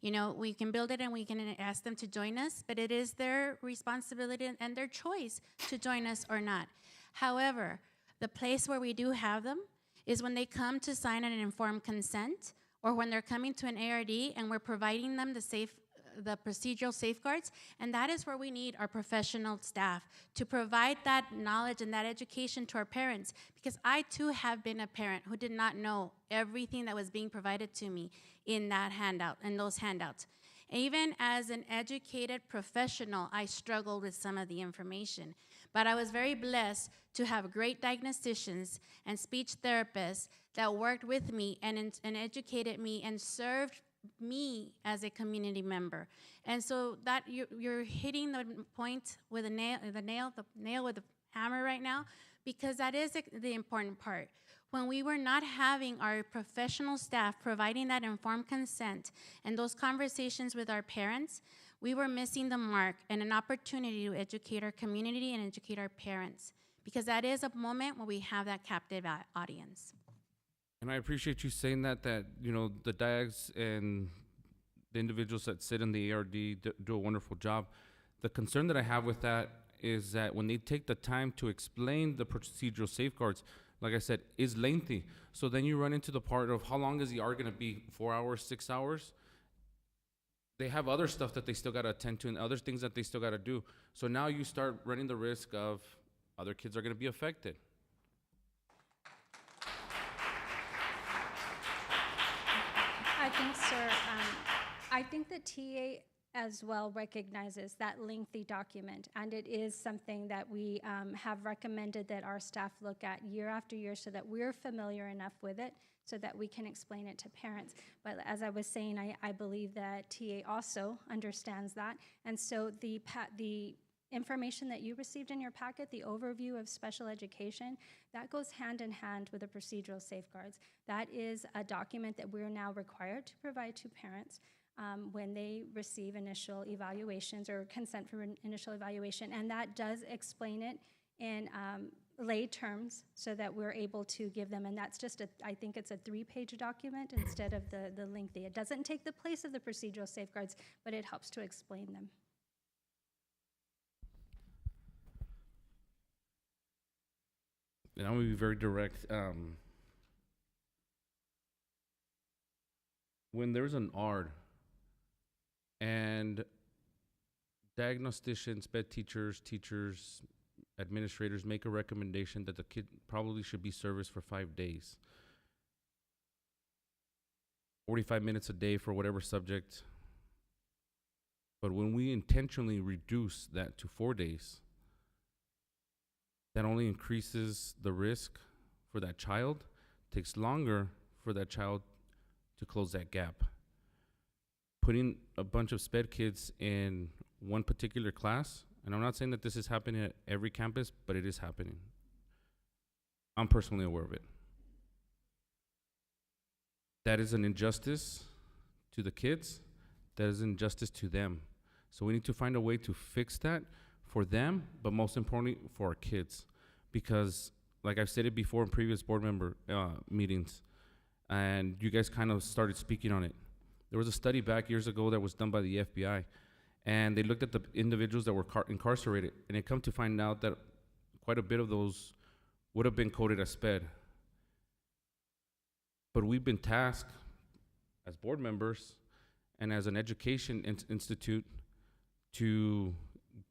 We can build it and we can ask them to join us, but it is their responsibility and their choice to join us or not. However, the place where we do have them is when they come to sign an informed consent, or when they're coming to an ARD and we're providing them the procedural safeguards, and that is where we need our professional staff to provide that knowledge and that education to our parents, because I too have been a parent who did not know everything that was being provided to me in that handout, in those handouts. Even as an educated professional, I struggled with some of the information, but I was very blessed to have great diagnosticians and speech therapists that worked with me and educated me and served me as a community member. And so that you're hitting the point with the nail with the hammer right now, because that is the important part. When we were not having our professional staff providing that informed consent and those conversations with our parents, we were missing the mark and an opportunity to educate our community and educate our parents, because that is a moment where we have that captive audience. And I appreciate you saying that the DIAGs and the individuals that sit in the ARD do a wonderful job. The concern that I have with that is that when they take the time to explain the procedural safeguards, like I said, is lengthy. So then you run into the part of how long is the ARD gonna be? 4 hours, 6 hours? They have other stuff that they still gotta attend to and other things that they still gotta do. So now you start running the risk of other kids are gonna be affected. I think, sir, I think that TA as well recognizes that lengthy document, and it is something that we have recommended that our staff look at year after year so that we're familiar enough with it so that we can explain it to parents. But as I was saying, I believe that TA also understands that, and so the information that you received in your packet, the overview of special education, that goes hand in hand with the procedural safeguards. That is a document that we're now required to provide to parents when they receive initial evaluations or consent for initial evaluation, and that does explain it in lay terms so that we're able to give them, and that's just I think it's a 3-page document instead of the lengthy. It doesn't take the place of the procedural safeguards, but it helps to explain them. And I'm gonna be very direct. When there's an ARD and diagnosticians, sped teachers, administrators make a recommendation that the kid probably should be serviced for 5 days, 45 minutes a day for whatever subject. But when we intentionally reduce that to 4 days, that only increases the risk for that child, takes longer for that child to close that gap. Putting a bunch of sped kids in one particular class, and I'm not saying that this is happening at every campus, but it is happening. I'm personally aware of it. That is an injustice to the kids. That is an injustice to them. So we need to find a way to fix that for them, but most importantly, for our kids. Because, like I've stated before in previous board member meetings, and you guys kind of started speaking on it. There was a study back years ago that was done by the FBI, and they looked at the individuals that were incarcerated, and it come to find out that quite a bit of those would have been coded as SPED. But we've been tasked as board members and as an education institute to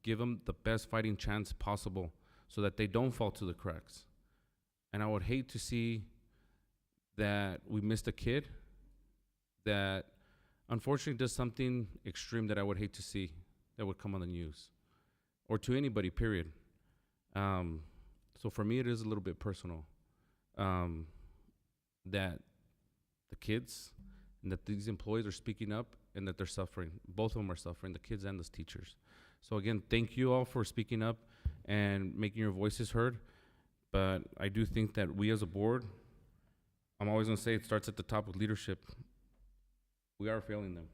give them the best fighting chance possible so that they don't fall to the cracks. And I would hate to see that we missed a kid that unfortunately does something extreme that I would hate to see that would come on the news or to anybody, period. So for me, it is a little bit personal that the kids and that these employees are speaking up and that they're suffering. Both of them are suffering, the kids and the teachers. So again, thank you all for speaking up and making your voices heard. But I do think that we as a board, I'm always gonna say it starts at the top with leadership. We are failing them.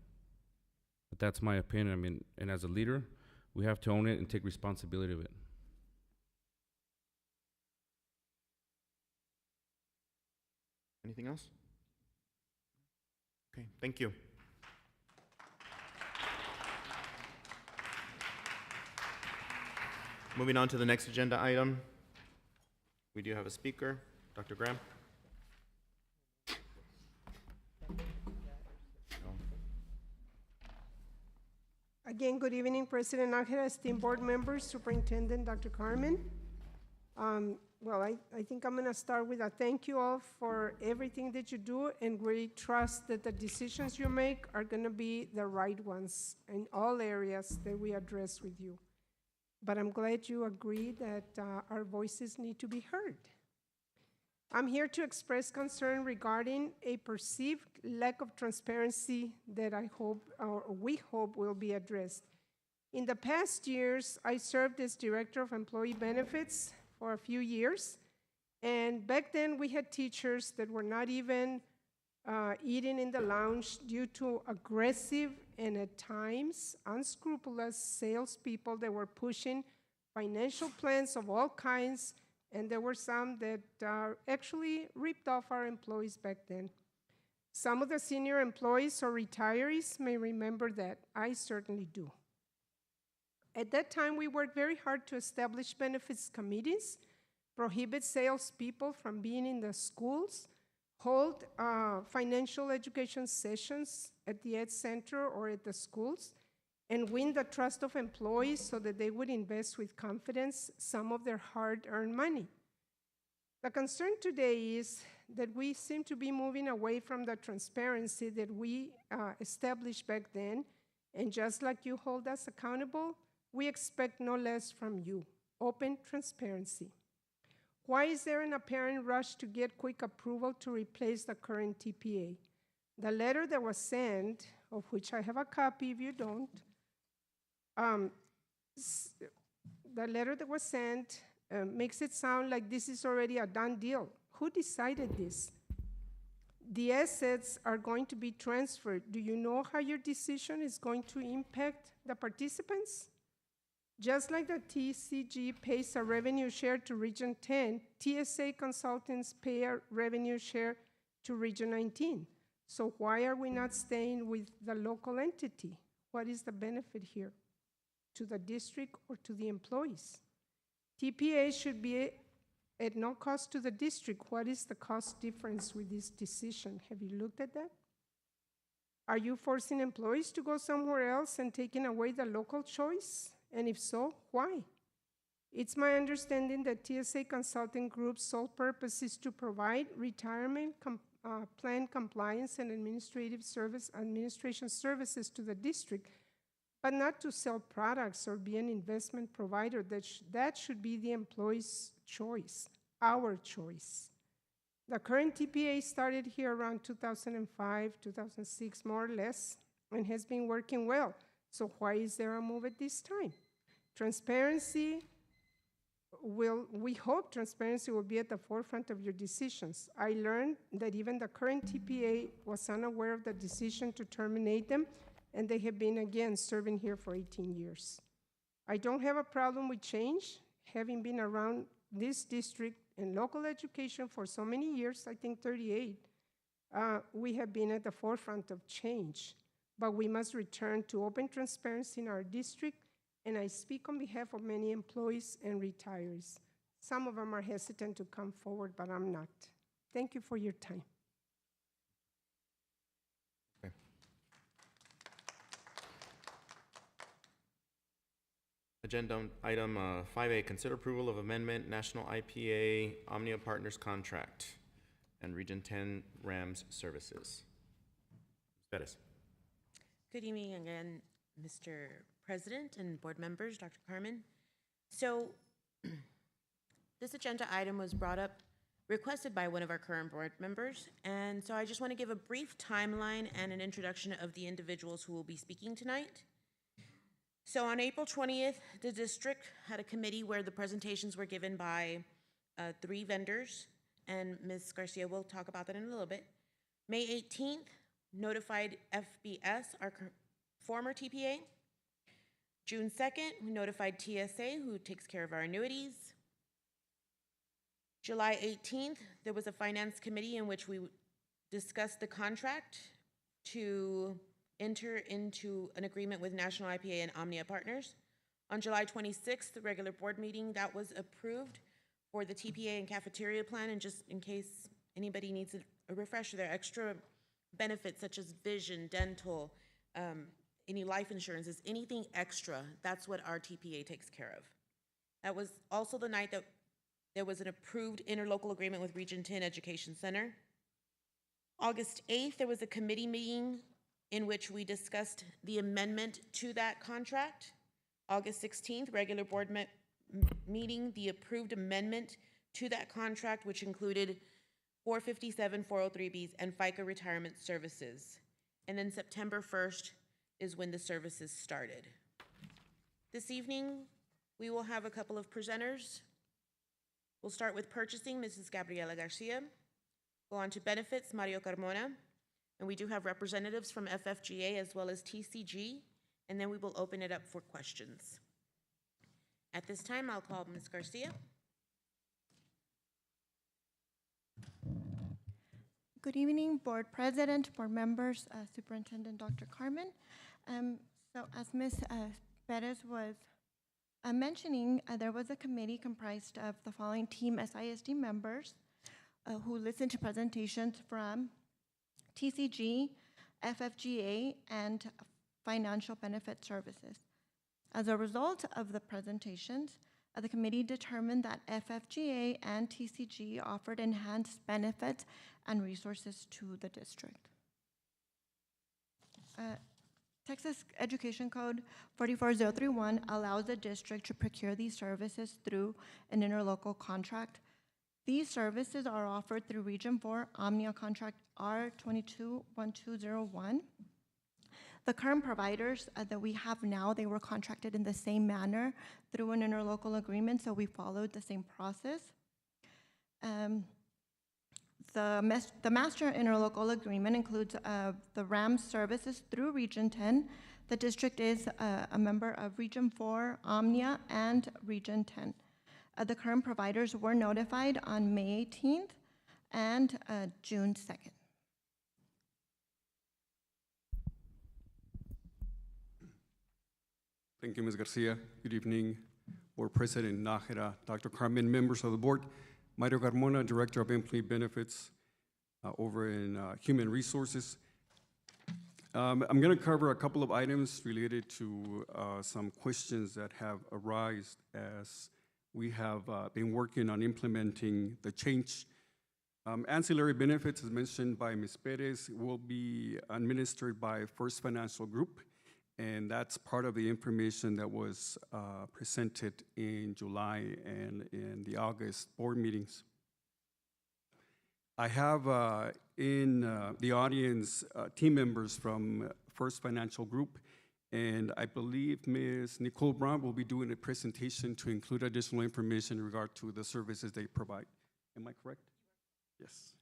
But that's my opinion. I mean, and as a leader, we have to own it and take responsibility of it. Anything else? Okay, thank you. Moving on to the next agenda item. We do have a speaker, Dr. Graham. Again, good evening, President Nájera, esteemed board members, Superintendent Dr. Carmen. Well, I think I'm going to start with a thank you all for everything that you do, and we trust that the decisions you make are going to be the right ones in all areas that we address with you. But I'm glad you agree that our voices need to be heard. I'm here to express concern regarding a perceived lack of transparency that I hope, or we hope, will be addressed. In the past years, I served as Director of Employee Benefits for a few years, and back then we had teachers that were not even eating in the lounge due to aggressive and at times unscrupulous salespeople that were pushing financial plans of all kinds, and there were some that actually ripped off our employees back then. Some of the senior employees or retirees may remember that. I certainly do. At that time, we worked very hard to establish benefits committees, prohibit salespeople from being in the schools, hold financial education sessions at the Ed Center or at the schools, and win the trust of employees so that they would invest with confidence some of their hard-earned money. The concern today is that we seem to be moving away from the transparency that we established back then, and just like you hold us accountable, we expect no less from you, open transparency. Why is there an apparent rush to get quick approval to replace the current TPA? The letter that was sent, of which I have a copy if you don't, the letter that was sent makes it sound like this is already a done deal. Who decided this? The assets are going to be transferred. Do you know how your decision is going to impact the participants? Just like the TCG pays a revenue share to Region 10, TSA consultants pay a revenue share to Region 19. So why are we not staying with the local entity? What is the benefit here? To the district or to the employees? TPA should be at no cost to the district. What is the cost difference with this decision? Have you looked at that? Are you forcing employees to go somewhere else and taking away the local choice? And if so, why? It's my understanding that TSA Consulting Group's sole purpose is to provide retirement plan compliance and administration services to the district, but not to sell products or be an investment provider. That should be the employee's choice, our choice. The current TPA started here around 2005, 2006, more or less, and has been working well. So why is there a move at this time? We hope transparency will be at the forefront of your decisions. I learned that even the current TPA was unaware of the decision to terminate them, and they have been, again, serving here for 18 years. I don't have a problem with change. Having been around this district and local education for so many years, I think 38, we have been at the forefront of change. But we must return to open transparency in our district, and I speak on behalf of many employees and retirees. Some of them are hesitant to come forward, but I'm not. Thank you for your time. Okay. Agenda item 5A, consider approval of amendment National IPA Omnia Partners Contract and Region 10 RAMS Services. Bettis. Good evening again, Mr. President and board members, Dr. Carmen. So this agenda item was brought up, requested by one of our current board members, and so I just want to give a brief timeline and an introduction of the individuals who will be speaking tonight. So on April 20th, the district had a committee where the presentations were given by 3 vendors, and Ms. Garcia will talk about that in a little bit. May 18th, notified FBS, our former TPA. June 2nd, we notified TSA, who takes care of our annuities. July 18th, there was a finance committee in which we discussed the contract to enter into an agreement with National IPA and Omnia Partners. On July 26th, the regular board meeting, that was approved for the TPA and cafeteria plan, and just in case anybody needs a refresher, there are extra benefits such as vision, dental, any life insurances, anything extra, that's what our TPA takes care of. That was also the night that there was an approved interlocal agreement with Region 10 Education Center. August 8th, there was a committee meeting in which we discussed the amendment to that contract. August 16th, regular board meeting, the approved amendment to that contract, which included 457 403Bs and FICA retirement services. And then September 1st is when the services started. This evening, we will have a couple of presenters. We'll start with purchasing, Mrs. Gabriela Garcia. Go on to benefits, Mario Carmona. And we do have representatives from FFGA as well as TCG, and then we will open it up for questions. At this time, I'll call Ms. Garcia. Good evening, Board President, Board members, Superintendent Dr. Carmen. So as Ms. Perez was mentioning, there was a committee comprised of the following team SISD members who listened to presentations from TCG, FFGA, and Financial Benefit Services. As a result of the presentations, the committee determined that FFGA and TCG offered enhanced benefits and resources to the district. Texas Education Code 44031 allows the district to procure these services through an interlocal contract. These services are offered through Region 4 Omnia Contract R221201. The current providers that we have now, they were contracted in the same manner through an interlocal agreement, so we followed the same process. The master interlocal agreement includes the RAM services through Region 10. The district is a member of Region 4, Omnia, and Region 10. The current providers were notified on May 18th and June 2nd. Thank you, Ms. Garcia. Good evening, Board President Nájera, Dr. Carmen, members of the board. Mario Carmona, Director of Employee Benefits over in Human Resources. I'm going to cover a couple of items related to some questions that have arisen as we have been working on implementing the change. Ancillary benefits, as mentioned by Ms. Perez, will be administered by First Financial Group, and that's part of the information that was presented in July and in the August board meetings. I have in the audience team members from First Financial Group, and I believe Ms. Nicole Brown will be doing a presentation to include additional information in regard to the services they provide. Am I correct? Yes.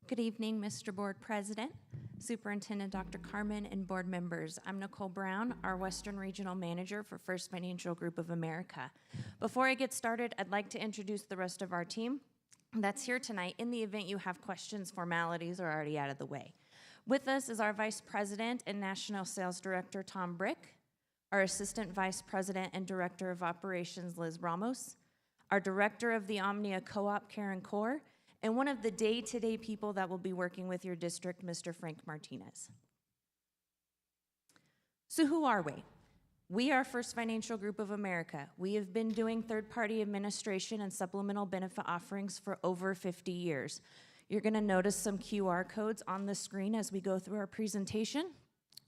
Good evening, Mr. Board President, Superintendent Dr. Carmen, and board members. I'm Nicole Brown, our Western Regional Manager for First Financial Group of America. Before I get started, I'd like to introduce the rest of our team that's here tonight. In the event you have questions, formalities are already out of the way. With us is our Vice President and National Sales Director, Tom Brick, our Assistant Vice President and Director of Operations, Liz Ramos, our Director of the Omnia Co-op, Karen Kaur, and one of the day-to-day people that will be working with your district, Mr. Frank Martinez. So who are we? We are First Financial Group of America. We have been doing third-party administration and supplemental benefit offerings for over 50 years. You're gonna notice some QR codes on the screen as we go through our presentation.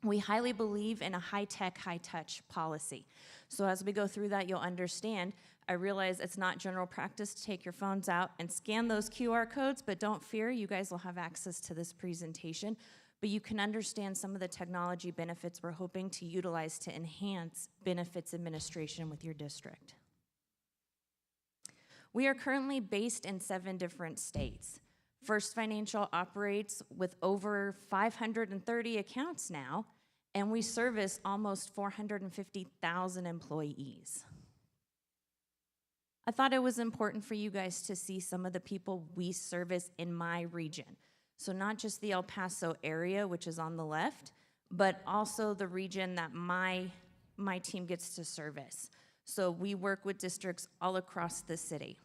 We highly believe in a high-tech, high-touch policy. So as we go through that, you'll understand. I realize it's not general practice to take your phones out and scan those QR codes, but don't fear, you guys will have access to this presentation. But you can understand some of the technology benefits we're hoping to utilize to enhance benefits administration with your district. We are currently based in 7 different states. First Financial operates with over 530 accounts now, and we service almost 450,000 employees. I thought it was important for you guys to see some of the people we service in my region. So not just the El Paso area, which is on the left, but also the region that my team gets to service. So we work with districts all across the city.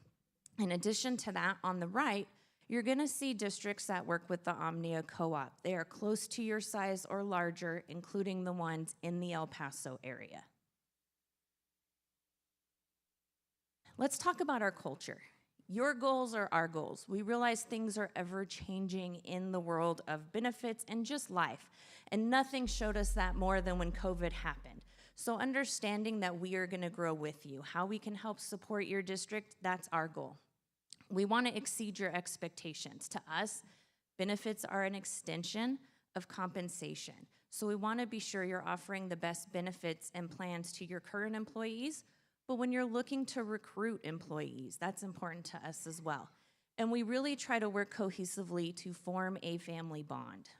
In addition to that, on the right, you're gonna see districts that work with the Omnia Co-op. They are close to your size or larger, including the ones in the El Paso area. Let's talk about our culture. Your goals are our goals. We realize things are ever changing in the world of benefits and just life. And nothing showed us that more than when COVID happened. So understanding that we are gonna grow with you, how we can help support your district, that's our goal. We wanna exceed your expectations. To us, benefits are an extension of compensation. So we wanna be sure you're offering the best benefits and plans to your current employees, but when you're looking to recruit employees, that's important to us as well. And we really try to work cohesively to form a family bond.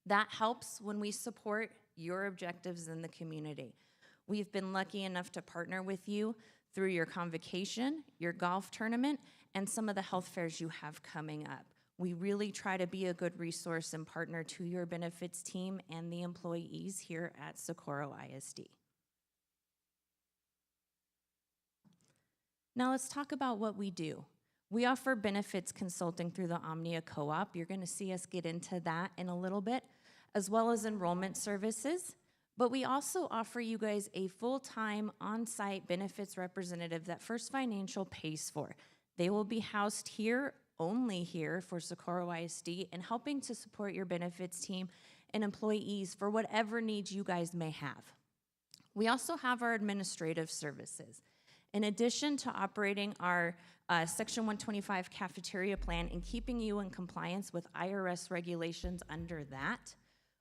That helps when we support your objectives in the community. We've been lucky enough to partner with you through your convocation, your golf tournament, and some of the health fairs you have coming up. We really try to be a good resource and partner to your benefits team and the employees here at Socorro ISD. Now let's talk about what we do. We offer benefits consulting through the Omnia Co-op. You're going to see us get into that in a little bit, as well as enrollment services. But we also offer you guys a full-time on-site benefits representative that First Financial pays for. They will be housed here, only here for Socorro ISD, and helping to support your benefits team and employees for whatever needs you guys may have. We also have our administrative services. In addition to operating our Section 125 cafeteria plan and keeping you in compliance with IRS regulations under that,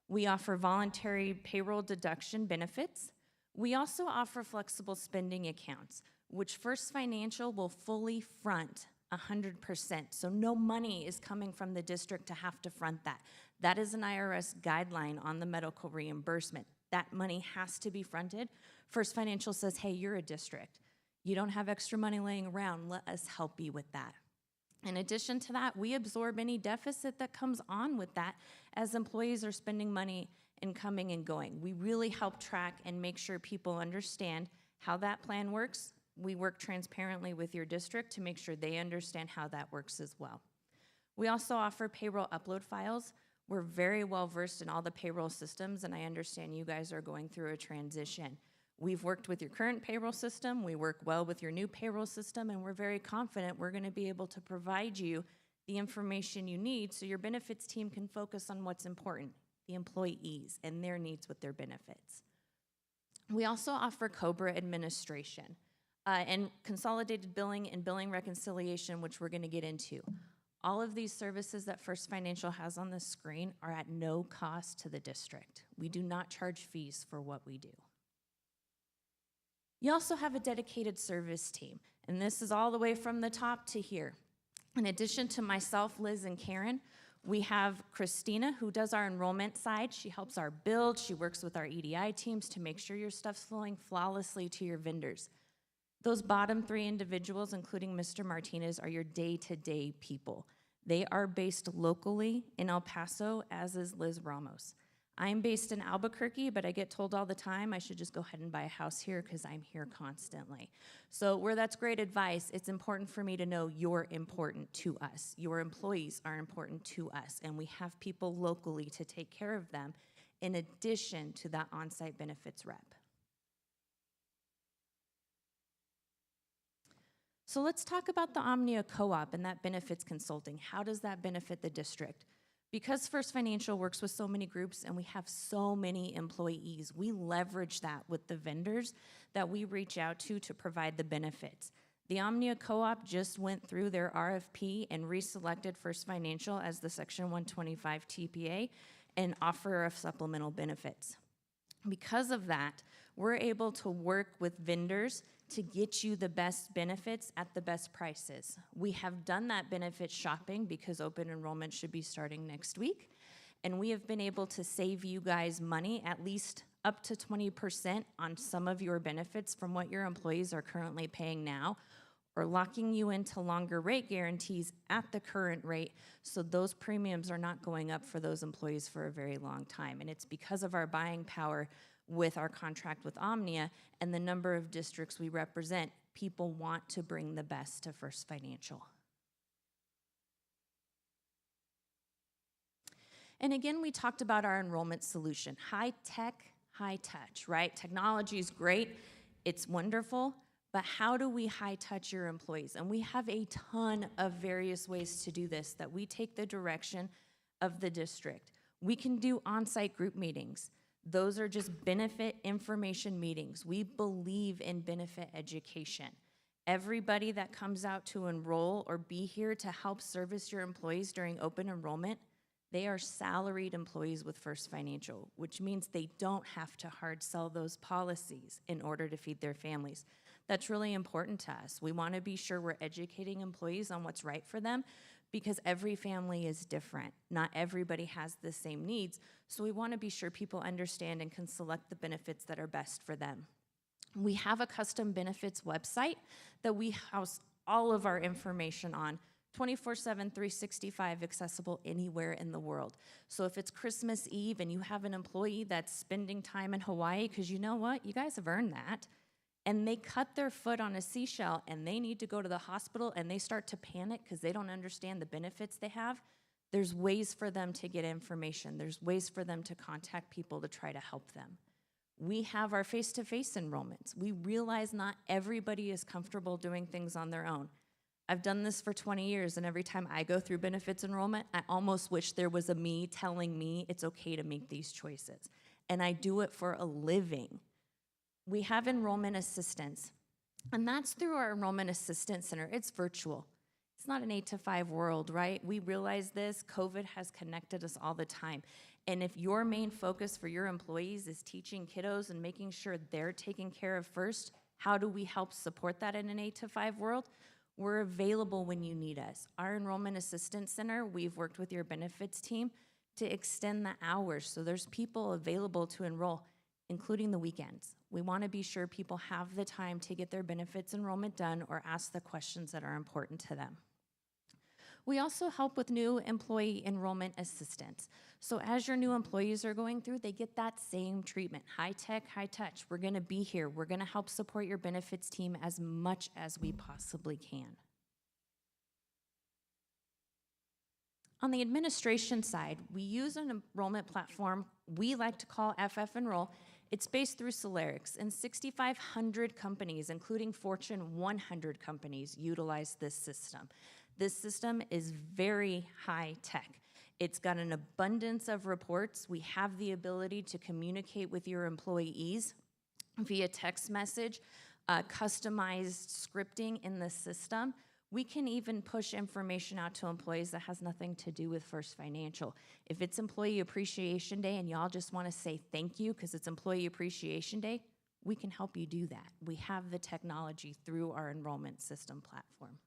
we offer voluntary payroll deduction benefits. We also offer flexible spending accounts, which First Financial will fully front 100%. So no money is coming from the district to have to front that. That is an IRS guideline on the medical reimbursement. That money has to be fronted. First Financial says, hey, you're a district. You don't have extra money laying around. Let us help you with that. In addition to that, we absorb any deficit that comes on with that as employees are spending money and coming and going. We really help track and make sure people understand how that plan works. We work transparently with your district to make sure they understand how that works as well. We also offer payroll upload files. We're very well versed in all the payroll systems, and I understand you guys are going through a transition. We've worked with your current payroll system, we work well with your new payroll system, and we're very confident we're gonna be able to provide you the information you need so your benefits team can focus on what's important, the employees and their needs with their benefits. We also offer COBRA administration and consolidated billing and billing reconciliation, which we're gonna get into. All of these services that First Financial has on the screen are at no cost to the district. We do not charge fees for what we do. You also have a dedicated service team, and this is all the way from the top to here. In addition to myself, Liz, and Karen, we have Christina, who does our enrollment side. She helps our build. She works with our EDI teams to make sure your stuff's flowing flawlessly to your vendors. Those bottom three individuals, including Mr. Martinez, are your day-to-day people. They are based locally in El Paso, as is Liz Ramos. I'm based in Albuquerque, but I get told all the time I should just go ahead and buy a house here because I'm here constantly. So where that's great advice, it's important for me to know you're important to us. Your employees are important to us, and we have people locally to take care of them in addition to that on-site benefits rep. So let's talk about the Omnia Co-op and that benefits consulting. How does that benefit the district? Because First Financial works with so many groups and we have so many employees, we leverage that with the vendors that we reach out to provide the benefits. The Omnia Co-op just went through their RFP and reselected First Financial as the Section 125 TPA and offer of supplemental benefits. Because of that, we're able to work with vendors to get you the best benefits at the best prices. We have done that benefit shopping because open enrollment should be starting next week, and we have been able to save you guys money, at least up to 20% on some of your benefits from what your employees are currently paying now, or locking you into longer rate guarantees at the current rate, so those premiums are not going up for those employees for a very long time. And it's because of our buying power with our contract with Omnia and the number of districts we represent, people want to bring the best to First Financial. And again, we talked about our enrollment solution. High tech, high touch, right? Technology is great, it's wonderful, but how do we high touch your employees? And we have a ton of various ways to do this that we take the direction of the district. We can do on-site group meetings. Those are just benefit information meetings. We believe in benefit education. Everybody that comes out to enroll or be here to help service your employees during open enrollment, they are salaried employees with First Financial, which means they don't have to hard sell those policies in order to feed their families. That's really important to us. We want to be sure we're educating employees on what's right for them because every family is different. Not everybody has the same needs, so we want to be sure people understand and can select the benefits that are best for them. We have a custom benefits website that we house all of our information on, 24/7, 365, accessible anywhere in the world. So if it's Christmas Eve and you have an employee that's spending time in Hawaii, because you know what, you guys have earned that, and they cut their foot on a seashell and they need to go to the hospital and they start to panic because they don't understand the benefits they have, there's ways for them to get information. There's ways for them to contact people to try to help them. We have our face-to-face enrollments. We realize not everybody is comfortable doing things on their own. I've done this for 20 years, and every time I go through benefits enrollment, I almost wish there was a me telling me it's okay to make these choices. And I do it for a living. We have enrollment assistance, and that's through our Enrollment Assistance Center. It's virtual. It's not an 8-to-5 world, right? We realize this. COVID has connected us all the time. And if your main focus for your employees is teaching kiddos and making sure they're taken care of first, how do we help support that in an 8-to-5 world? We're available when you need us. Our Enrollment Assistance Center, we've worked with your benefits team to extend the hours so there's people available to enroll, including the weekends. We want to be sure people have the time to get their benefits enrollment done or ask the questions that are important to them. We also help with new employee enrollment assistance. So as your new employees are going through, they get that same treatment, high tech, high touch. We're gonna be here. We're gonna help support your benefits team as much as we possibly can. On the administration side, we use an enrollment platform we like to call FF Enroll. It's based through Solarix, and 6,500 companies, including Fortune 100 companies, utilize this system. This system is very high tech. It's got an abundance of reports. We have the ability to communicate with your employees via text message, customized scripting in the system. We can even push information out to employees that has nothing to do with First Financial. If it's Employee Appreciation Day and y'all just want to say thank you because it's Employee Appreciation Day, we can help you do that. We have the technology through our enrollment system platform.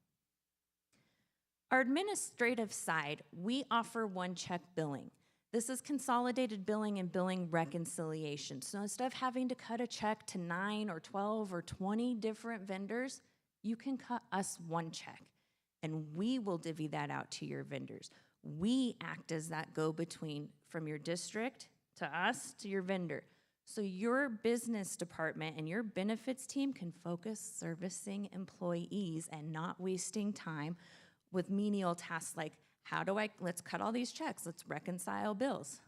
Our administrative side, we offer one-check billing. This is consolidated billing and billing reconciliation. So instead of having to cut a check to 9 or 12 or 20 different vendors, you can cut us one check, and we will divvy that out to your vendors. We act as that go-between from your district to us to your vendor. So your business department and your benefits team can focus servicing employees and not wasting time with menial tasks like, let's cut all these checks, let's reconcile bills.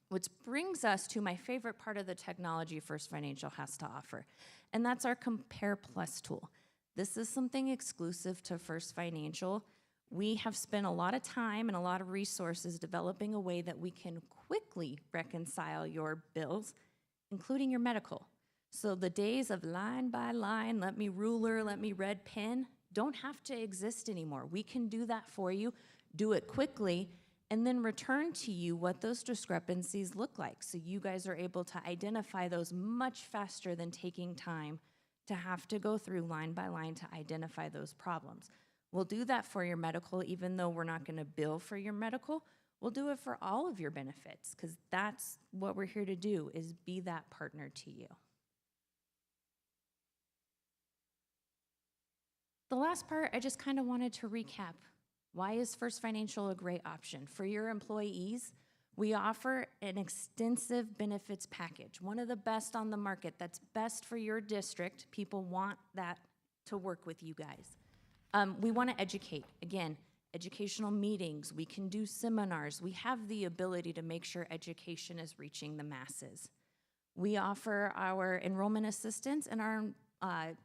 Which brings us to my favorite part of the technology First Financial has to offer, and that's our Compare Plus tool. This is something exclusive to First Financial. We have spent a lot of time and a lot of resources developing a way that we can quickly reconcile your bills, including your medical. So the days of line by line, let me ruler, let me red pen, don't have to exist anymore. We can do that for you, do it quickly, and then return to you what those discrepancies look like. So you guys are able to identify those much faster than taking time to have to go through line by line to identify those problems. We'll do that for your medical, even though we're not gonna bill for your medical. We'll do it for all of your benefits, because that's what we're here to do, is be that partner to you. The last part, I just kind of wanted to recap. Why is First Financial a great option? For your employees, we offer an extensive benefits package, one of the best on the market that's best for your district. People want that to work with you guys. We want to educate. Again, educational meetings. We can do seminars. We have the ability to make sure education is reaching the masses. We offer our enrollment assistance and our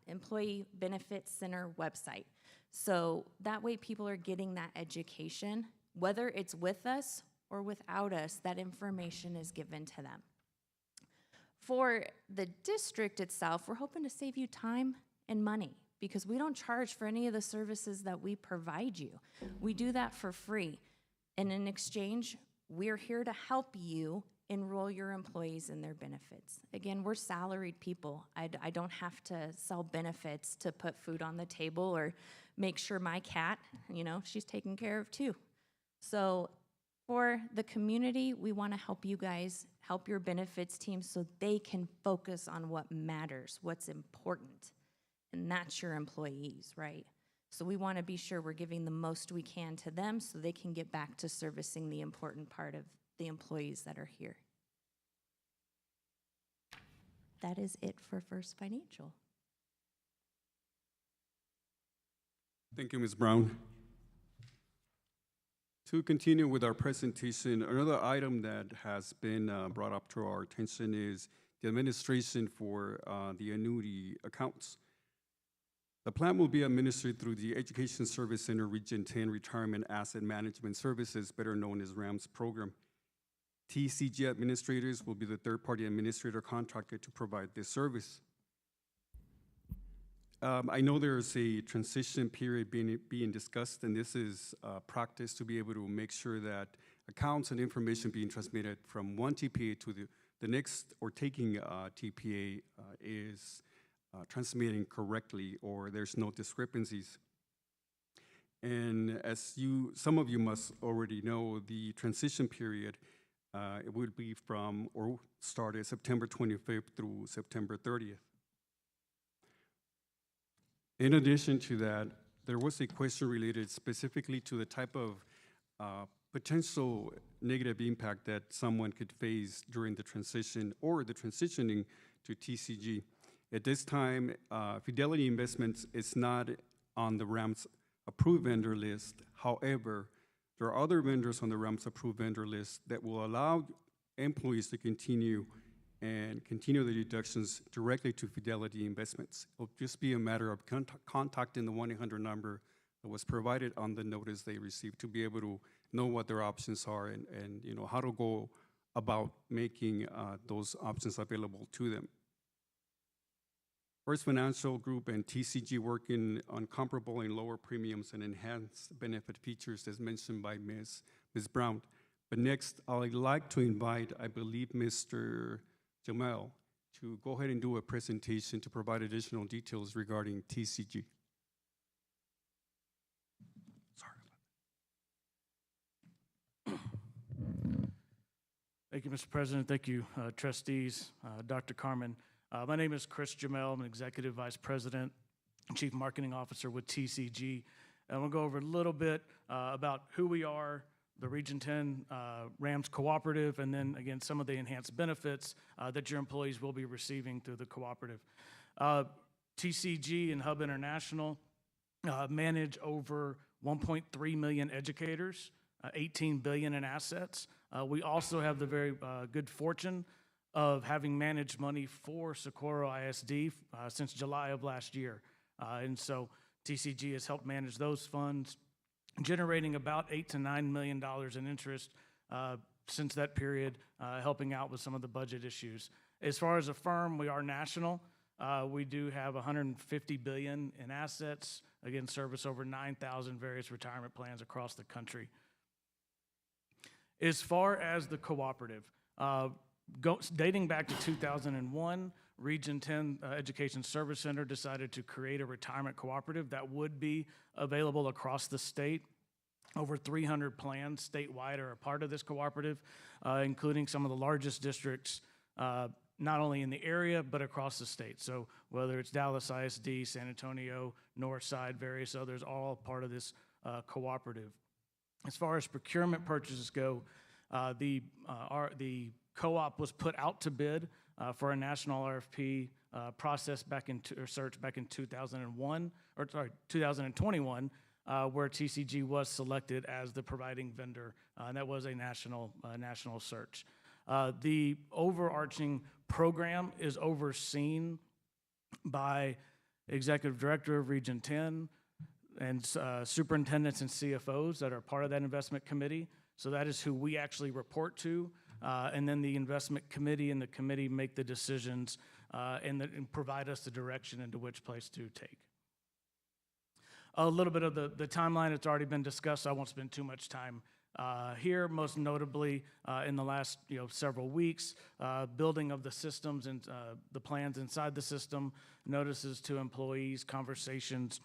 Employee Benefits Center website. So that way people are getting that education, whether it's with us or without us, that information is given to them. For the district itself, we're hoping to save you time and money because we don't charge for any of the services that we provide you. We do that for free. And in exchange, we're here to help you enroll your employees in their benefits. Again, we're salaried people. I don't have to sell benefits to put food on the table or make sure my cat, she's taken care of too. So For the community, we want to help you guys, help your benefits team so they can focus on what matters, what's important. And that's your employees, right? So we want to be sure we're giving the most we can to them so they can get back to servicing the important part of the employees that are here. That is it for First Financial. Thank you, Ms. Brown. To continue with our presentation, another item that has been brought up to our attention is the administration for the annuity accounts. The plan will be administered through the Education Service Center Region 10 Retirement Asset Management Services, better known as RAMS program. TCG administrators will be the third-party administrator contracted to provide this service. I know there's a transition period being discussed, and this is practice to be able to make sure that accounts and information being transmitted from one TPA to the next, or taking TPA is transmitting correctly, or there's no discrepancies. And as some of you must already know, the transition period it would be from, or started September 25th through September 30th. In addition to that, there was a question related specifically to the type of potential negative impact that someone could face during the transition or the transitioning to TCG. At this time, Fidelity Investments is not on the RAMS approved vendor list. However, there are other vendors on the RAMS approved vendor list that will allow employees to continue the deductions directly to Fidelity Investments. It'll just be a matter of contacting the 1-800 number that was provided on the notice they received to be able to know what their options are and how to go about making those options available to them. First Financial Group and TCG working on comparable and lower premiums and enhanced benefit features as mentioned by Ms. Brown. But next, I'd like to invite, I believe, Mr. Jamel to go ahead and do a presentation to provide additional details regarding TCG. Thank you, Mr. President. Thank you, trustees, Dr. Carmen. My name is Chris Jamel. I'm an Executive Vice President and Chief Marketing Officer with TCG. And we'll go over a little bit about who we are, the Region 10 RAMS Cooperative, and then, again, some of the enhanced benefits that your employees will be receiving through the cooperative. TCG and Hub International manage over 1.3 million educators, 18 billion in assets. We also have the very good fortune of having managed money for Socorro ISD since July of last year. And so TCG has helped manage those funds, generating about $8 to $9 million in interest since that period, helping out with some of the budget issues. As far as a firm, we are national. We do have 150 billion in assets, again, service over 9,000 various retirement plans across the country. As far as the cooperative, dating back to 2001, Region 10 Education Service Center decided to create a retirement cooperative that would be available across the state. Over 300 plans statewide are a part of this cooperative, including some of the largest districts, not only in the area, but across the state. So whether it's Dallas ISD, San Antonio, Northside, various others, all part of this cooperative. As far as procurement purchases go, the co-op was put out to bid for a national RFP process search back in 2021, or sorry, 2021, where TCG was selected as the providing vendor, and that was a national search. The overarching program is overseen by Executive Director of Region 10 and superintendents and CFOs that are part of that investment committee. So that is who we actually report to. And then the investment committee and the committee make the decisions and provide us the direction into which place to take. A little bit of the timeline, it's already been discussed, so I won't spend too much time here. Most notably, in the last several weeks, building of the systems and the plans inside the system, notices to employees, conversations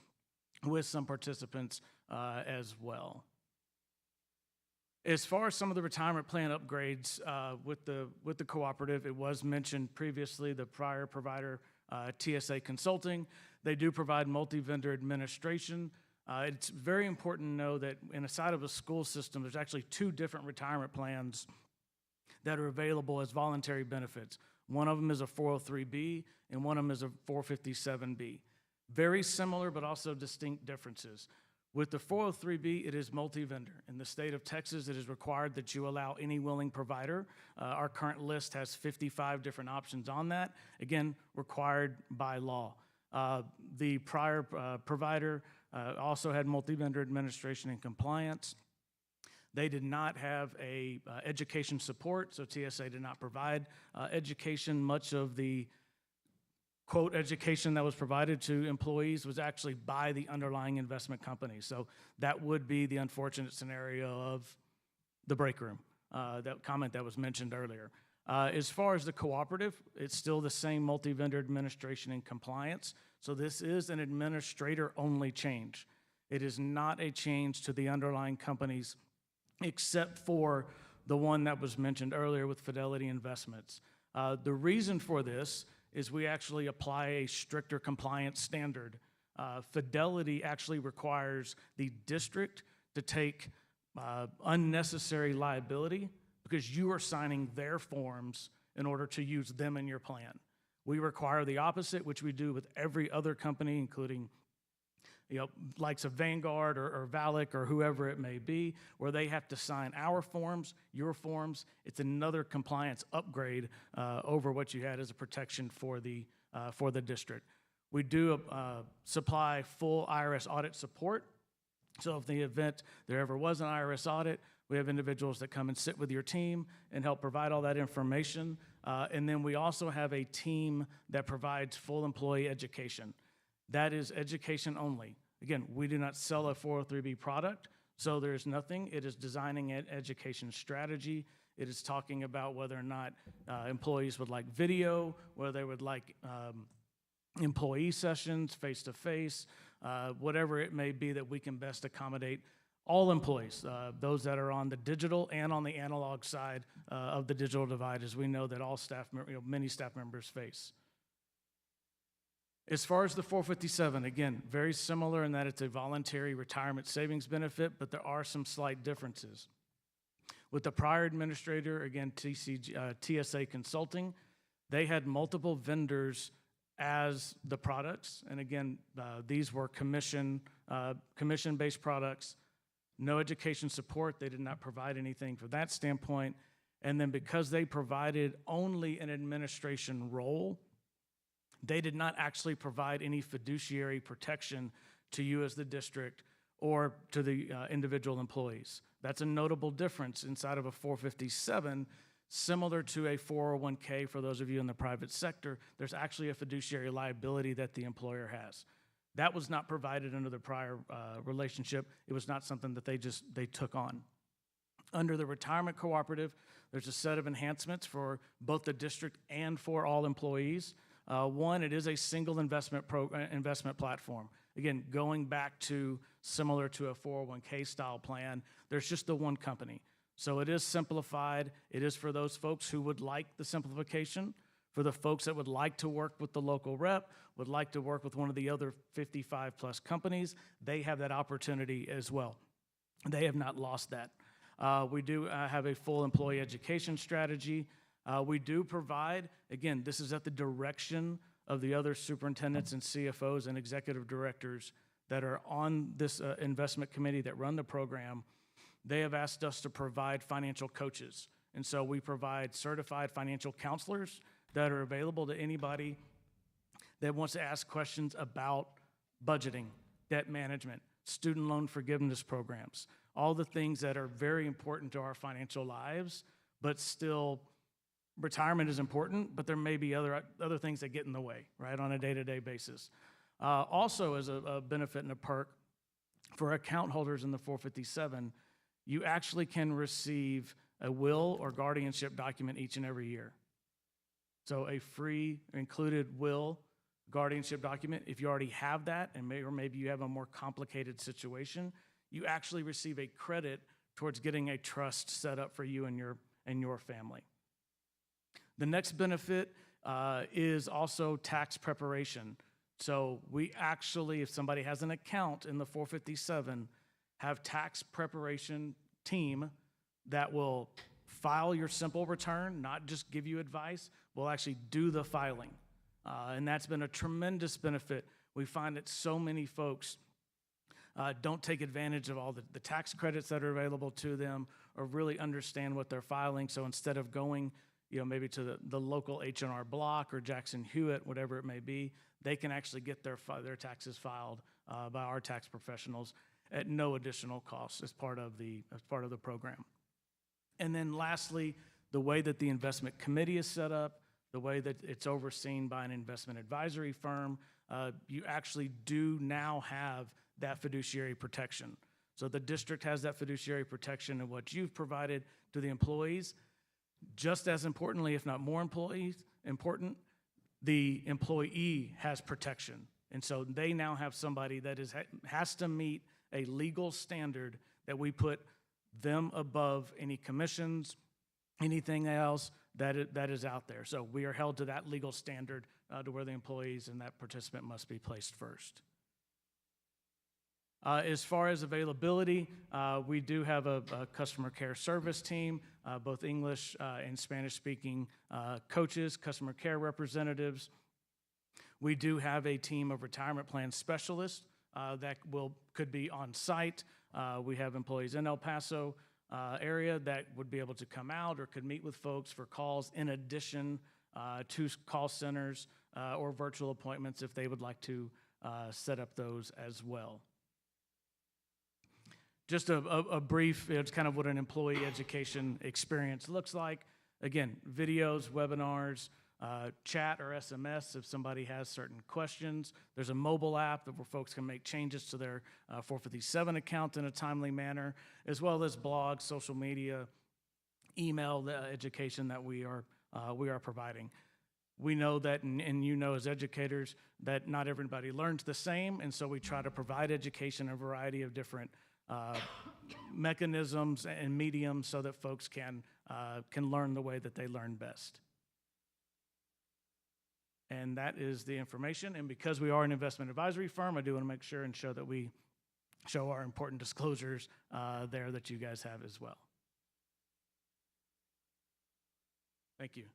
with some participants as well. As far as some of the retirement plan upgrades with the cooperative, it was mentioned previously, the prior provider, TSA Consulting, they do provide multi-vendor administration. It's very important to know that inside of a school system, there's actually 2 different retirement plans that are available as voluntary benefits. One of them is a 403B, and one of them is a 457B. Very similar, but also distinct differences. With the 403B, it is multi-vendor. In the state of Texas, it is required that you allow any willing provider. Our current list has 55 different options on that, again, required by law. The prior provider also had multi-vendor administration and compliance. They did not have a education support, so TSA did not provide education. Much of the quote education that was provided to employees was actually by the underlying investment company. So that would be the unfortunate scenario of the break room, that comment that was mentioned earlier. As far as the cooperative, it's still the same multi-vendor administration and compliance. So this is an administrator-only change. It is not a change to the underlying companies, except for the one that was mentioned earlier with Fidelity Investments. The reason for this is we actually apply a stricter compliance standard. Fidelity actually requires the district to take unnecessary liability because you are signing their forms in order to use them in your plan. We require the opposite, which we do with every other company, including likes of Vanguard or Valak or whoever it may be, where they have to sign our forms, your forms. It's another compliance upgrade over what you had as a protection for the district. We do supply full IRS audit support. So if in the event there ever was an IRS audit, we have individuals that come and sit with your team and help provide all that information. And then we also have a team that provides full employee education. That is education only. Again, we do not sell a 403B product, so there's nothing. It is designing an education strategy. It is talking about whether or not employees would like video, whether they would like employee sessions, face-to-face, whatever it may be that we can best accommodate all employees, those that are on the digital and on the analog side of the digital divide, as we know that all staff, many staff members face. As far as the 457, again, very similar in that it's a voluntary retirement savings benefit, but there are some slight differences. With the prior administrator, again, TSA Consulting, they had multiple vendors as the products, and again, these were commission-based products, no education support. They did not provide anything from that standpoint, and then because they provided only an administration role, they did not actually provide any fiduciary protection to you as the district or to the individual employees. That's a notable difference inside of a 457, similar to a 401k for those of you in the private sector. There's actually a fiduciary liability that the employer has. That was not provided under the prior relationship. It was not something that they took on. Under the retirement cooperative, there's a set of enhancements for both the district and for all employees. One, it is a single investment platform. Again, going back to similar to a 401k style plan, there's just the one company. So it is simplified. It is for those folks who would like the simplification, for the folks that would like to work with the local rep, would like to work with one of the other 55 plus companies, they have that opportunity as well. They have not lost that. We do have a full employee education strategy. We do provide, again, this is at the direction of the other superintendents and CFOs and executive directors that are on this investment committee that run the program. They have asked us to provide financial coaches. And so we provide certified financial counselors that are available to anybody that wants to ask questions about budgeting, debt management, student loan forgiveness programs, all the things that are very important to our financial lives, but still retirement is important, but there may be other things that get in the way, right, on a day-to-day basis. Also, as a benefit and a perk for account holders in the 457, you actually can receive a will or guardianship document each and every year. So a free included will guardianship document, if you already have that, and maybe you have a more complicated situation, you actually receive a credit towards getting a trust set up for you and your family. The next benefit is also tax preparation. So we actually, if somebody has an account in the 457, have tax preparation team that will file your simple return, not just give you advice, will actually do the filing. And that's been a tremendous benefit. We find that so many folks don't take advantage of all the tax credits that are available to them or really understand what they're filing. So instead of going, maybe to the local H&R Block or Jackson Hewitt, whatever it may be, they can actually get their taxes filed by our tax professionals at no additional cost as part of the program. And then lastly, the way that the investment committee is set up, the way that it's overseen by an investment advisory firm, you actually do now have that fiduciary protection. So the district has that fiduciary protection, and what you've provided to the employees, just as importantly, if not more important, the employee has protection. And so they now have somebody that has to meet a legal standard that we put them above any commissions, anything else that is out there. So we are held to that legal standard to where the employees and that participant must be placed first. As far as availability, we do have a customer care service team, both English and Spanish-speaking coaches, customer care representatives. We do have a team of retirement plan specialists that could be on site. We have employees in El Paso area that would be able to come out or could meet with folks for calls in addition to call centers or virtual appointments if they would like to set up those as well. Just a brief, it's kind of what an employee education experience looks like. Again, videos, webinars, chat or SMS if somebody has certain questions. There's a mobile app where folks can make changes to their 457 account in a timely manner, as well as blogs, social media, email education that we are providing. We know that, and you know as educators, that not everybody learns the same, and so we try to provide education in a variety of different mechanisms and mediums so that folks can learn the way that they learn best. And that is the information. And because we are an investment advisory firm, I do want to make sure and show that we show our important disclosures there that you guys have as well. Thank you.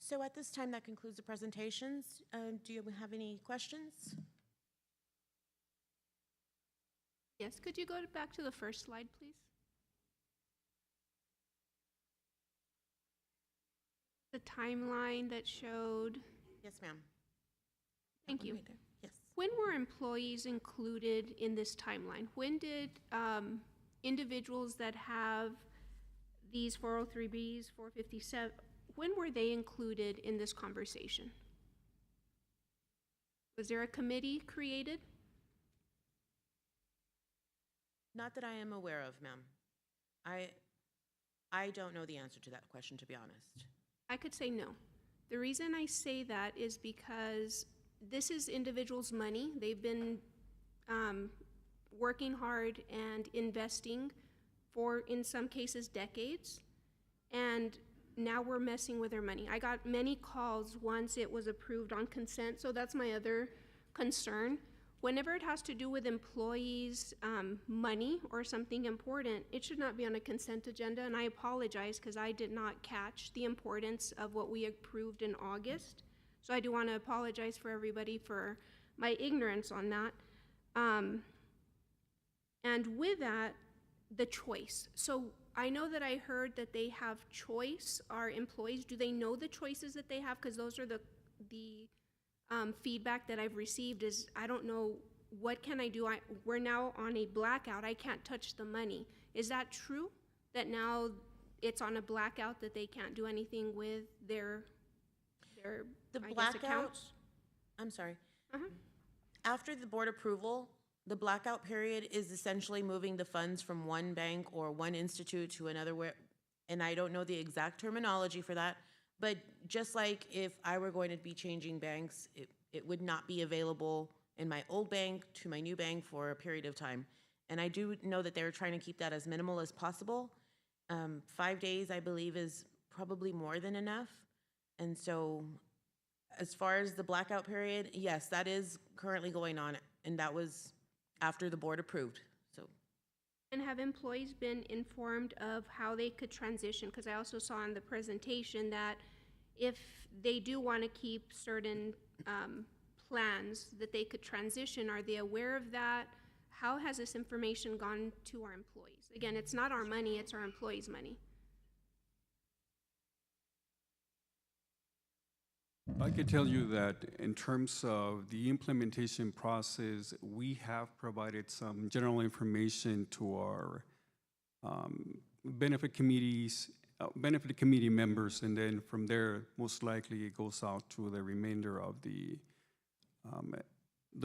So at this time, that concludes the presentations. Do you have any questions? Yes, could you go back to the first slide, please? The timeline that showed. Yes, ma'am. Thank you. Right there. Yes. When were employees included in this timeline? When did individuals that have these 403Bs, 457, when were they included in this conversation? Was there a committee created? Not that I am aware of, ma'am. I don't know the answer to that question, to be honest. I could say no. The reason I say that is because this is individuals' money. They've been working hard and investing for, in some cases, decades. And now we're messing with their money. I got many calls once it was approved on consent, so that's my other concern. Whenever it has to do with employees' money or something important, it should not be on a consent agenda, and I apologize because I did not catch the importance of what we approved in August. So I do want to apologize for everybody for my ignorance on that. And with that, the choice. So I know that I heard that they have choice, our employees. Do they know the choices that they have? Because those are the feedback that I've received is, I don't know, what can I do? We're now on a blackout. I can't touch the money. Is that true? That now it's on a blackout that they can't do anything with their The I guess, blackout, accounts? I'm sorry. Uh-huh. After the board approval, The blackout period is essentially moving the funds from one bank or one institute to another where, and I don't know the exact terminology for that, but just like if I were going to be changing banks, it would not be available in my old bank to my new bank for a period of time. And I do know that they're trying to keep that as minimal as possible. 5 days, I believe, is probably more than enough. And so as far as the blackout period, yes, that is currently going on, and that was after the board approved, so. And have employees been informed of how they could transition? Because I also saw in the presentation that if they do want to keep certain plans that they could transition, are they aware of that? How has this information gone to our employees? Again, it's not our money, it's our employees' money. I can tell you that in terms of the implementation process, we have provided some general information to our benefit committees, benefit committee members, and then from there, most likely it goes out to the remainder of the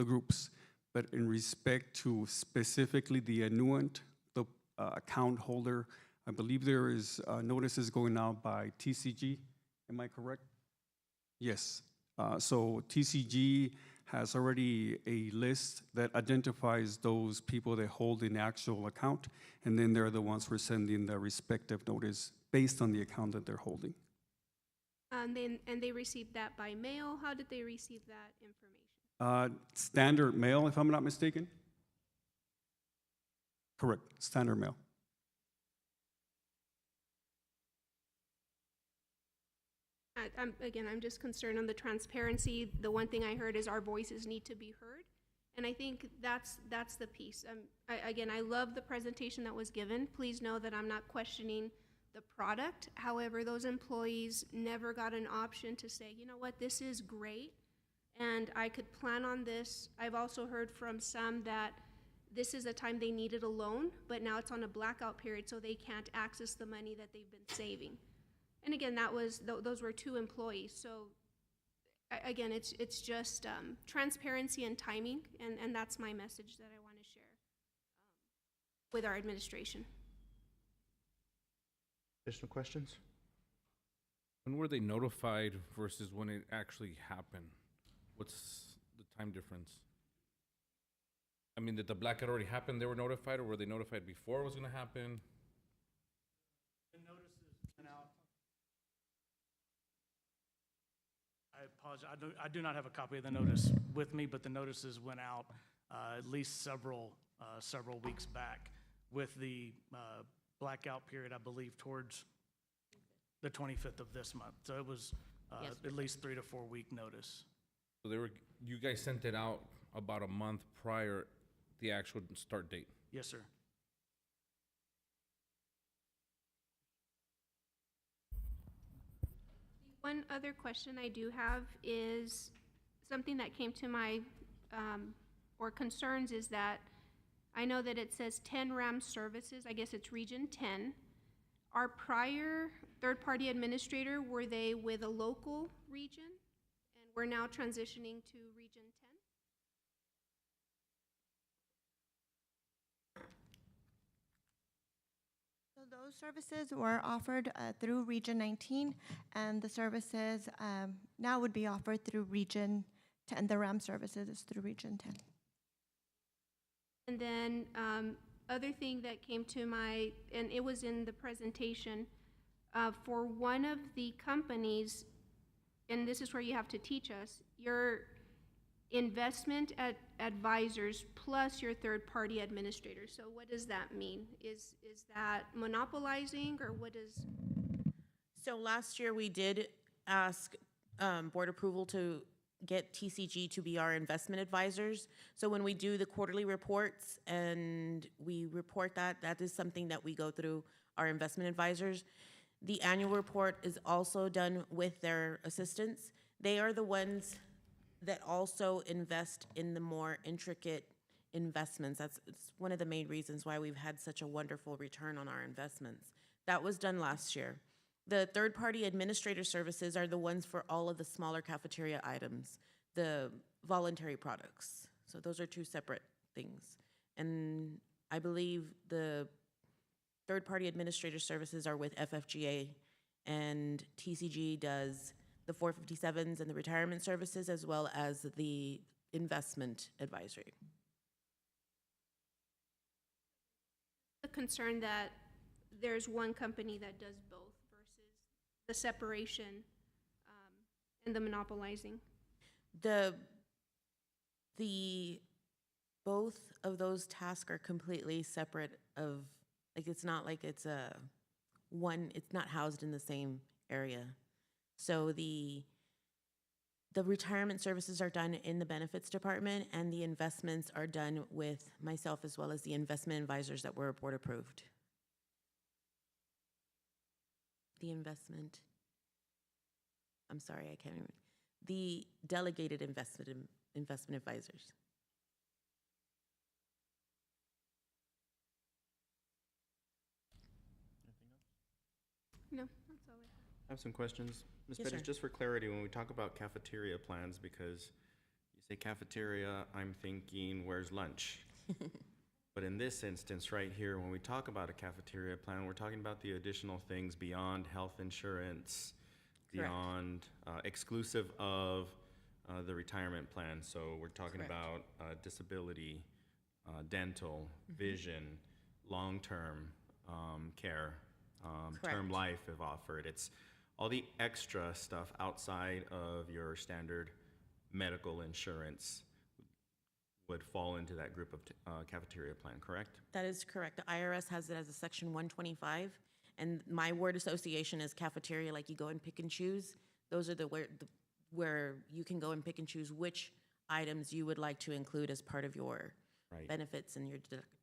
groups. But in respect to specifically the annuant, the account holder, I believe there is notices going out by TCG. Am I correct? Yes. So TCG has already a list that identifies those people that hold an actual account, and then they're the ones who are sending the respective notice based on the account that they're holding. And they received that by mail? How did they receive that information? Standard mail, if I'm not mistaken. Correct, standard mail. I'm just concerned on the transparency. The one thing I heard is our voices need to be heard. And I think that's the piece. I love the presentation that was given. Please know that I'm not questioning the product. However, those employees never got an option to say, you know what, this is great, and I could plan on this. I've also heard from some that this is a time they needed a loan, but now it's on a blackout period, so they can't access the money that they've been saving. And again, those were 2 employees. So again, it's just transparency and timing, and that's my message that I want to share with our administration. Additional questions? When were they notified versus when it actually happened? What's the time difference? I mean, did the blackout already happen, they were notified, or were they notified before it was gonna happen? The notices went out. I apologize, I do not have a copy of the notice with me, but the notices went out at least several weeks back, with the blackout period, I believe, towards the 25th of this month. So it was at least 3 to 4 week notice. So you guys sent it out about a month prior the actual start date? Yes, sir. One other question I do have is something that came to my, or concerns, is that I know that it says 10 RAM services, I guess it's Region 10. Our prior third-party administrator, were they with a local region? And we're now transitioning to Region 10? So those services were offered through Region 19, and the services now would be offered through Region 10. The RAM services is through Region 10. And then other thing that came to my, and it was in the presentation, for one of the companies, and this is where you have to teach us, your investment advisors plus your third-party administrator. So what does that mean? Is that monopolizing, or what is? So last year we did ask board approval to get TCG to be our investment advisors. So when we do the quarterly reports and we report that is something that we go through our investment advisors. The annual report is also done with their assistants. They are the ones that also invest in the more intricate investments. It's one of the main reasons why we've had such a wonderful return on our investments. That was done last year. The third-party administrator services are the ones for all of the smaller cafeteria items, the voluntary products. So those are 2 separate things. And I believe the third-party administrator services are with FFGA, and TCG does the 457s and the retirement services, as well as the investment advisory. The concern that there's one company that does both versus the separation and the monopolizing. The both of those tasks are completely separate of, like, it's not like it's it's not housed in the same area. So the retirement services are done in the benefits department, and the investments are done with myself as well as the investment advisors that were board approved. The investment, I'm sorry, I can't remember. The delegated investment advisors. No, that's all I have. I have some questions. Ms. Yes, Pettis, sir. just for clarity, when we talk about cafeteria plans, because you say cafeteria, I'm thinking, where's lunch? But in this instance right here, when we talk about a cafeteria plan, we're talking about the additional things beyond health insurance, Correct. beyond, exclusive of the retirement plan. So we're talking Correct. about disability, dental, vision, long-term care, term Correct. life if offered. It's all the extra stuff outside of your standard medical insurance would fall into that group of cafeteria plan, correct? That is correct. The IRS has it as a section 125, and my word association is cafeteria, like you go and pick and choose. Those are where you can go and pick and choose which items you would like to include as part of your Right. benefits and your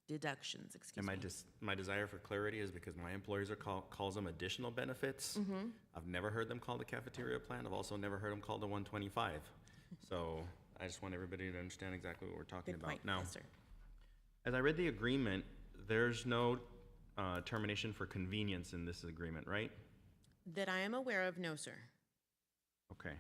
deductions, excuse And me. my desire for clarity is because my employers calls them additional benefits. Mhm. I've never heard them called the cafeteria plan. I've also never heard them called the 125. So I just want everybody to understand exactly what we're talking Good about. point. Now, Yes, sir. as I read the agreement, there's no termination for convenience in this agreement, right? That I am aware of, no, sir. Okay.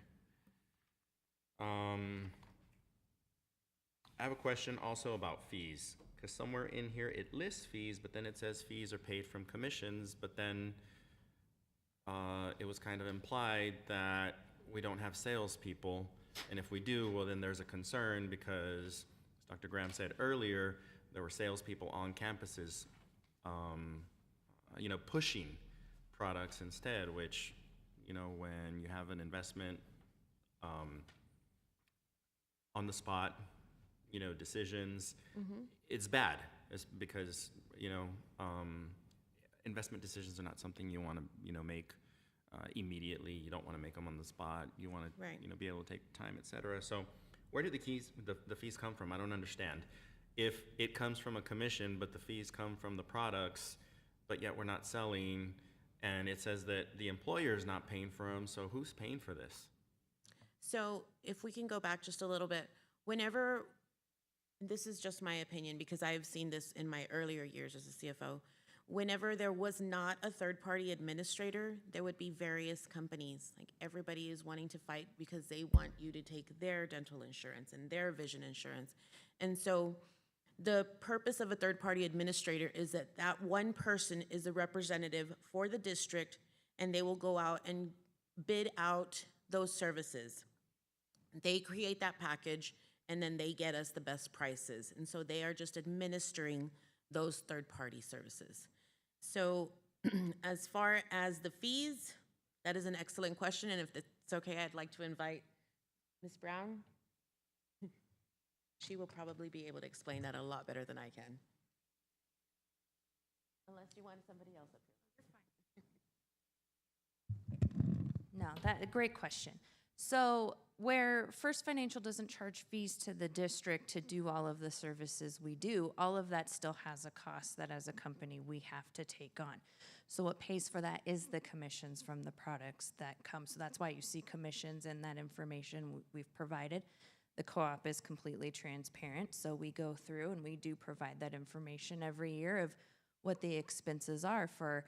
I have a question also about fees, because somewhere in here it lists fees, but then it says fees are paid from commissions, but then it was kind of implied that we don't have salespeople, and if we do, well, then there's a concern because, as Dr. Graham said earlier, there were salespeople on campuses, pushing products instead, which, when you have an investment on the spot, decisions, it's bad. It's because, investment decisions are not something you want to, make immediately. You don't want to make them on the spot. You want to, Right. be able to take time, et cetera. So where do the fees come from? I don't understand. If it comes from a commission, but the fees come from the products, but yet we're not selling, and it says that the employer is not paying for them, so who's paying for this? So if we can go back just a little bit, whenever, this is just my opinion because I've seen this in my earlier years as a CFO, whenever there was not a third-party administrator, there would be various companies. Like everybody is wanting to fight because they want you to take their dental insurance and their vision insurance. And so the purpose of a third-party administrator is that that one person is a representative for the district, and they will go out and bid out those services. They create that package, and then they get us the best prices. And so they are just administering those third-party services. So as far as the fees, that is an excellent question, and if it's okay, I'd like to invite Ms. Brown. She will probably be able to explain that a lot better than I can. Unless you want somebody else up here. No, a great question. So where First Financial doesn't charge fees to the district to do all of the services we do, all of that still has a cost that as a company we have to take on. So what pays for that is the commissions from the products that come. So that's why you see commissions in that information we've provided. The co-op is completely transparent, so we go through and we do provide that information every year of what the expenses are for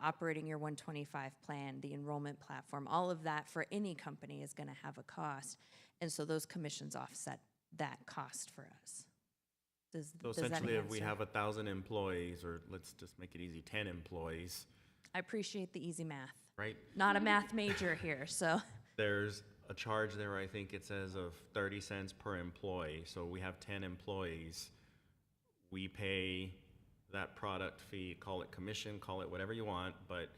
operating your 125 plan, the enrollment platform, all of that for any company is going to have a cost. And so those commissions offset that cost for us. So does that essentially, if we answer? have 1,000 employees, or let's just make it easy, 10 employees, I appreciate the easy math. right? Not a math major here, so. There's a charge there, I think it says, of 30 cents per employee. So we have 10 employees. We pay that product fee, call it commission, call it whatever you want, but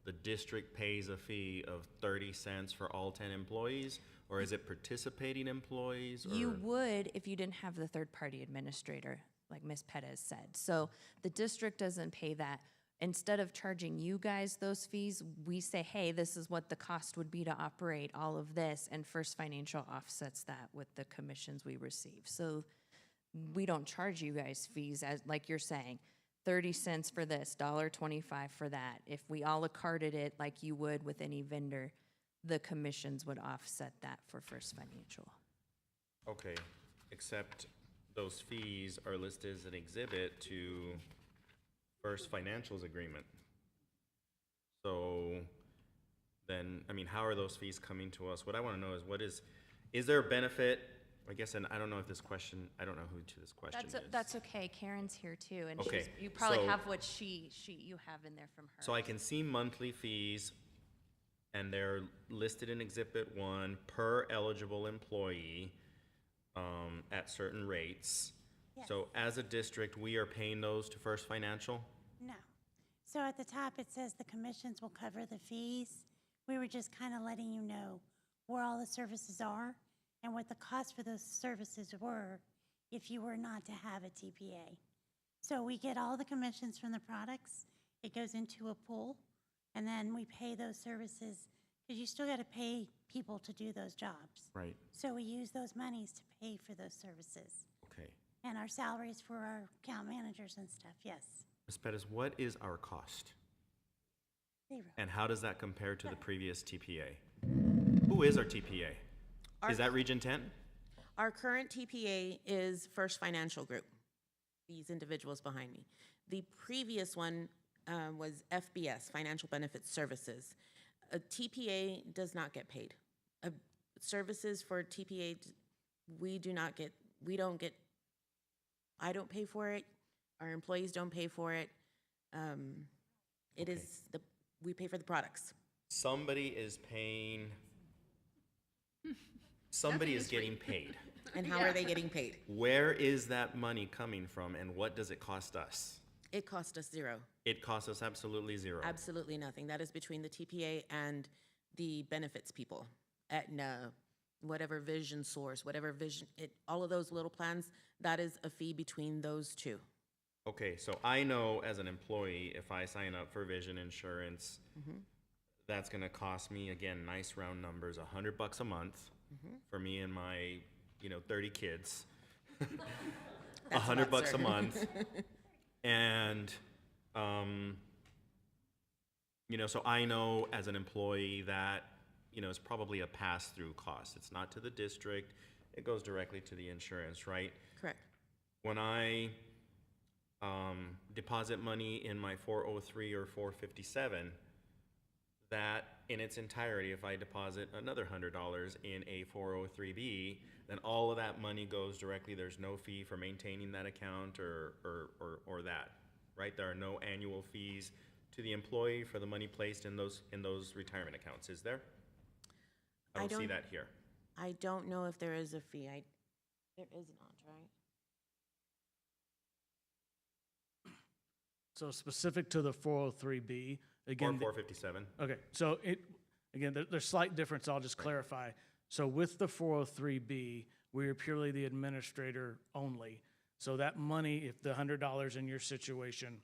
the district pays a fee of 30 cents for all 10 employees? Or is it participating employees? Or? You would if you didn't have the third-party administrator, like Ms. Perez said. So the district doesn't pay that. Instead of charging you guys those fees, we say, hey, this is what the cost would be to operate all of this, and First Financial offsets that with the commissions we receive. So we don't charge you guys fees, as like you're saying, 30 cents for this, $1.25 for that. If we a la carted it like you would with any vendor, the commissions would offset that for First Financial. Okay, except those fees are listed as an exhibit to First Financial's agreement. So then, I mean, how are those fees coming to us? What I want to know is is there a benefit? I guess, and I don't know if this question, I don't know who to this question is. That's okay. Karen's here too, and Okay, you probably so- have what you have in there from her. So I can see monthly fees, and they're listed in Exhibit 1 per eligible employee at certain rates. Yes. So as a district, we are paying those to First Financial? No. So at the top, it says the commissions will cover the fees. We were just kind of letting you know where all the services are and what the cost for those services were if you were not to have a TPA. So we get all the commissions from the products. It goes into a pool, and then we pay those services because you still got to pay people to do those jobs. Right. So we use those monies to pay for those services. Okay. And our salaries for our account managers and stuff, yes. Ms. Pettis, what is our cost? 0. And how does that compare to the previous TPA? Who is our TPA? Is that Region 10? Our current TPA is First Financial Group, these individuals behind me. The previous one was FBS, Financial Benefits Services. A TPA does not get paid. Services for TPA, we don't get, I don't pay for it, our employees don't pay for it. We pay for the products. Somebody is paying, somebody is getting paid. And how are they getting paid? Where is that money coming from, and what does it cost us? It cost us 0. It costs us absolutely 0. Absolutely nothing. That is between the TPA and the benefits people. Aetna, whatever Vision Source, whatever Vision, all of those little plans, that is a fee between those two. Okay, so I know as an employee, if I sign up for vision insurance, that's gonna cost me, again, nice round numbers, $100 a month for me and my, 30 kids. $100 a month. And, so I know as an employee that, it's probably a pass-through cost. It's not to the district, it goes directly to the insurance, right? Correct. When I deposit money in my 403 or 457, that in its entirety, if I deposit another $100 in a 403B, then all of that money goes directly. There's no fee for maintaining that account or that, right? There are no annual fees to the employee for the money placed in those retirement accounts, is there? I don't see that here. I don't know if there is a fee. There is not, right? So specific to the 403B, again. Or 457. Okay, so there's slight difference, I'll just clarify. So with the 403B, we are purely the administrator only. So that money, if the $100 in your situation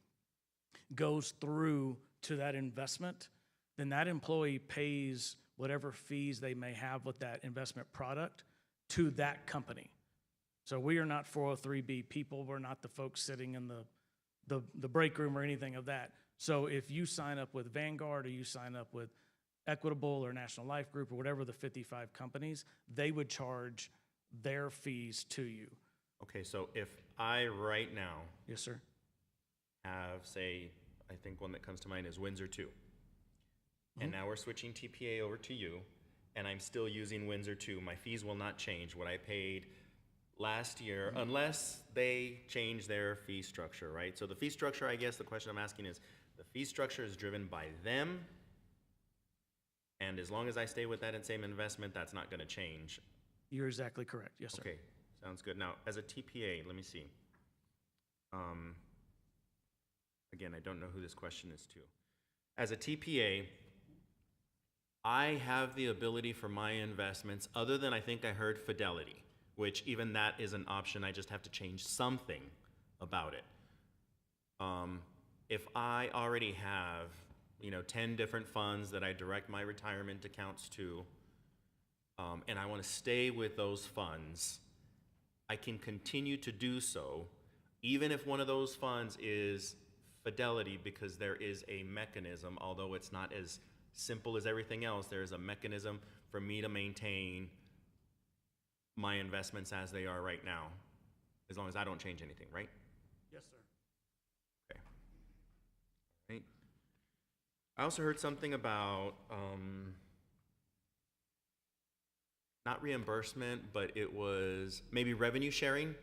goes through to that investment, then that employee pays whatever fees they may have with that investment product to that company. So we are not 403B people, we're not the folks sitting in the break room or anything of that. So if you sign up with Vanguard or you sign up with Equitable or National Life Group or whatever the 55 companies, they would charge their fees to you. Okay, so if I right now Yes, sir. have, say, I think one that comes to mind is Windsor 2. And now we're switching TPA over to you, and I'm still using Windsor 2. My fees will not change. What I paid last year, unless they change their fee structure, right? So the fee structure, I guess the question I'm asking is, the fee structure is driven by them, and as long as I stay with that same investment, that's not gonna change. You're exactly correct. Yes, sir. Okay, sounds good. Now, as a TPA, let me see. Again, I don't know who this question is to. As a TPA, I have the ability for my investments, other than I think I heard Fidelity, which even that is an option, I just have to change something about it. If I already have, 10 different funds that I direct my retirement accounts to, and I want to stay with those funds, I can continue to do so, even if one of those funds is Fidelity, because there is a mechanism, although it's not as simple as everything else, there is a mechanism for me to maintain my investments as they are right now, as long as I don't change anything, right? Yes, sir. Okay. Right. I also heard something about, not reimbursement, but it was maybe revenue sharing.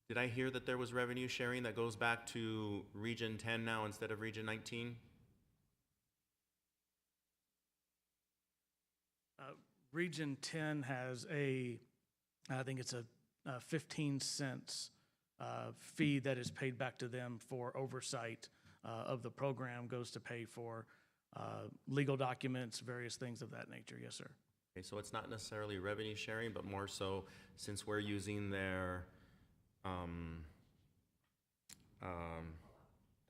Did I hear that there was revenue sharing that goes back to Region 10 now instead of Region 19? Region 10 has I think it's a 15 cents fee that is paid back to them for oversight of the program, goes to pay for legal documents, various things of that nature. Yes, sir. Okay, so it's not necessarily revenue sharing, but more so since we're using their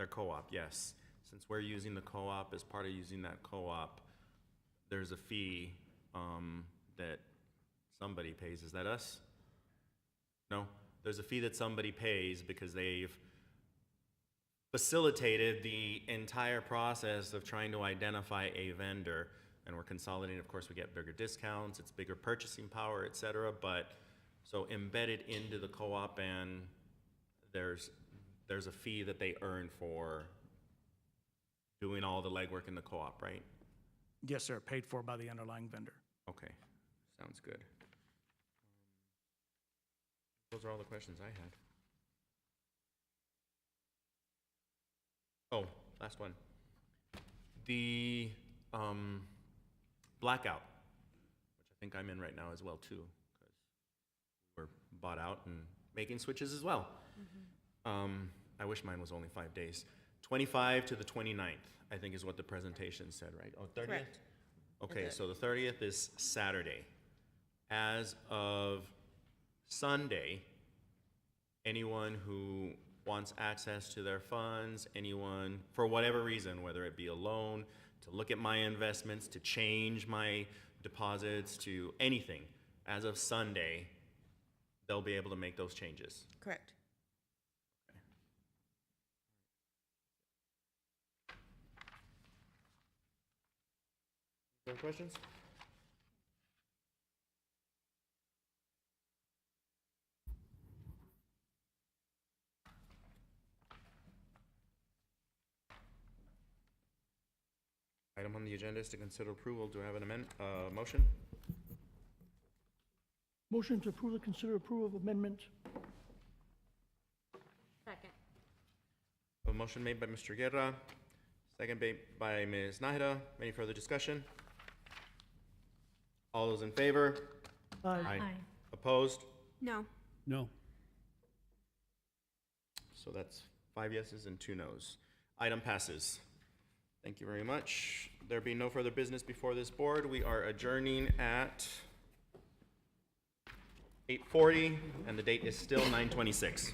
co-op, yes. Since we're using the co-op, as part of using that co-op, there's a fee that somebody pays. Is that us? No? There's a fee that somebody pays because they've facilitated the entire process of trying to identify a vendor, and we're consolidating. Of course, we get bigger discounts, it's bigger purchasing power, et cetera, but so embedded into the co-op, and there's a fee that they earn for doing all the legwork in the co-op, right? Yes, sir. Paid for by the underlying vendor. Okay, sounds good. Those are all the questions I had. Oh, last one. The blackout, which I think I'm in right now as well too, because we're bought out and making switches as well. I wish mine was only 5 days. 25 to the 29th, I think is what the presentation said, right? Oh, 30th? Correct. Okay, so the 30th is Saturday. As of Sunday, anyone who wants access to their funds, anyone, for whatever reason, whether it be a loan, to look at my investments, to change my deposits, to anything, as of Sunday, they'll be able to make those changes. Correct. Any questions? Item on the agenda is to consider approval. Do I have an motion? Motion to approve the consider approval of amendment. Second. A motion made by Mr. Guerra, second made by Ms. Nájera. Any further discussion? All those in favor? Aye. Opposed? No. No. So that's 5 yeses and 2 nos. Item passes. Thank you very much. There being no further business before this board, we are adjourning at 8:40, and the date is still 9/26.